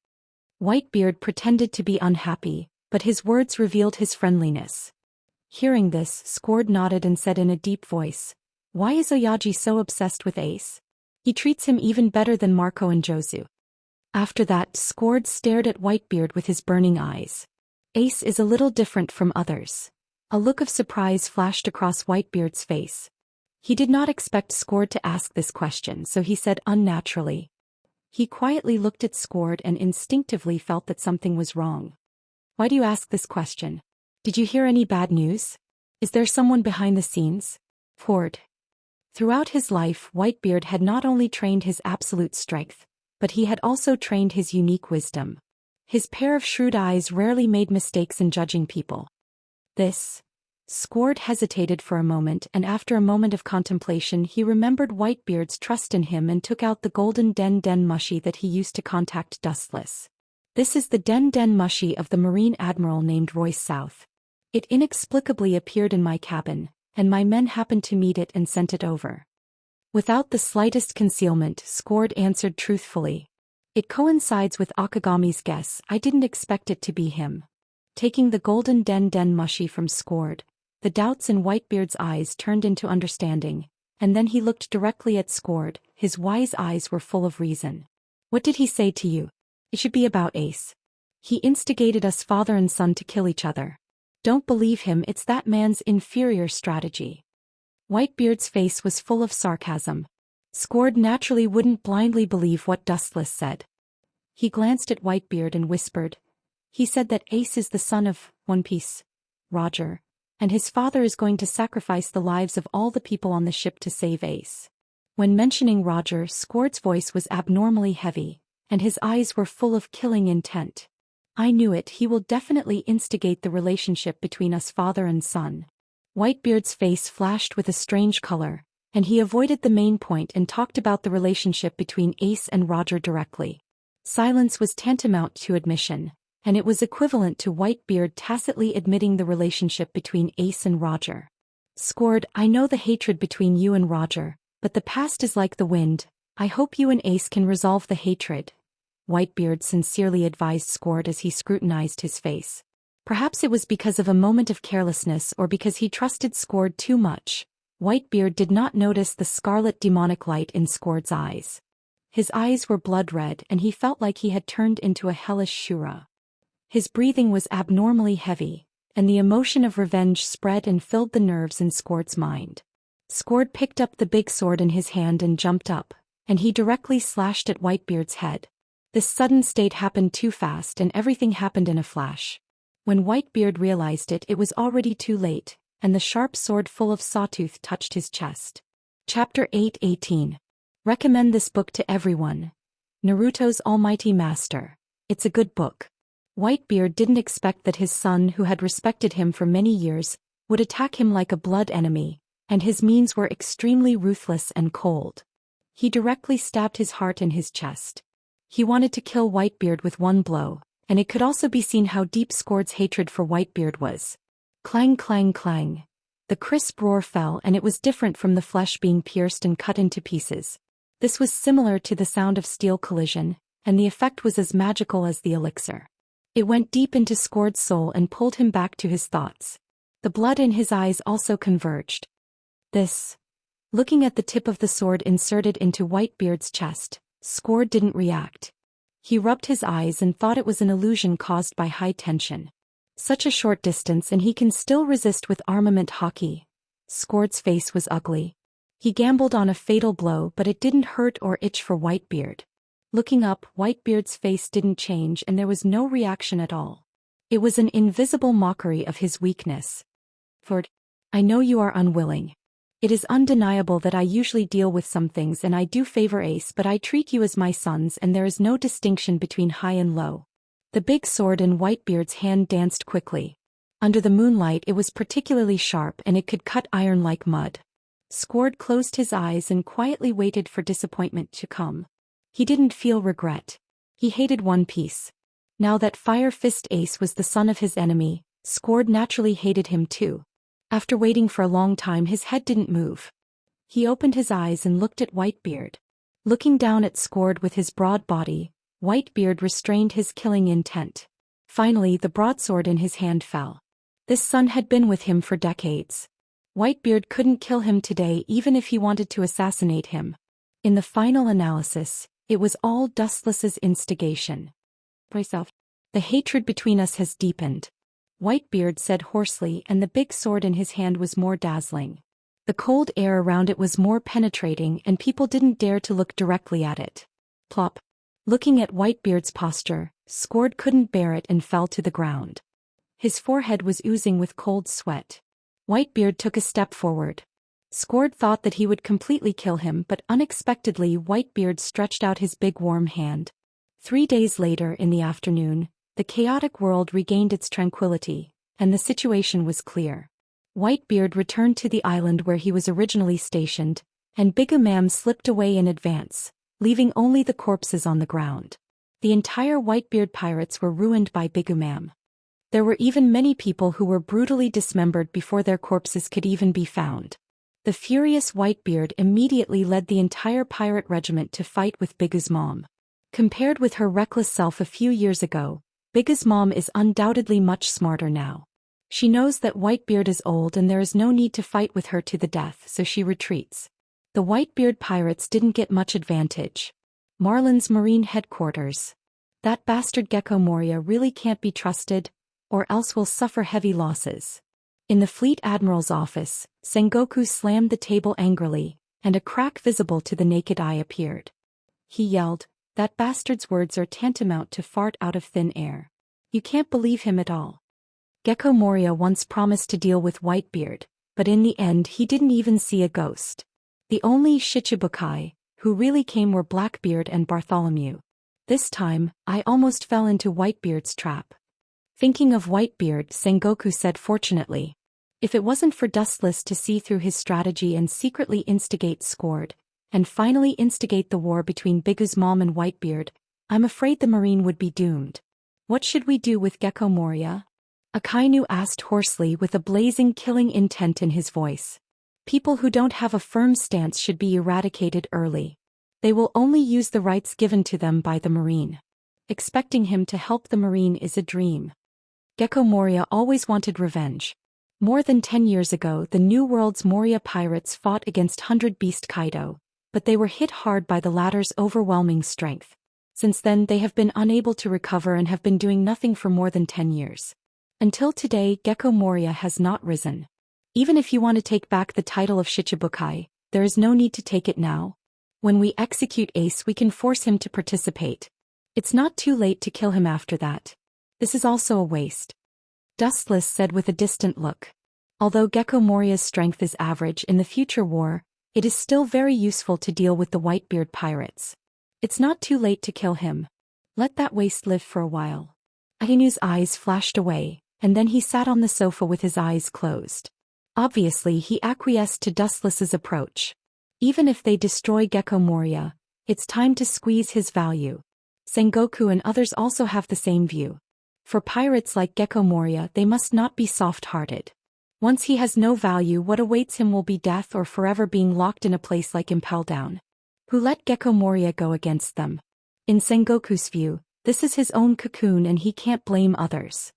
Whitebeard pretended to be unhappy, but his words revealed his friendliness. Hearing this, Squard nodded and said in a deep voice, "Why is Oyaji so obsessed with Ace? He treats him even better than Marco and Jozu." After that, Squard stared at Whitebeard with his burning eyes. "Ace is a little different from others." A look of surprise flashed across Whitebeard's face. He did not expect Squard to ask this question, so he said unnaturally. He quietly looked at Squard and instinctively felt that something was wrong. "Why do you ask this question? Did you hear any bad news? Is there someone behind the scenes?" Squard. Throughout his life, Whitebeard had not only trained his absolute strength, but he had also trained his unique wisdom. His pair of shrewd eyes rarely made mistakes in judging people. Squard hesitated for a moment, and after a moment of contemplation he remembered Whitebeard's trust in him and took out the golden Den Den Mushi that he used to contact Dustless. "This is the Den Den Mushi of the Marine Admiral named Royce South. It inexplicably appeared in my cabin, and my men happened to meet it and sent it over." Without the slightest concealment, Squard answered truthfully. "It coincides with Akagami's guess. I didn't expect it to be him." Taking the golden Den Den Mushi from Squard, the doubts in Whitebeard's eyes turned into understanding, and then he looked directly at Squard. His wise eyes were full of reason. "What did he say to you?" "It should be about Ace. He instigated us father and son to kill each other." "Don't believe him. It's that man's inferior strategy." Whitebeard's face was full of sarcasm. Squard naturally wouldn't blindly believe what Dustless said. He glanced at Whitebeard and whispered, "He said that Ace is the son of One Piece, Roger, and his father is going to sacrifice the lives of all the people on the ship to save Ace." When mentioning Roger, Squard's voice was abnormally heavy, and his eyes were full of killing intent. "I knew it. He will definitely instigate the relationship between us father and son." Whitebeard's face flashed with a strange color, and he avoided the main point and talked about the relationship between Ace and Roger directly. Silence was tantamount to admission, and it was equivalent to Whitebeard tacitly admitting the relationship between Ace and Roger. "Squard, I know the hatred between you and Roger, but the past is like the wind. I hope you and Ace can resolve the hatred," Whitebeard sincerely advised Squard as he scrutinized his face. Perhaps it was because of a moment of carelessness or because he trusted Squard too much. Whitebeard did not notice the scarlet demonic light in Squard's eyes. His eyes were blood red and he felt like he had turned into a hellish Shura. His breathing was abnormally heavy, and the emotion of revenge spread and filled the nerves in Squard's mind. Squard picked up the big sword in his hand and jumped up, and he directly slashed at Whitebeard's head. This sudden state happened too fast and everything happened in a flash. When Whitebeard realized it, it was already too late, and the sharp sword full of sawtooth touched his chest. Chapter 8:18. Recommend this book to everyone. Naruto's Almighty Master. It's a good book. Whitebeard didn't expect that his son, who had respected him for many years, would attack him like a blood enemy, and his means were extremely ruthless and cold. He directly stabbed his heart in his chest. He wanted to kill Whitebeard with one blow, and it could also be seen how deep Squord's hatred for Whitebeard was. Clang clang clang. The crisp roar fell, and it was different from the flesh being pierced and cut into pieces. This was similar to the sound of steel collision, and the effect was as magical as the elixir. It went deep into Squord's soul and pulled him back to his thoughts. The blood in his eyes also converged. Looking at the tip of the sword inserted into Whitebeard's chest, Squord didn't react. He rubbed his eyes and thought it was an illusion caused by high tension. Such a short distance and he can still resist with armament hockey. Squord's face was ugly. He gambled on a fatal blow, but it didn't hurt or itch for Whitebeard. Looking up, Whitebeard's face didn't change and there was no reaction at all. It was an invisible mockery of his weakness. "Ford, I know you are unwilling. It is undeniable that I usually deal with some things and I do favor Ace, but I treat you as my sons and there is no distinction between high and low." The big sword in Whitebeard's hand danced quickly. Under the moonlight it was particularly sharp and it could cut iron like mud. Squord closed his eyes and quietly waited for disappointment to come. He didn't feel regret. He hated One Piece. Now that Fire Fist Ace was the son of his enemy, Squord naturally hated him too. After waiting for a long time his head didn't move. He opened his eyes and looked at Whitebeard. Looking down at Squord with his broad body, Whitebeard restrained his killing intent. Finally the broadsword in his hand fell. This son had been with him for decades. Whitebeard couldn't kill him today even if he wanted to assassinate him. In the final analysis, it was all Dustless's instigation. "Myself, the hatred between us has deepened," Whitebeard said hoarsely, and the big sword in his hand was more dazzling. The cold air around it was more penetrating and people didn't dare to look directly at it. Plop. Looking at Whitebeard's posture, Squord couldn't bear it and fell to the ground. His forehead was oozing with cold sweat. Whitebeard took a step forward. Squord thought that he would completely kill him, but unexpectedly Whitebeard stretched out his big warm hand. 3 days later in the afternoon, the chaotic world regained its tranquility, and the situation was clear. Whitebeard returned to the island where he was originally stationed, and Bigumam slipped away in advance, leaving only the corpses on the ground. The entire Whitebeard pirates were ruined by Bigumam. There were even many people who were brutally dismembered before their corpses could even be found. The furious Whitebeard immediately led the entire pirate regiment to fight with Bigu's mom. Compared with her reckless self a few years ago, Bigu's mom is undoubtedly much smarter now. She knows that Whitebeard is old and there is no need to fight with her to the death, so she retreats. The Whitebeard pirates didn't get much advantage. Marlin's marine headquarters. "That bastard Gecko Moria really can't be trusted, or else we'll suffer heavy losses." In the fleet admiral's office, Sengoku slammed the table angrily, and a crack visible to the naked eye appeared. He yelled, "That bastard's words are tantamount to fart out of thin air. You can't believe him at all." Gecko Moria once promised to deal with Whitebeard, but in the end he didn't even see a ghost. The only Shichibukai who really came were Blackbeard and Bartholomew. This time, I almost fell into Whitebeard's trap. Thinking of Whitebeard, Sengoku said fortunately. If it wasn't for Dustless to see through his strategy and secretly instigate Squord, and finally instigate the war between Bigu's mom and Whitebeard, I'm afraid the Marine would be doomed. "What should we do with Gecko Moria?" Akainu asked hoarsely with a blazing killing intent in his voice. "People who don't have a firm stance should be eradicated early. They will only use the rights given to them by the Marine. Expecting him to help the Marine is a dream." Gecko Moria always wanted revenge. More than 10 years ago the New World's Moria pirates fought against 100 Beast Kaido, but they were hit hard by the latter's overwhelming strength. Since then they have been unable to recover and have been doing nothing for more than 10 years. Until today Gecko Moria has not risen. Even if you want to take back the title of Shichibukai, there is no need to take it now. When we execute Ace we can force him to participate. It's not too late to kill him after that. This is also a waste. Dustless said with a distant look. Although Gecko Moria's strength is average in the future war, it is still very useful to deal with the Whitebeard pirates. It's not too late to kill him. Let that waste live for a while. Ainu's eyes flashed away, and then he sat on the sofa with his eyes closed. Obviously he acquiesced to Dustless's approach. Even if they destroy Gecko Moria, it's time to squeeze his value. Sengoku and others also have the same view. For pirates like Gecko Moria, they must not be soft-hearted. Once he has no value, what awaits him will be death or forever being locked in a place like Impel Down. Who let Gecko Moria go against them? In Sengoku's view, this is his own cocoon and he can't blame others.